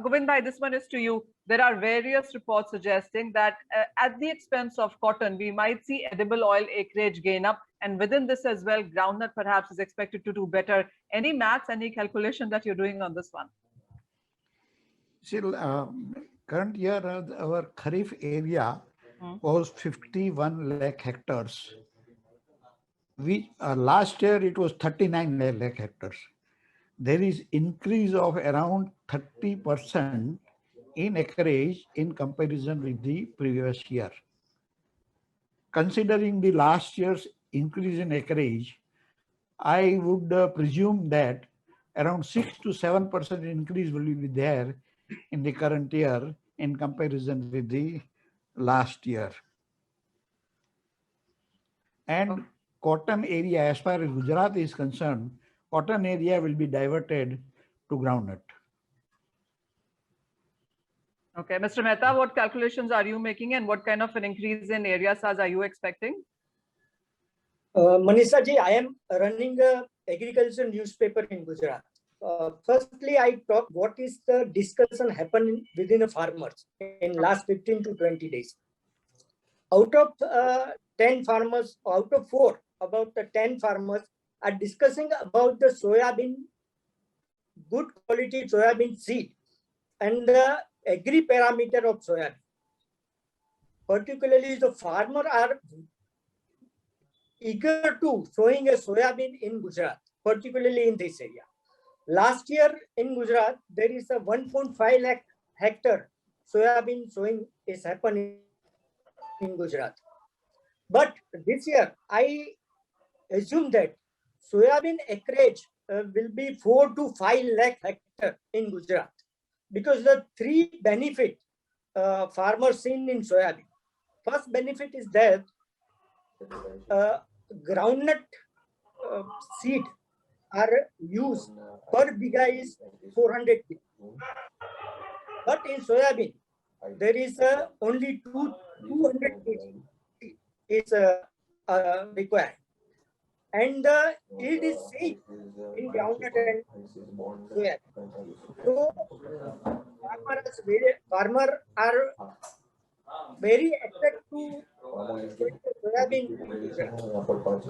Govind bhai, this one is to you. There are various reports suggesting that at the expense of cotton, we might see edible oil acreage gain up. And within this as well, groundnut perhaps is expected to do better. Any maths, any calculation that you're doing on this one? See, current year, our Kharif area was 51 lakh hectares. Last year, it was 39 lakh hectares. There is increase of around 30% in acreage in comparison with the previous year. Considering the last year's increase in acreage, I would presume that around 6 to 7% increase will be there in the current year in comparison with the last year. And cotton area, as far as Gujarat is concerned, cotton area will be diverted to groundnut. Okay, Mr. Mehta, what calculations are you making and what kind of an increase in area size are you expecting? Manisha ji, I am running a agriculture newspaper in Gujarat. Firstly, I talk what is the discussion happening within the farmers in last 15 to 20 days. Out of 10 farmers, out of 4, about the 10 farmers are discussing about the soybean, good quality soybean seed and the agri parameter of soybean. Particularly, the farmer are eager to sowing a soybean in Gujarat, particularly in this area. Last year in Gujarat, there is a 1.5 lakh hectare soybean sowing is happening in Gujarat. But this year, I assume that soybean acreage will be 4 to 5 lakh hectare in Gujarat, because the 3 benefit farmers seen in soybean. First benefit is that groundnut seed are used per biga is 400 kg. But in soybean, there is only 200 kg is required. And the yield is same in groundnut and soybean. So farmer are very attracted to soybean.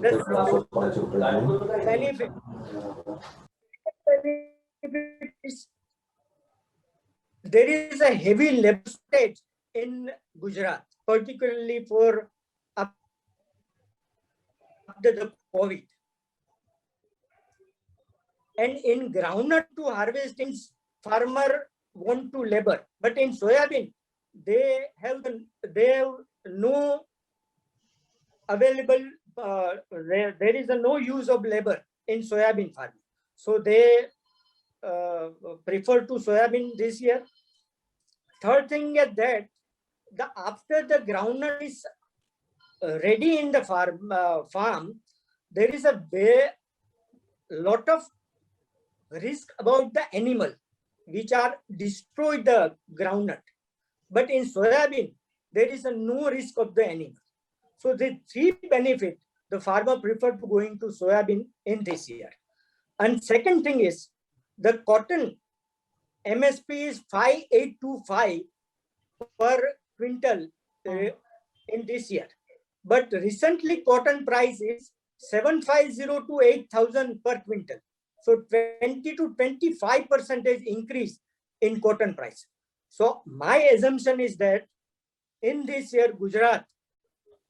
The benefit is there is a heavy labor shortage in Gujarat, particularly for after the COVID. And in groundnut to harvesting, farmer want to labor, but in soybean they have no available. There is no use of labor in soybean farming, so they prefer to soybean this year. Third thing is that after the groundnut is ready in the farm, there is a lot of risk about the animal which are destroy the groundnut. But in soybean, there is no risk of the animal. So the 3 benefit the farmer prefer to going to soybean in this year. And second thing is the cotton MSP is 5825 per quintal in this year. But recently cotton price is 750 to 8,000 per quintal. So 20 to 25% increase in cotton price. So my assumption is that in this year, Gujarat,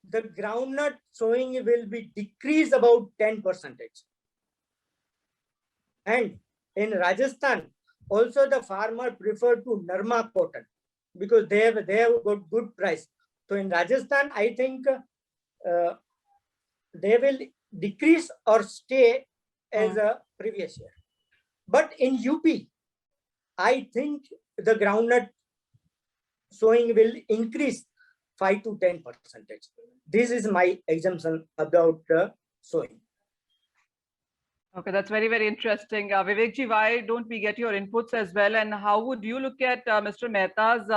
the groundnut sowing will be decreased about 10%. And in Rajasthan, also the farmer prefer to Narma cotton because they have got good price. So in Rajasthan, I think they will decrease or stay as a previous year. But in UP, I think the groundnut sowing will increase 5 to 10%. This is my assumption about the sowing. Okay, that's very, very interesting. Vivekji, why don't we get your inputs as well? And how would you look at Mr. Mehta's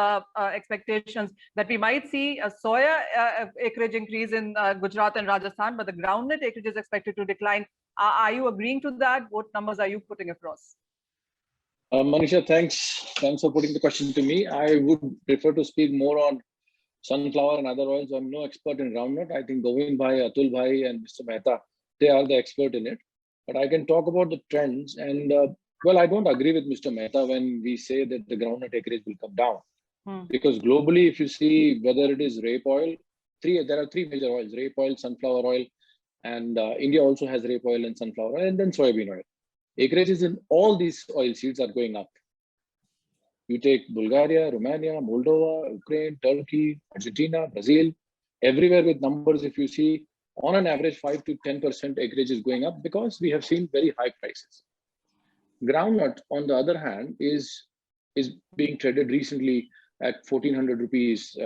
expectations that we might see a soya acreage increase in Gujarat and Rajasthan, but the groundnut acreage is expected to decline? Are you agreeing to that? What numbers are you putting across? Manisha, thanks for putting the question to me. I would prefer to speak more on sunflower and other oils. I'm no expert in groundnut. I think Govt bhai, Atul bhai and Mr. Mehta, they are the expert in it. But I can talk about the trends. And well, I don't agree with Mr. Mehta when we say that the groundnut acreage will come down. Because globally, if you see whether it is rape oil, there are 3 major oils: rape oil, sunflower oil, and India also has rape oil and sunflower oil, and then soybean oil. Acreages in all these oil seeds are going up. You take Bulgaria, Romania, Moldova, Ukraine, Turkey, Argentina, Brazil, everywhere with numbers, if you see, on an average 5 to 10% acreage is going up because we have seen very high prices. Groundnut, on the other hand, is being traded recently at 1,400 rupees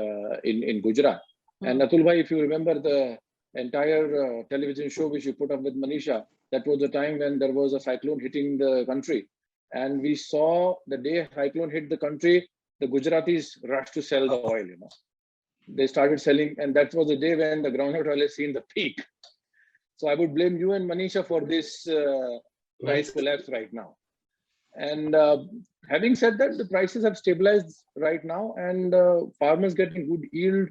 in Gujarat. And Atul bhai, if you remember the entire television show which you put up with Manisha, that was the time when there was a cyclone hitting the country. And we saw the day cyclone hit the country, the Gujaratis rushed to sell the oil, you know. They started selling, and that was the day when the groundnut oil has seen the peak. So I would blame you and Manisha for this price collapse right now. And having said that, the prices have stabilized right now, and farmers getting good yield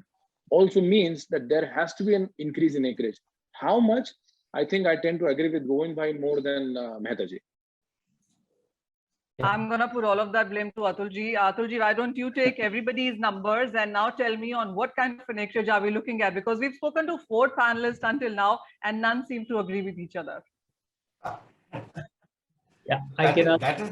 also means that there has to be an increase in acreage. How much? I think I tend to agree with Govind Bhai more than Mehta ji. I'm going to put all of that blame to Atul ji. Atul ji, why don't you take everybody's numbers and now tell me on what kind of an acreage are we looking at? Because we've spoken to 4 panelists until now and none seem to agree with each other. Yeah, that is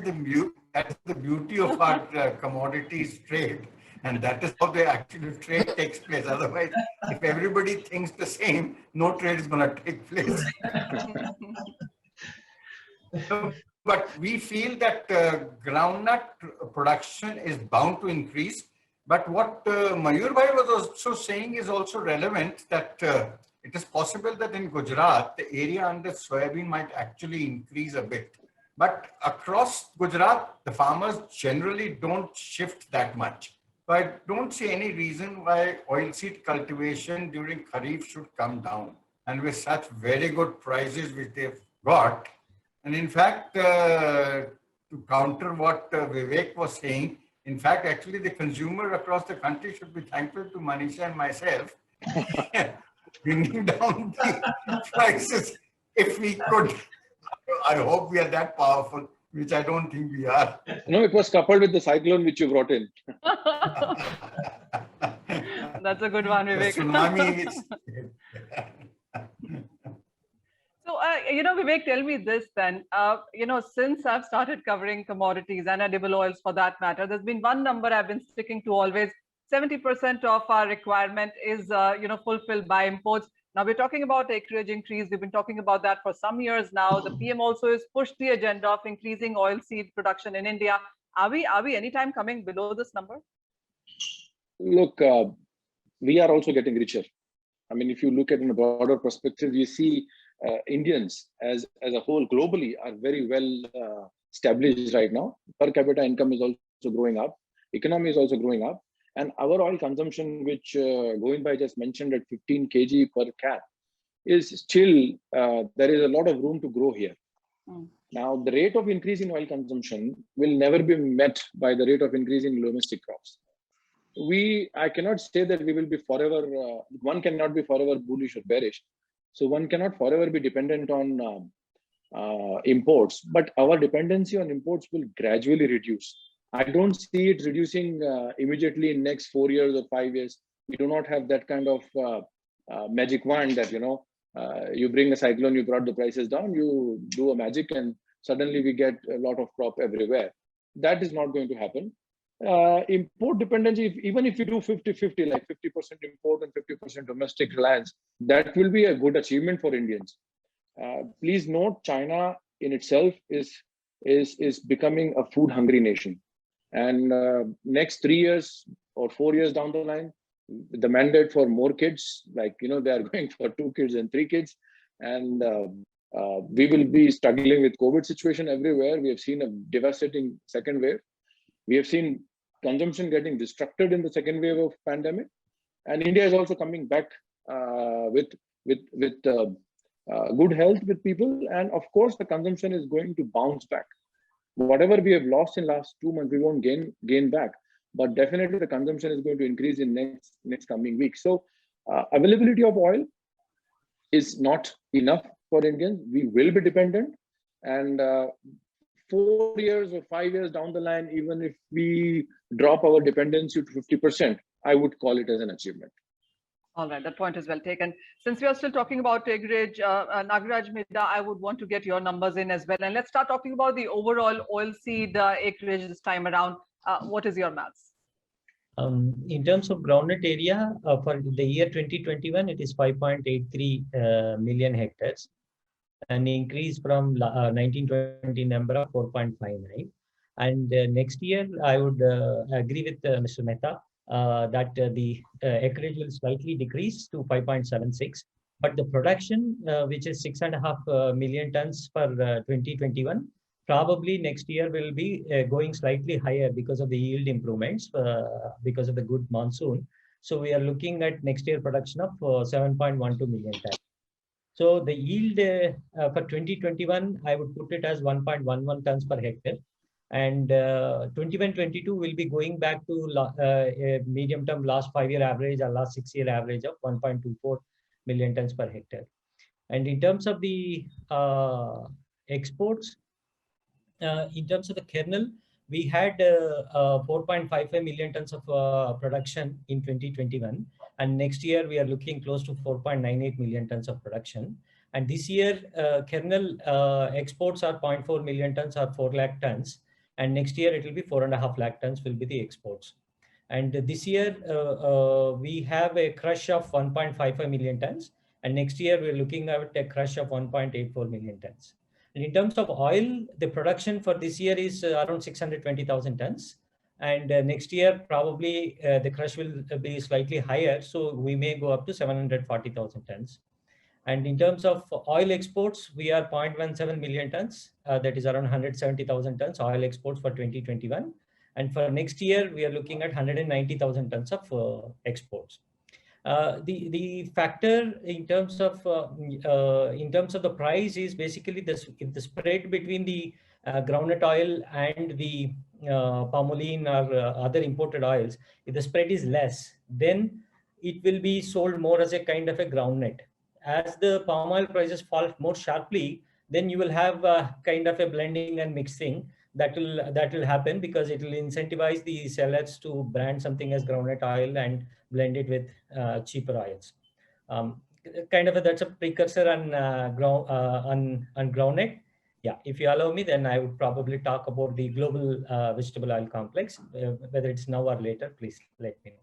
the beauty of our commodities trade, and that is how the actual trade takes place. Otherwise, if everybody thinks the same, no trade is going to take place. But we feel that groundnut production is bound to increase. But what Mayur Bhai was also saying is also relevant, that it is possible that in Gujarat, the area under soybean might actually increase a bit. But across Gujarat, the farmers generally don't shift that much. So I don't see any reason why oilseed cultivation during Kharif should come down. And with such very good prices which they've got, and in fact, to counter what Vivek was saying, in fact, actually the consumer across the country should be thankful to Manisha and myself bringing down the prices if we could. I hope we are that powerful, which I don't think we are. No, it was coupled with the cyclone which you brought in. That's a good one, Vivek. The tsunami is... So, Vivek, tell me this then. Since I've started covering commodities and edible oils for that matter, there's been one number I've been sticking to always. 70% of our requirement is, fulfilled by imports. Now we're talking about acreage increase. We've been talking about that for some years now. The PM also has pushed the agenda of increasing oilseed production in India. Are we anytime coming below this number? Look, we are also getting richer. I mean, if you look at in a broader perspective, you see Indians as a whole globally are very well established right now. Per capita income is also growing up. Economy is also growing up. And our oil consumption, which Govind Bhai just mentioned at 15 kg per cap, is still, there is a lot of room to grow here. Now, the rate of increase in oil consumption will never be met by the rate of increase in domestic crops. I cannot say that we will be forever, one cannot be forever bullish or bearish. So one cannot forever be dependent on imports, but our dependency on imports will gradually reduce. I don't see it reducing immediately in next 4 years or 5 years. We do not have that kind of magic wand that, you bring a cyclone, you brought the prices down, you do a magic and suddenly we get a lot of crop everywhere. That is not going to happen. Import dependency, even if you do 50-50, like 50% import and 50% domestic reliance, that will be a good achievement for Indians. Please note, China in itself is becoming a food hungry nation. And next 3 years or 4 years down the line, the mandate for more kids, like, they are going for 2 kids and 3 kids. And we will be struggling with COVID situation everywhere. We have seen a devastating second wave. We have seen consumption getting destructed in the second wave of pandemic. And India is also coming back with good health with people. And of course, the consumption is going to bounce back. Whatever we have lost in last 2 months, we won't gain back, but definitely the consumption is going to increase in next coming weeks. So availability of oil is not enough for Indians. We will be dependent, and 4 years or 5 years down the line, even if we drop our dependency to 50%, I would call it as an achievement. All right, that point is well taken. Since we are still talking about acreage, Nagaraj Midda, I would want to get your numbers in as well. And let's start talking about the overall oilseed acreage this time around. What is your maths? In terms of groundnut area, for the year 2021, it is 5.83 million hectares, an increase from 1920 number of 4.59. And next year, I would agree with Mr. Mehta that the acreage will slightly decrease to 5.76. But the production, which is 6.5 million tons for 2021, probably next year will be going slightly higher because of the yield improvements, because of the good monsoon. So we are looking at next year production of 7.12 million tons. So the yield for 2021, I would put it as 1.11 tons per hectare. And 21-22 will be going back to a medium term last 5-year average or last 6-year average of 1.24 million tons per hectare. And in terms of the exports, in terms of the kernel, we had 4.55 million tons of production in 2021. And next year, we are looking close to 4.98 million tons of production. And this year, kernel exports are 0.4 million tons or 4 lakh tons. And next year, it will be 4.5 lakh tons will be the exports. And this year, we have a crush of 1.55 million tons. And next year, we're looking at a crush of 1.84 million tons. And in terms of oil, the production for this year is around 620,000 tons. And next year, probably the crush will be slightly higher. So we may go up to 740,000 tons. And in terms of oil exports, we are 0.17 million tons. That is around 170,000 tons oil exports for 2021. And for next year, we are looking at 190,000 tons of exports. The factor in terms of the price is basically the spread between the groundnut oil and the palm or other imported oils. If the spread is less, then it will be sold more as a kind of a groundnut. As the palm oil prices fall more sharply, then you will have kind of a blending and mixing that will happen, because it will incentivize the sellers to brand something as groundnut oil and blend it with cheaper oils. That's a precursor on groundnut. Yeah, if you allow me, then I would probably talk about the global vegetable oil complex. Whether it's now or later, please let me know.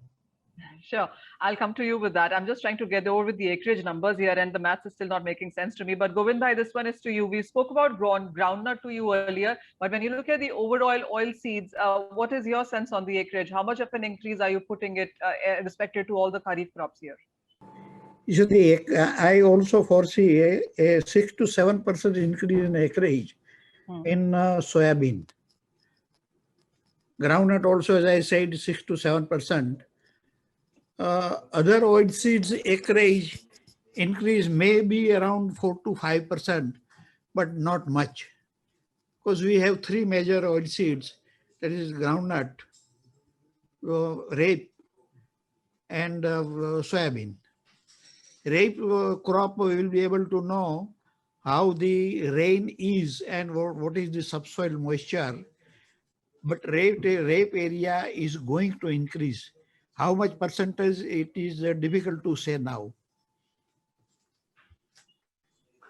Sure, I'll come to you with that. I'm just trying to get over with the acreage numbers here, and the maths is still not making sense to me. But Govind bhai, this one is to you. We spoke about groundnut to you earlier, but when you look at the overall oil seeds, what is your sense on the acreage? How much of an increase are you putting it respected to all the kharif crops here? You see, I also foresee a 6 to 7% increase in acreage in soybean. Groundnut also, as I said, 6 to 7%. Other oilseeds acreage increase may be around 4 to 5%, but not much, because we have 3 major oilseeds, that is groundnut, rape, and soybean. Rape crop we will be able to know how the rain is and what is the subsoil moisture, but rape area is going to increase. How much percentage, it is difficult to say now.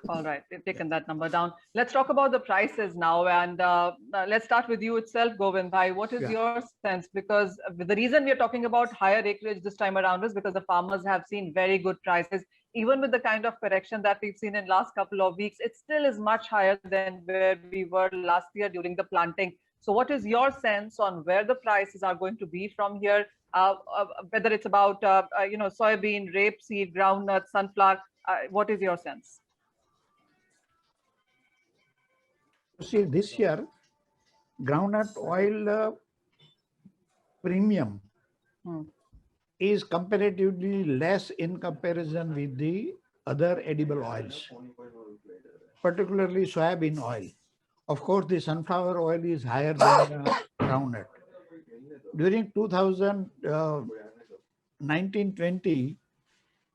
All right, we've taken that number down. Let's talk about the prices now, and let's start with you itself, Govind bhai. What is your sense? Because the reason we are talking about higher acreage this time around is because the farmers have seen very good prices. Even with the kind of correction that we've seen in last couple of weeks, it still is much higher than where we were last year during the planting. So what is your sense on where the prices are going to be from here? Whether it's about soybean, rapeseed, groundnut, sunflower, what is your sense? See, this year, groundnut oil premium is comparatively less in comparison with the other edible oils, particularly soybean oil. Of course, the sunflower oil is higher than groundnut. During 2019-20,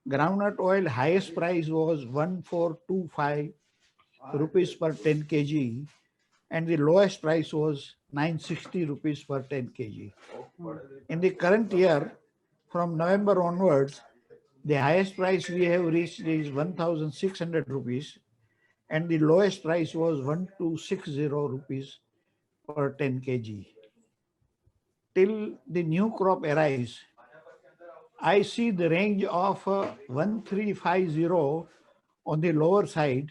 groundnut oil highest price was 1425 rupees per 10 kg, and the lowest price was 960 rupees per 10 kg. In the current year, from November onwards, the highest price we have reached is 1600 rupees, and the lowest price was 1260 rupees per 10 kg. Till the new crop arrives, I see the range of 1350 on the lower side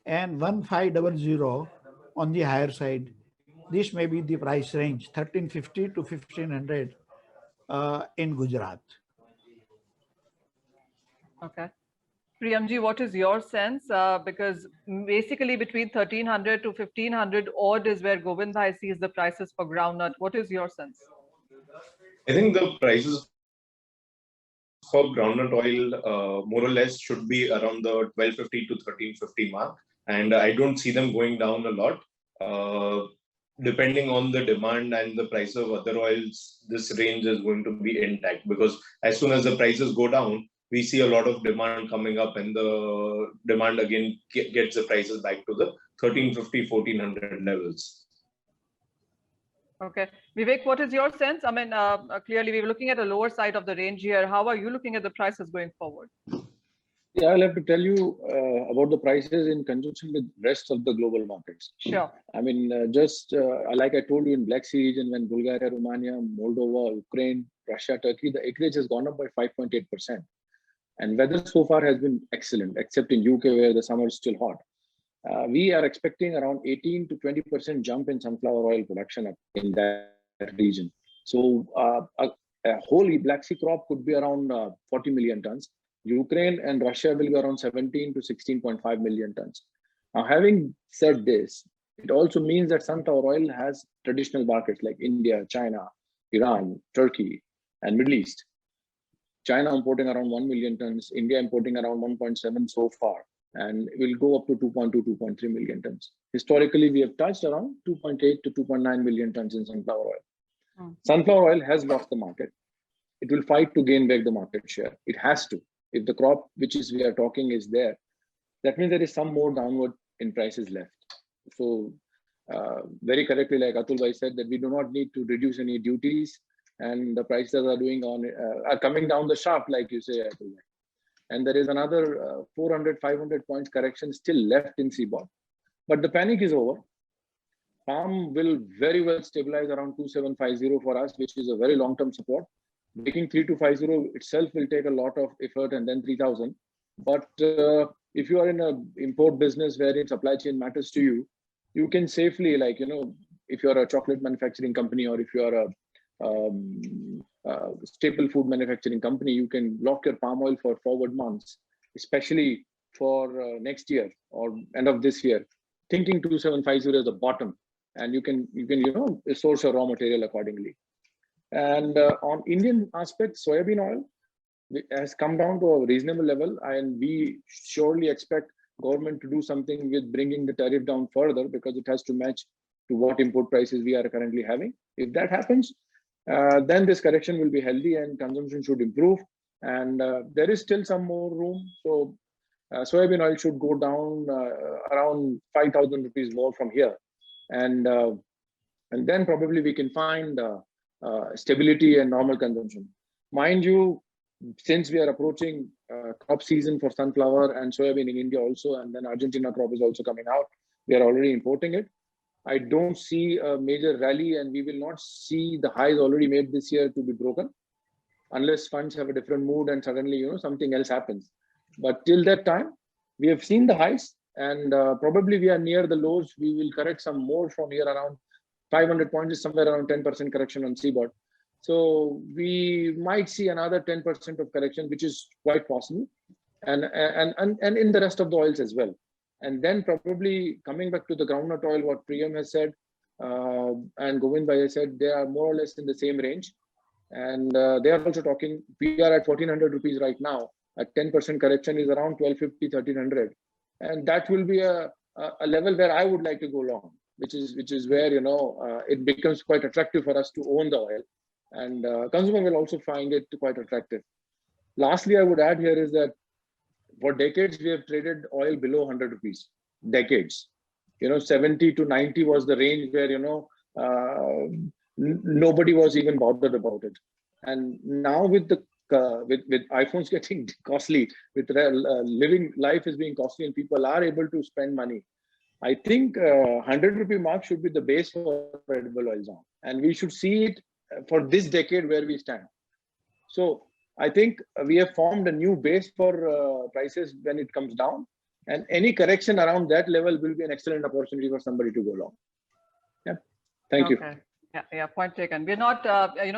and 1500 on the higher side. This may be the price range, 1350 to 1500 in Gujarat. Okay. Priyamji, what is your sense? Because basically between 1300 to 1500 odd is where Govind Bhai sees the prices for groundnut. What is your sense? I think the prices for groundnut oil more or less should be around the 1250 to 1350 mark, and I don't see them going down a lot. Depending on the demand and the price of other oils, this range is going to be intact, because as soon as the prices go down, we see a lot of demand coming up, and the demand again gets the prices back to the 1350, 1400 levels. Okay. Vivek, what is your sense? I mean, clearly we were looking at the lower side of the range here. How are you looking at the prices going forward? Yeah, I'll have to tell you about the prices in conjunction with rest of the global markets. Sure. I mean, like I told you in Black Sea region, when Bulgaria, Romania, Moldova, Ukraine, Russia, Turkey, the acreage has gone up by 5.8%. And weather so far has been excellent, except in UK where the summer is still hot. We are expecting around 18 to 20% jump in sunflower oil production in that region. So a whole Black Sea crop could be around 40 million tons. Ukraine and Russia will be around 17 to 16.5 million tons. Now, having said this, it also means that sunflower oil has traditional markets like India, China, Iran, Turkey, and Middle East. China importing around 1 million tons, India importing around 1.7 so far, and will go up to 2.2, 2.3 million tons. Historically, we have touched around 2.8 to 2.9 million tons in sunflower oil. Sunflower oil has lost the market. It will fight to gain back the market share. It has to. If the crop which is we are talking is there, that means there is some more downward in prices left. So very correctly, like Atul Bhai said, that we do not need to reduce any duties, and the prices are coming down the shaft, like you say, Atul Bhai. And there is another 400, 500 points correction still left in CBOT. But the panic is over. Palm will very well stabilize around 2750 for us, which is a very long-term support. Making 3250 itself will take a lot of effort, and then 3000. But if you are in an import business wherein supply chain matters to you, you can safely, like, you know, if you're a chocolate manufacturing company or if you are a staple food manufacturing company, you can lock your palm oil for forward months, especially for next year or end of this year, thinking 2750 as the bottom, and you can source your raw material accordingly. And on Indian aspect, soybean oil has come down to a reasonable level, and we surely expect government to do something with bringing the tariff down further, because it has to match to what import prices we are currently having. If that happens, then this correction will be healthy and consumption should improve. And there is still some more room. So soybean oil should go down around 5,000 rupees more from here. And then probably we can find stability and normal consumption. Mind you, since we are approaching crop season for sunflower and soybean in India also, and then Argentina crop is also coming out, we are already importing it. I don't see a major rally, and we will not see the highs already made this year to be broken, unless funds have a different mood and suddenly something else happens. But till that time, we have seen the highs, and probably we are near the lows. We will correct some more from here. Around 500 points is somewhere around 10% correction on CBOT. So we might see another 10% of correction, which is quite possible, and in the rest of the oils as well. And then probably coming back to the groundnut oil, what Priyam has said and Govind Bhai has said, they are more or less in the same range. And they are also talking, we are at 1400 rupees right now. A 10% correction is around 1250, 1300. And that will be a level where I would like to go long, which is where, it becomes quite attractive for us to own the oil. And consumer will also find it quite attractive. Lastly, I would add here is that for decades, we have traded oil below 100 rupees. Decades. 70 to 90 was the range where, nobody was even bothered about it. And now with iPhones getting costly, with living life is being costly and people are able to spend money, I think 100 rupee mark should be the base for edible oils now. And we should see it for this decade where we stand. So I think we have formed a new base for prices when it comes down, and any correction around that level will be an excellent opportunity for somebody to go long. Yeah. Thank you. Yeah, point taken. We're not,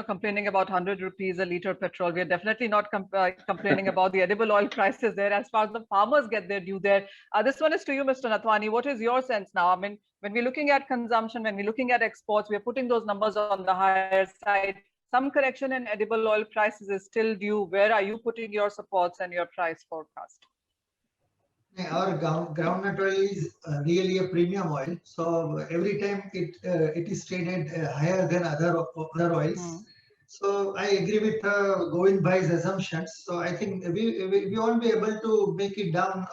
complaining about 100 rupees a liter petrol. We're definitely not complaining about the edible oil prices there. As far as the farmers get their due there. This one is to you, Mr. Nathwani. What is your sense now? I mean, when we're looking at consumption, when we're looking at exports, we're putting those numbers on the higher side. Some correction in edible oil prices is still due. Where are you putting your supports and your price forecast? Our groundnut oil is really a premium oil. So every time it is traded higher than other oils. So I agree with Govind Bhai's assumptions. So I think we won't be able to make it down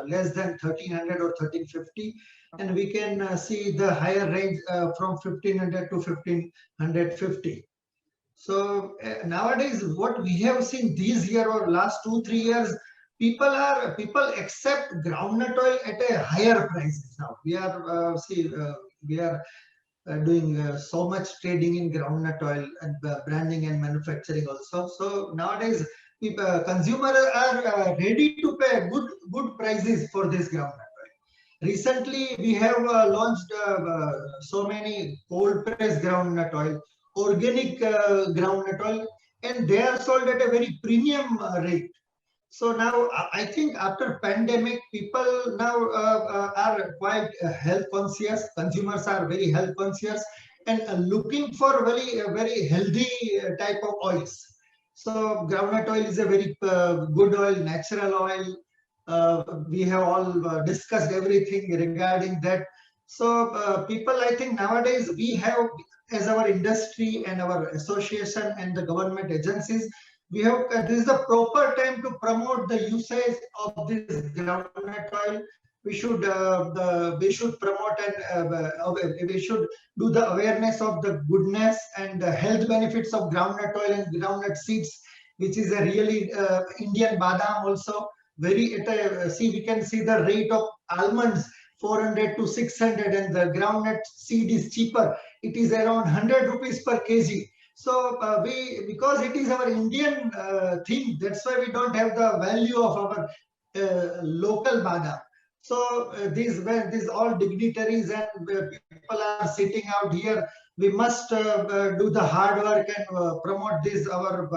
less than 1300 or 1350, and we can see the higher range from 1500 to 1550. So nowadays, what we have seen this year or last 2-3 years, people accept groundnut oil at a higher prices now. We are doing so much trading in groundnut oil and branding and manufacturing also. So nowadays, consumers are ready to pay good prices for this groundnut oil. Recently, we have launched so many cold pressed groundnut oil, organic groundnut oil, and they are sold at a very premium rate. So now I think after pandemic, people now are quite health conscious. Consumers are very health conscious and looking for very healthy type of oils. So groundnut oil is a very good oil, natural oil. We have all discussed everything regarding that. So people, I think nowadays we have, as our industry and our association and the government agencies, we have this is the proper time to promote the usage of this groundnut oil. We should promote and we should do the awareness of the goodness and the health benefits of groundnut oil and groundnut seeds, which is a really Indian badam also. We can see the rate of almonds 400 to 600, and the groundnut seed is cheaper. It is around 100 rupees per kg. So because it is our Indian thing, that's why we don't have the value of our local badam. So these all dignitaries and people are sitting out here. We must do the hard work and promote this our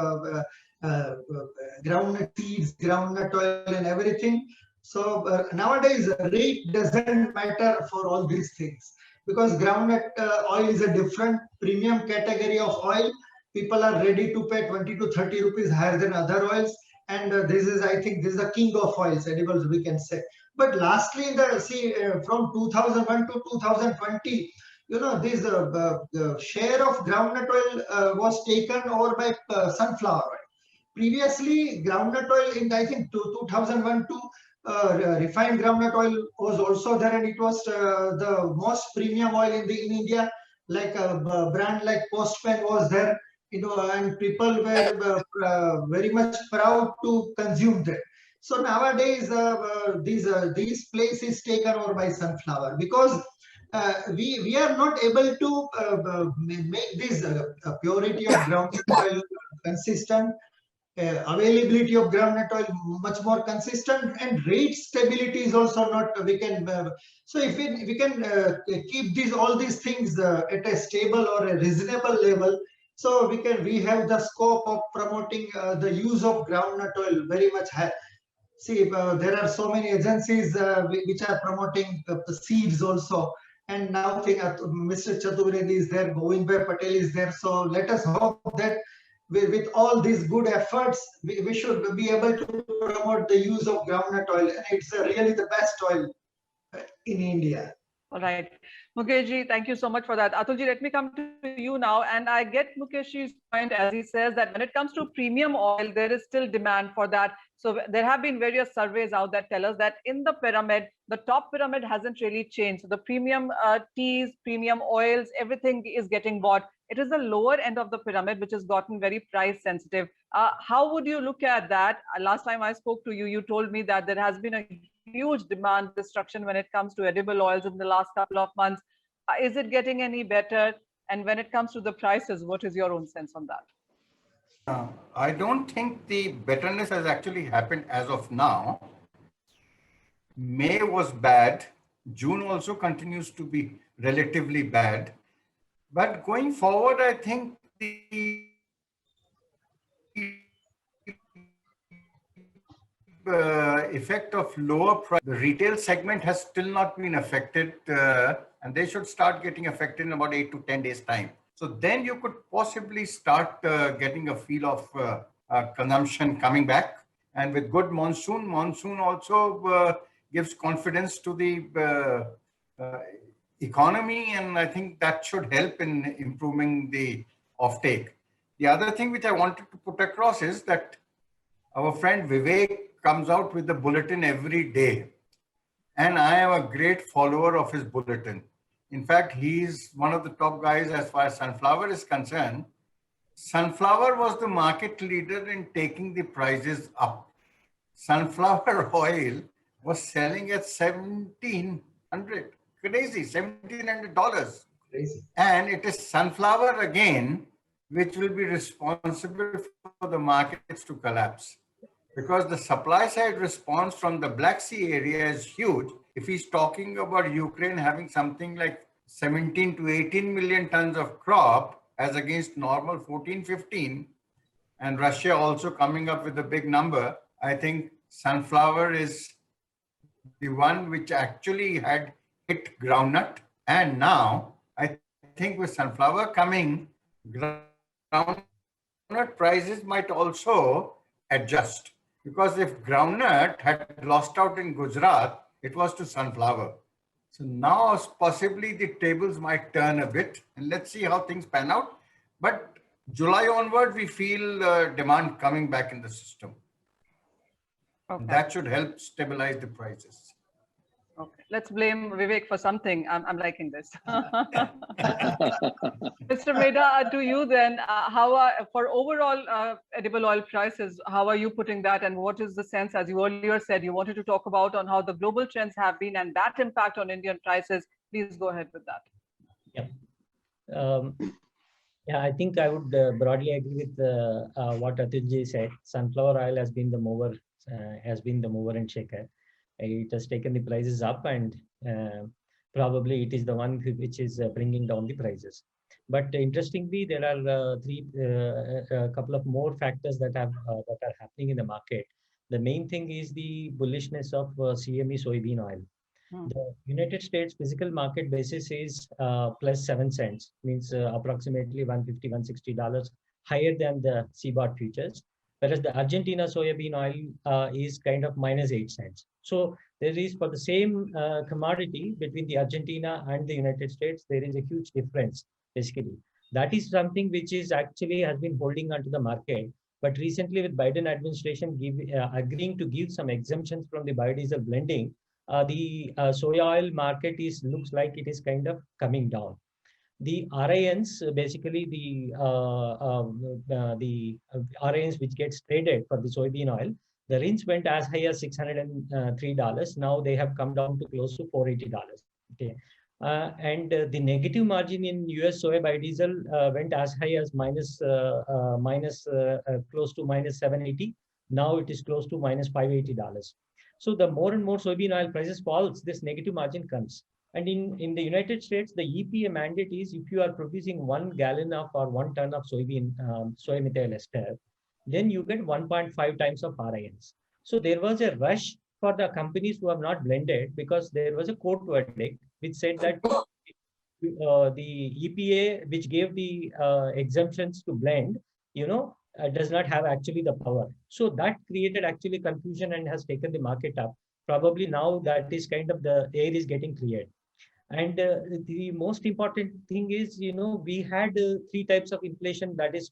groundnut seeds, groundnut oil, and everything. So nowadays, rate doesn't matter for all these things, because groundnut oil is a different premium category of oil. People are ready to pay 20 to 30 rupees higher than other oils. And this is, I think, this is the king of oils, edibles, we can say. But lastly, from 2001 to 2020, this share of groundnut oil was taken over by sunflower oil. Previously, groundnut oil in, I think, 2001 to refined groundnut oil was also there, and it was the most premium oil in India. Like a brand like Postman was there, and people were very much proud to consume that. So nowadays, these places taken over by sunflower, because we are not able to make this purity of groundnut oil consistent. Availability of groundnut oil much more consistent, and rate stability is also not. So if we can keep all these things at a stable or a reasonable level, so we have the scope of promoting the use of groundnut oil very much high. See, there are so many agencies which are promoting the seeds also. And now Mr. Chaturvedi is there, Govind Bhai Patel is there. So let us hope that with all these good efforts, we should be able to promote the use of groundnut oil. And it's really the best oil in India. All right. Mukeshji, thank you so much for that. Atulji, let me come to you now. And I get Mukeshji's point as he says that when it comes to premium oil, there is still demand for that. So there have been various surveys out that tell us that in the pyramid, the top pyramid hasn't really changed. So the premium teas, premium oils, everything is getting bought. It is the lower end of the pyramid which has gotten very price sensitive. How would you look at that? Last time I spoke to you, you told me that there has been a huge demand destruction when it comes to edible oils in the last couple of months. Is it getting any better? And when it comes to the prices, what is your own sense on that? I don't think the betterness has actually happened as of now. May was bad. June also continues to be relatively bad. But going forward, I think the effect of lower price, the retail segment has still not been affected, and they should start getting affected in about 8 to 10 days time. So then you could possibly start getting a feel of consumption coming back. And with good monsoon also gives confidence to the economy, and I think that should help in improving the offtake. The other thing which I wanted to put across is that our friend Vivek comes out with the bulletin every day, and I am a great follower of his bulletin. In fact, he's one of the top guys as far as sunflower is concerned. Sunflower was the market leader in taking the prices up. Sunflower oil was selling at $1,700. Crazy, $1,700. Crazy. And it is sunflower again, which will be responsible for the markets to collapse. Because the supply side response from the Black Sea area is huge. If he's talking about Ukraine having something like 17 to 18 million tons of crop as against normal 14, 15, and Russia also coming up with a big number, I think sunflower is the one which actually had hit groundnut. And now I think with sunflower coming, groundnut prices might also adjust. Because if groundnut had lost out in Gujarat, it was to sunflower. So now possibly the tables might turn a bit, and let's see how things pan out. But July onward, we feel demand coming back in the system. Okay. That should help stabilize the prices. Okay, let's blame Vivek for something. I'm liking this. Mr. Mehta, to you then, for overall edible oil prices, how are you putting that, and what is the sense, as you earlier said, you wanted to talk about on how the global trends have been and that impact on Indian prices? Please go ahead with that. Yeah. Yeah, I think I would broadly agree with what Atul said. Sunflower oil has been the mover and shaker. It has taken the prices up, and probably it is the one which is bringing down the prices. But interestingly, there are a couple of more factors that are happening in the market. The main thing is the bullishness of CME soybean oil. The United States physical market basis is plus 7 cents, means approximately $150, $160 higher than the CBOT futures. Whereas the Argentina soybean oil is kind of minus 8 cents. So there is, for the same commodity between the Argentina and the United States, there is a huge difference, basically. That is something which is actually has been holding onto the market. But recently with Biden administration agreeing to give some exemptions from the biodiesel blending, the soya oil market looks like it is kind of coming down. The RINs, basically the RINs which gets traded for the soybean oil, the RINs went as high as $603. Now they have come down to close to $480. Okay. And the negative margin in US soya biodiesel went as high as close to minus 780. Now it is close to minus $580. So the more and more soybean oil prices falls, this negative margin comes. And in the United States, the EPA mandate is if you are producing 1 gallon of or 1 ton of soy methyl ester, then you get 1.5 times of RINs. So there was a rush for the companies who have not blended, because there was a court verdict which said that the EPA, which gave the exemptions to blend, does not have actually the power. So that created actually confusion and has taken the market up. Probably now that is kind of the air is getting cleared. And the most important thing is, we had 3 types of inflation that is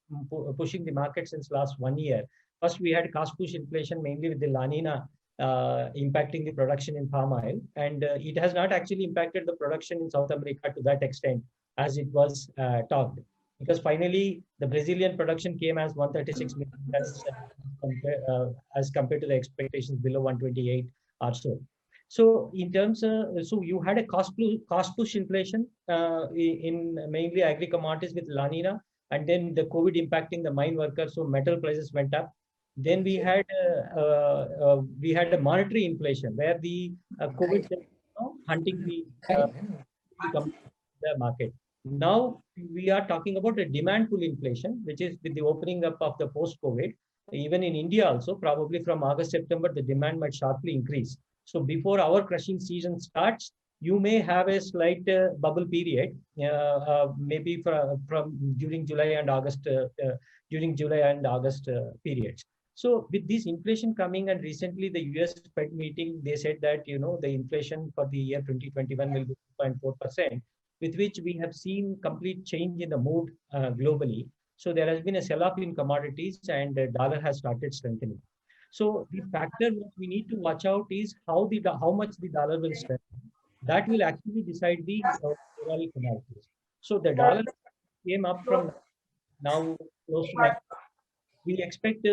pushing the market since last 1 year. First, we had cost push inflation, mainly with the La Nina impacting the production in palm oil. And it has not actually impacted the production in South America to that extent as it was talked. Because finally, the Brazilian production came as 136 million tons as compared to the expectations below 128 or so. So in terms of, so you had a cost push inflation in mainly agri commodities with La Nina, and then the COVID impacting the mine workers, so metal prices went up. Then we had a monetary inflation where the COVID hunting the market. Now we are talking about a demand pull inflation, which is with the opening up of the post-COVID. Even in India also, probably from August, September, the demand might sharply increase. So before our crushing season starts, you may have a slight bubble period, maybe from during July and August, periods. So with this inflation coming, and recently the US Fed meeting, they said that the inflation for the year 2021 will be 2.4%, with which we have seen complete change in the mood globally. So there has been a sell-off in commodities, and the dollar has started strengthening. So the factor that we need to watch out is how much the dollar will strengthen. That will actually decide the overall commodities. So the dollar came up from now close to 90. We expect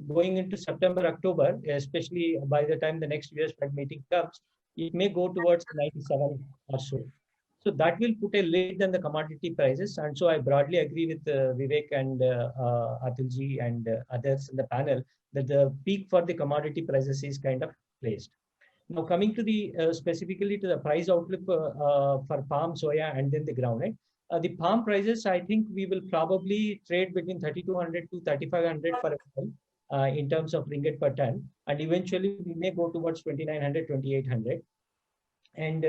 going into September, October, especially by the time the next US Fed meeting comes, it may go towards 97 or so. So that will put a lid on the commodity prices. And so I broadly agree with Vivek and Atulji and others in the panel that the peak for the commodity prices is kind of placed. Now coming to the specifically to the price outlook for palm, soya, and then the groundnut. The palm prices, I think we will probably trade between 3,200 to 3,500 per ton in terms of ringgit per ton, and eventually we may go towards 2,900, 2,800. And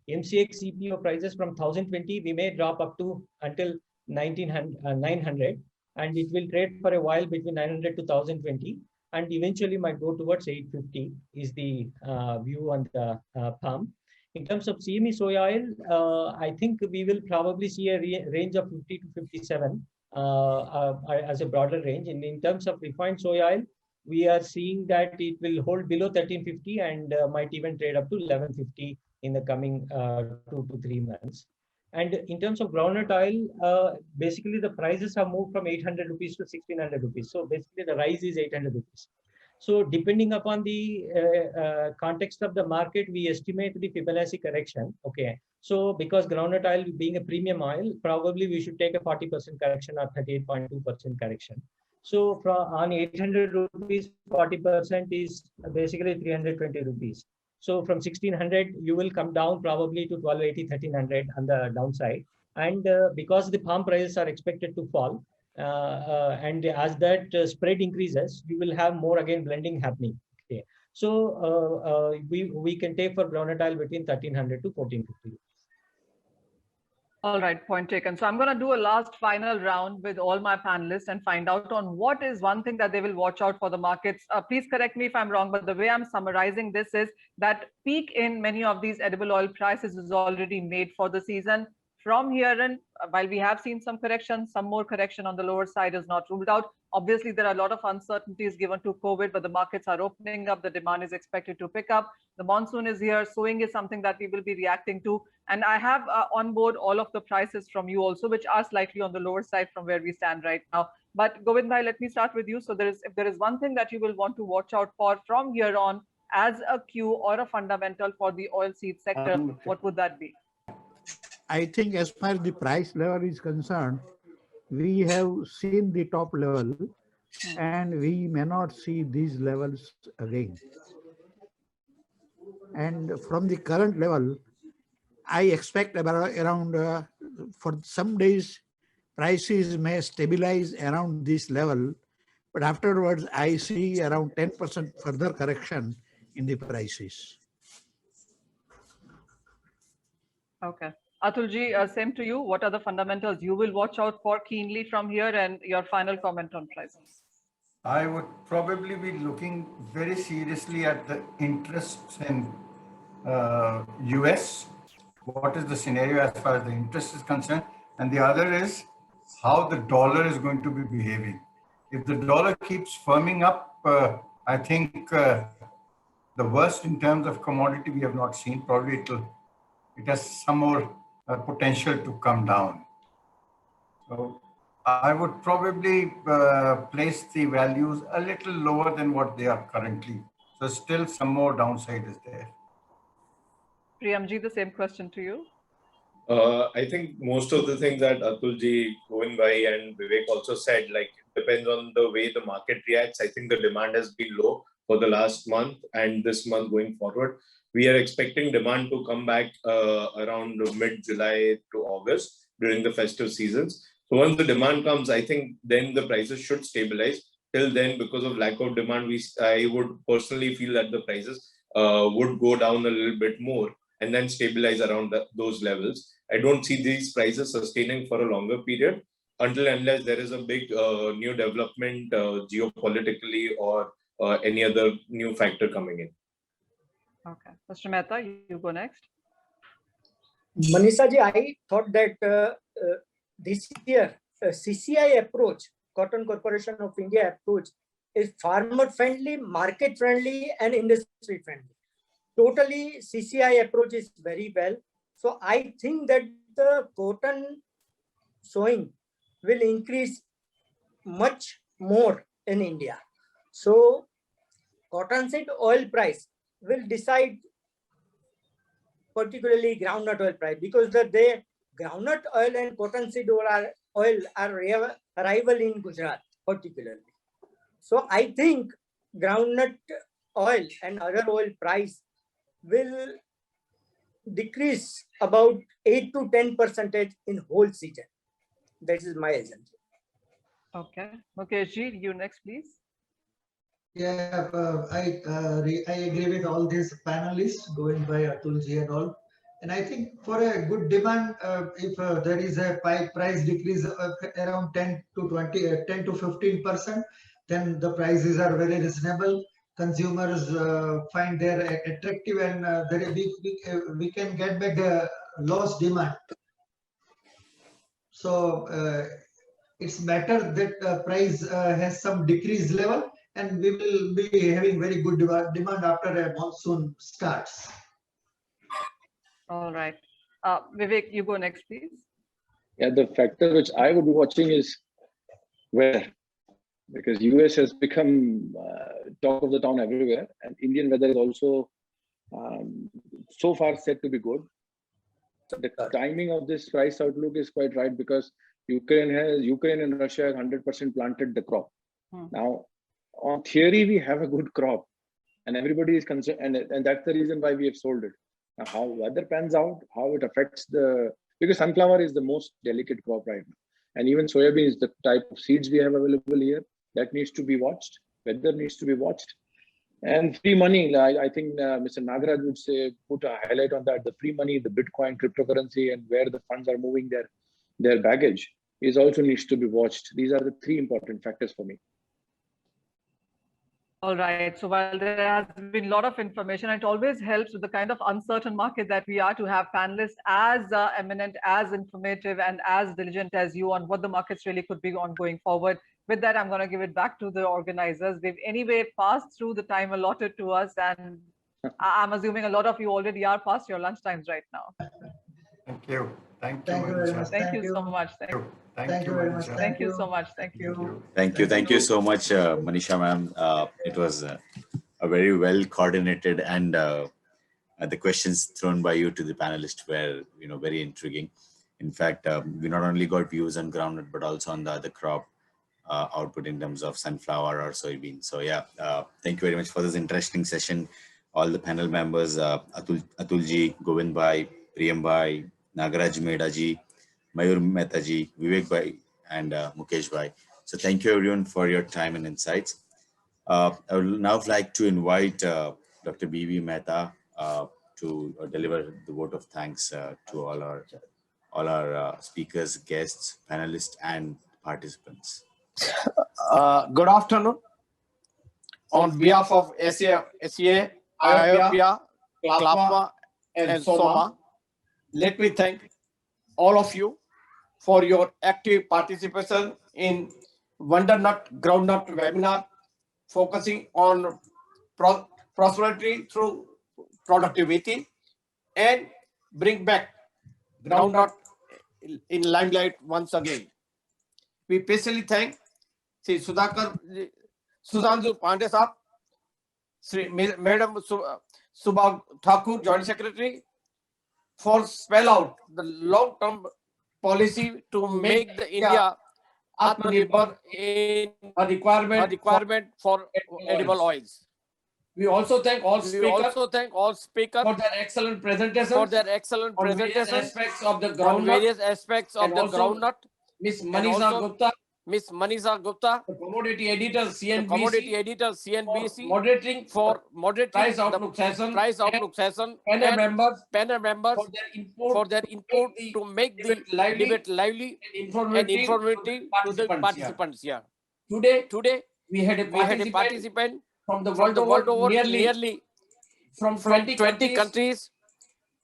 MCX CPO prices from 1,020, we may drop up to until 900, and it will trade for a while between 900 to 1,020, and eventually might go towards 850 is the view on the palm. In terms of CME soy oil, I think we will probably see a range of 50 to 57 as a broader range. And in terms of refined soy oil, we are seeing that it will hold below 1350 and might even trade up to 1150 in the coming 2 to 3 months. And in terms of groundnut oil, basically the prices have moved from 800 rupees to 1600 rupees. So basically the rise is 800 rupees. So depending upon the context of the market, we estimate the Fibonacci correction. Okay. So because groundnut oil being a premium oil, probably we should take a 40% correction or 38.2% correction. So on 800 rupees, 40% is basically 320 rupees. So from 1600, you will come down probably to 1280, 1300 on the downside. And because the palm prices are expected to fall, and as that spread increases, you will have more again blending happening. Okay. So we can take for groundnut oil between 1300 to 1450. All right, point taken. So I'm going to do a last final round with all my panelists and find out on what is one thing that they will watch out for the markets. Please correct me if I'm wrong, but the way I'm summarizing this is that peak in many of these edible oil prices is already made for the season. From here in, while we have seen some correction, some more correction on the lower side is not ruled out. Obviously, there are a lot of uncertainties given to COVID, but the markets are opening up. The demand is expected to pick up. The monsoon is here. Sowing is something that we will be reacting to. And I have on board all of the prices from you also, which are slightly on the lower side from where we stand right now. But Govind bhai, let me start with you. So if there is one thing that you will want to watch out for from here on as a cue or a fundamental for the oilseed sector, what would that be? I think as far as the price level is concerned, we have seen the top level and we may not see these levels again. And from the current level, I expect about around for some days, prices may stabilize around this level, but afterwards I see around 10% further correction in the prices. Okay. Atulji, same to you. What are the fundamentals you will watch out for keenly from here, and your final comment on prices? I would probably be looking very seriously at the interests in US. What is the scenario as far as the interest is concerned? And the other is how the dollar is going to be behaving. If the dollar keeps firming up, I think the worst in terms of commodity we have not seen. Probably it has some more potential to come down. So I would probably place the values a little lower than what they are currently. So still some more downside is there. Priyamji, the same question to you. I think most of the things that Atulji, Govind bhai and Vivek also said, like depends on the way the market reacts. I think the demand has been low for the last month and this month going forward. We are expecting demand to come back around mid-July to August. during the festive seasons. So once the demand comes, I think then the prices should stabilize. Till then, because of lack of demand, I would personally feel that the prices would go down a little bit more and then stabilize around those levels. I don't see these prices sustaining for a longer period until unless there is a big new development geopolitically or any other new factor coming in. Okay. Mr. Mehta, you go next. Manisha ji, I thought that this year CCI approach, Cotton Corporation of India approach, is farmer friendly, market friendly, and industry friendly. Totally, CCI approach is very well. So I think that the cotton sowing will increase much more in India. So cottonseed oil price will decide particularly groundnut oil price, because the groundnut oil and cottonseed oil are rival in Gujarat particularly. So I think groundnut oil and other oil price will decrease about 8 to 10% in whole season. That is my assumption. Okay. Okay, Shri, you next, please. Yeah, I agree with all these panelists going by Atulji and all. And I think for a good demand, if there is a price decrease of around 10 to 15%, then the prices are very reasonable. Consumers find they're attractive, and we can get back the lost demand. So it's better that price has some decreased level, and we will be having very good demand after a monsoon starts. All right. Vivek, you go next, please. Yeah, the factor which I would be watching is weather, because US has become talk of the town everywhere, and Indian weather is also so far said to be good. The timing of this price outlook is quite right, because Ukraine and Russia have 100% planted the crop. Now, on theory, we have a good crop, and everybody is concerned, and that's the reason why we have sold it. Now, how weather pans out, how it affects because sunflower is the most delicate crop right now, and even soybean is the type of seeds we have available here. That needs to be watched. Weather needs to be watched. And free money, I think Mr. Nagaraj would say, put a highlight on that. The free money, the Bitcoin, cryptocurrency, and where the funds are moving their baggage is also needs to be watched. These are the three important factors for me. All right. So while there has been a lot of information, it always helps with the kind of uncertain market that we are to have panelists as eminent, as informative, and as diligent as you on what the markets really could be on going forward. With that, I'm going to give it back to the organizers. They've anyway passed through the time allotted to us, and I'm assuming a lot of you already are past your lunch times right now. Thank you. Thank you. Thank you very much. Thank you so much. Thank you very much. Thank you so much. Thank you. Thank you so much, Manisha ma'am. It was a very well coordinated, and the questions thrown by you to the panelists were, very intriguing. In fact, we not only got views on groundnut, but also on the other crop output in terms of sunflower or soybean. So yeah, thank you very much for this interesting session. All the panel members, Atulji, Govind bhai, Priyam bhai, Nagaraj Mehta ji, Mayur Mehta ji, Vivek bhai, and Mukesh bhai. So thank you everyone for your time and insights. I would now like to invite Dr.B.V. Mehta to deliver the vote of thanks to all our speakers, guests, panelists, and participants. Good afternoon. On behalf of SCA, IOPEPC, CLFMA, and SOMA, let me thank all of you for your active participation in Wondernut-Groundnut webinar, focusing on prosperity through productivity, and bring back groundnut in limelight once again. We especially thank Shri Sudhanshu Pandey sahab, Shri Madam Subha Thakur, Joint Secretary, for spell out the long-term policy to make the India Atmanirbhar in a requirement for edible oils. We also thank all We speakers also thank all speakers for their excellent presentations for their excellent on various presentations aspects of the on groundnut, various aspects of and the also groundnut. Miss And Manisha also Gupta, Miss Manisha Gupta, the commodity editor the CNBC, commodity editor for CNBC, moderating for moderating price the outlook session, price outlook session, panel and members panel members for their input to make the debate lively lively and and informative to the informative to the participants here. participants here. Today, we had a We had a participant participant from the from world the world over, over, nearly nearly from from 20 20 countries. countries.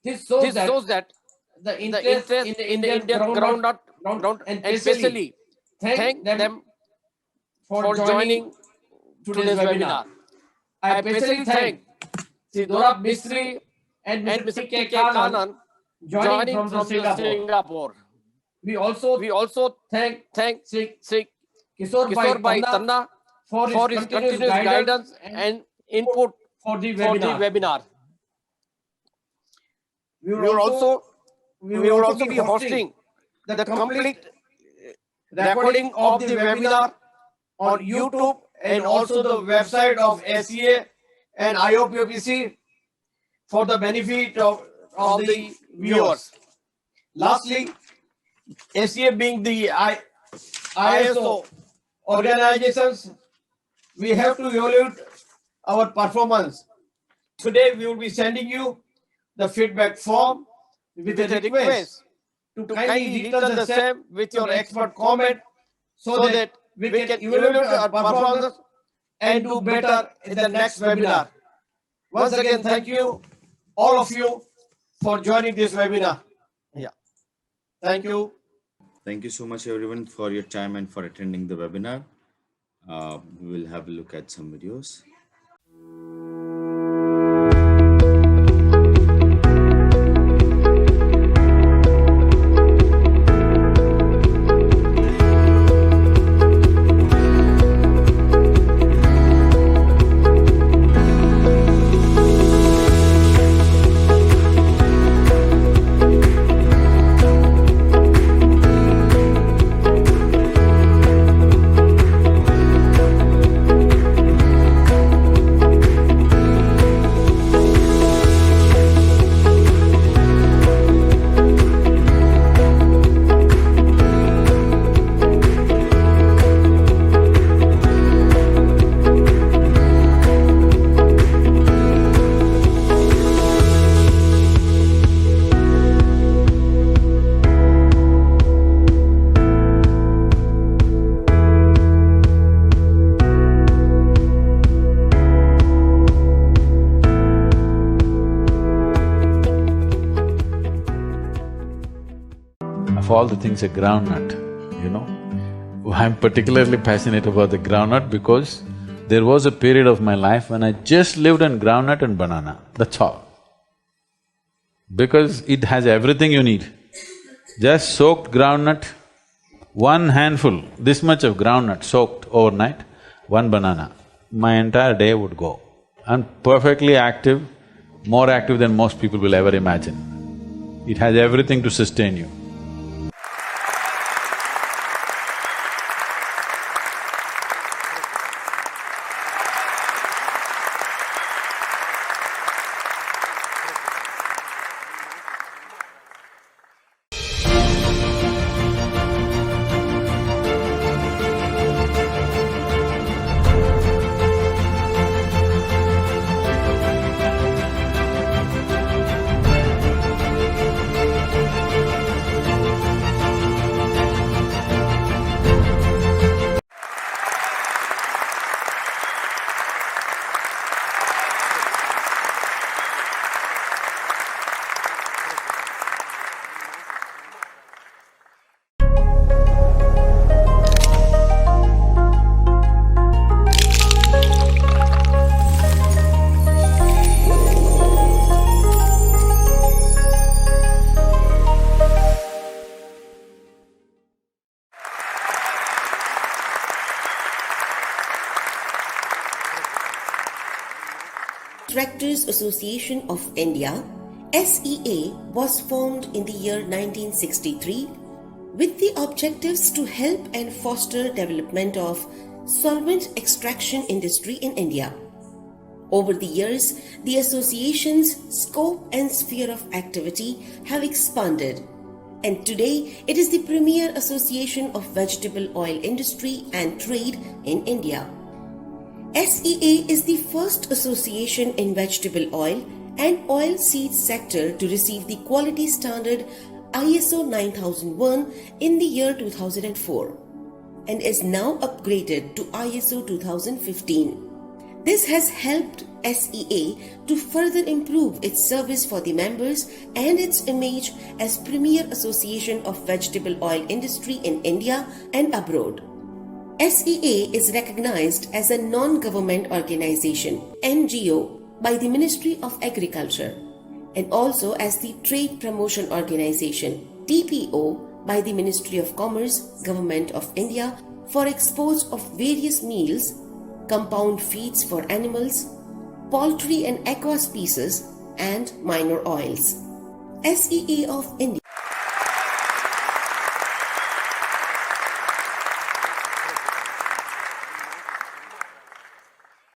This shows This that shows that the the interest interest in the in the Indian Indian groundnut, groundnut and and especially thank thank them for joining today's webinar. I especially thank Sri Dorab Mistry and Mr. P.K. Kanan joining from the Singapore. We also thank Sri Kishore Bhai Tanna for his continuous guidance and input for the webinar. We will also be hosting the complete recording of the webinar on YouTube and also the website of SEA and IOPEPC for the benefit of the viewers. Lastly, SEA being the ISO organizations, we have to evaluate our performance. Today, we will be sending you the feedback form with a request to kindly return the same with your expert comment so that we can evaluate our performance and do better in the next webinar. Once again, thank you, all of you, for joining this webinar. Yeah. Thank you. Thank you so much, everyone, for your time and for attending the webinar. We will have a look at some videos. Of all the things, a groundnut, you know. I'm particularly passionate about the groundnut because there was a period of my life when I just lived on groundnut and banana, that's all. Because it has everything you need. Just soaked groundnut, one handful, this much of groundnut soaked overnight, one banana, my entire day would go. I'm perfectly active, more active than most people will ever imagine. It has everything to sustain you. Extractors Association of India, SEA, was formed in the year 1963 with the objectives to help and foster development of solvent extraction industry in India. Over the years, the association's scope and sphere of activity have expanded, and today it is the premier association of vegetable oil industry and trade in India. SEA is the first association in vegetable oil and oilseeds sector to receive the quality standard ISO 9001 in the year 2004 and is now upgraded to ISO 2015. This has helped SEA to further improve its service for the members and its image as premier association of vegetable oil industry in India and abroad. SEA is recognized as a non-government organization, NGO, by the Ministry of Agriculture and also as the Trade Promotion Organization, TPO, by the Ministry of Commerce, Government of India for exports of various meals, compound feeds for animals, poultry and aqua species, and minor oils. SEA of India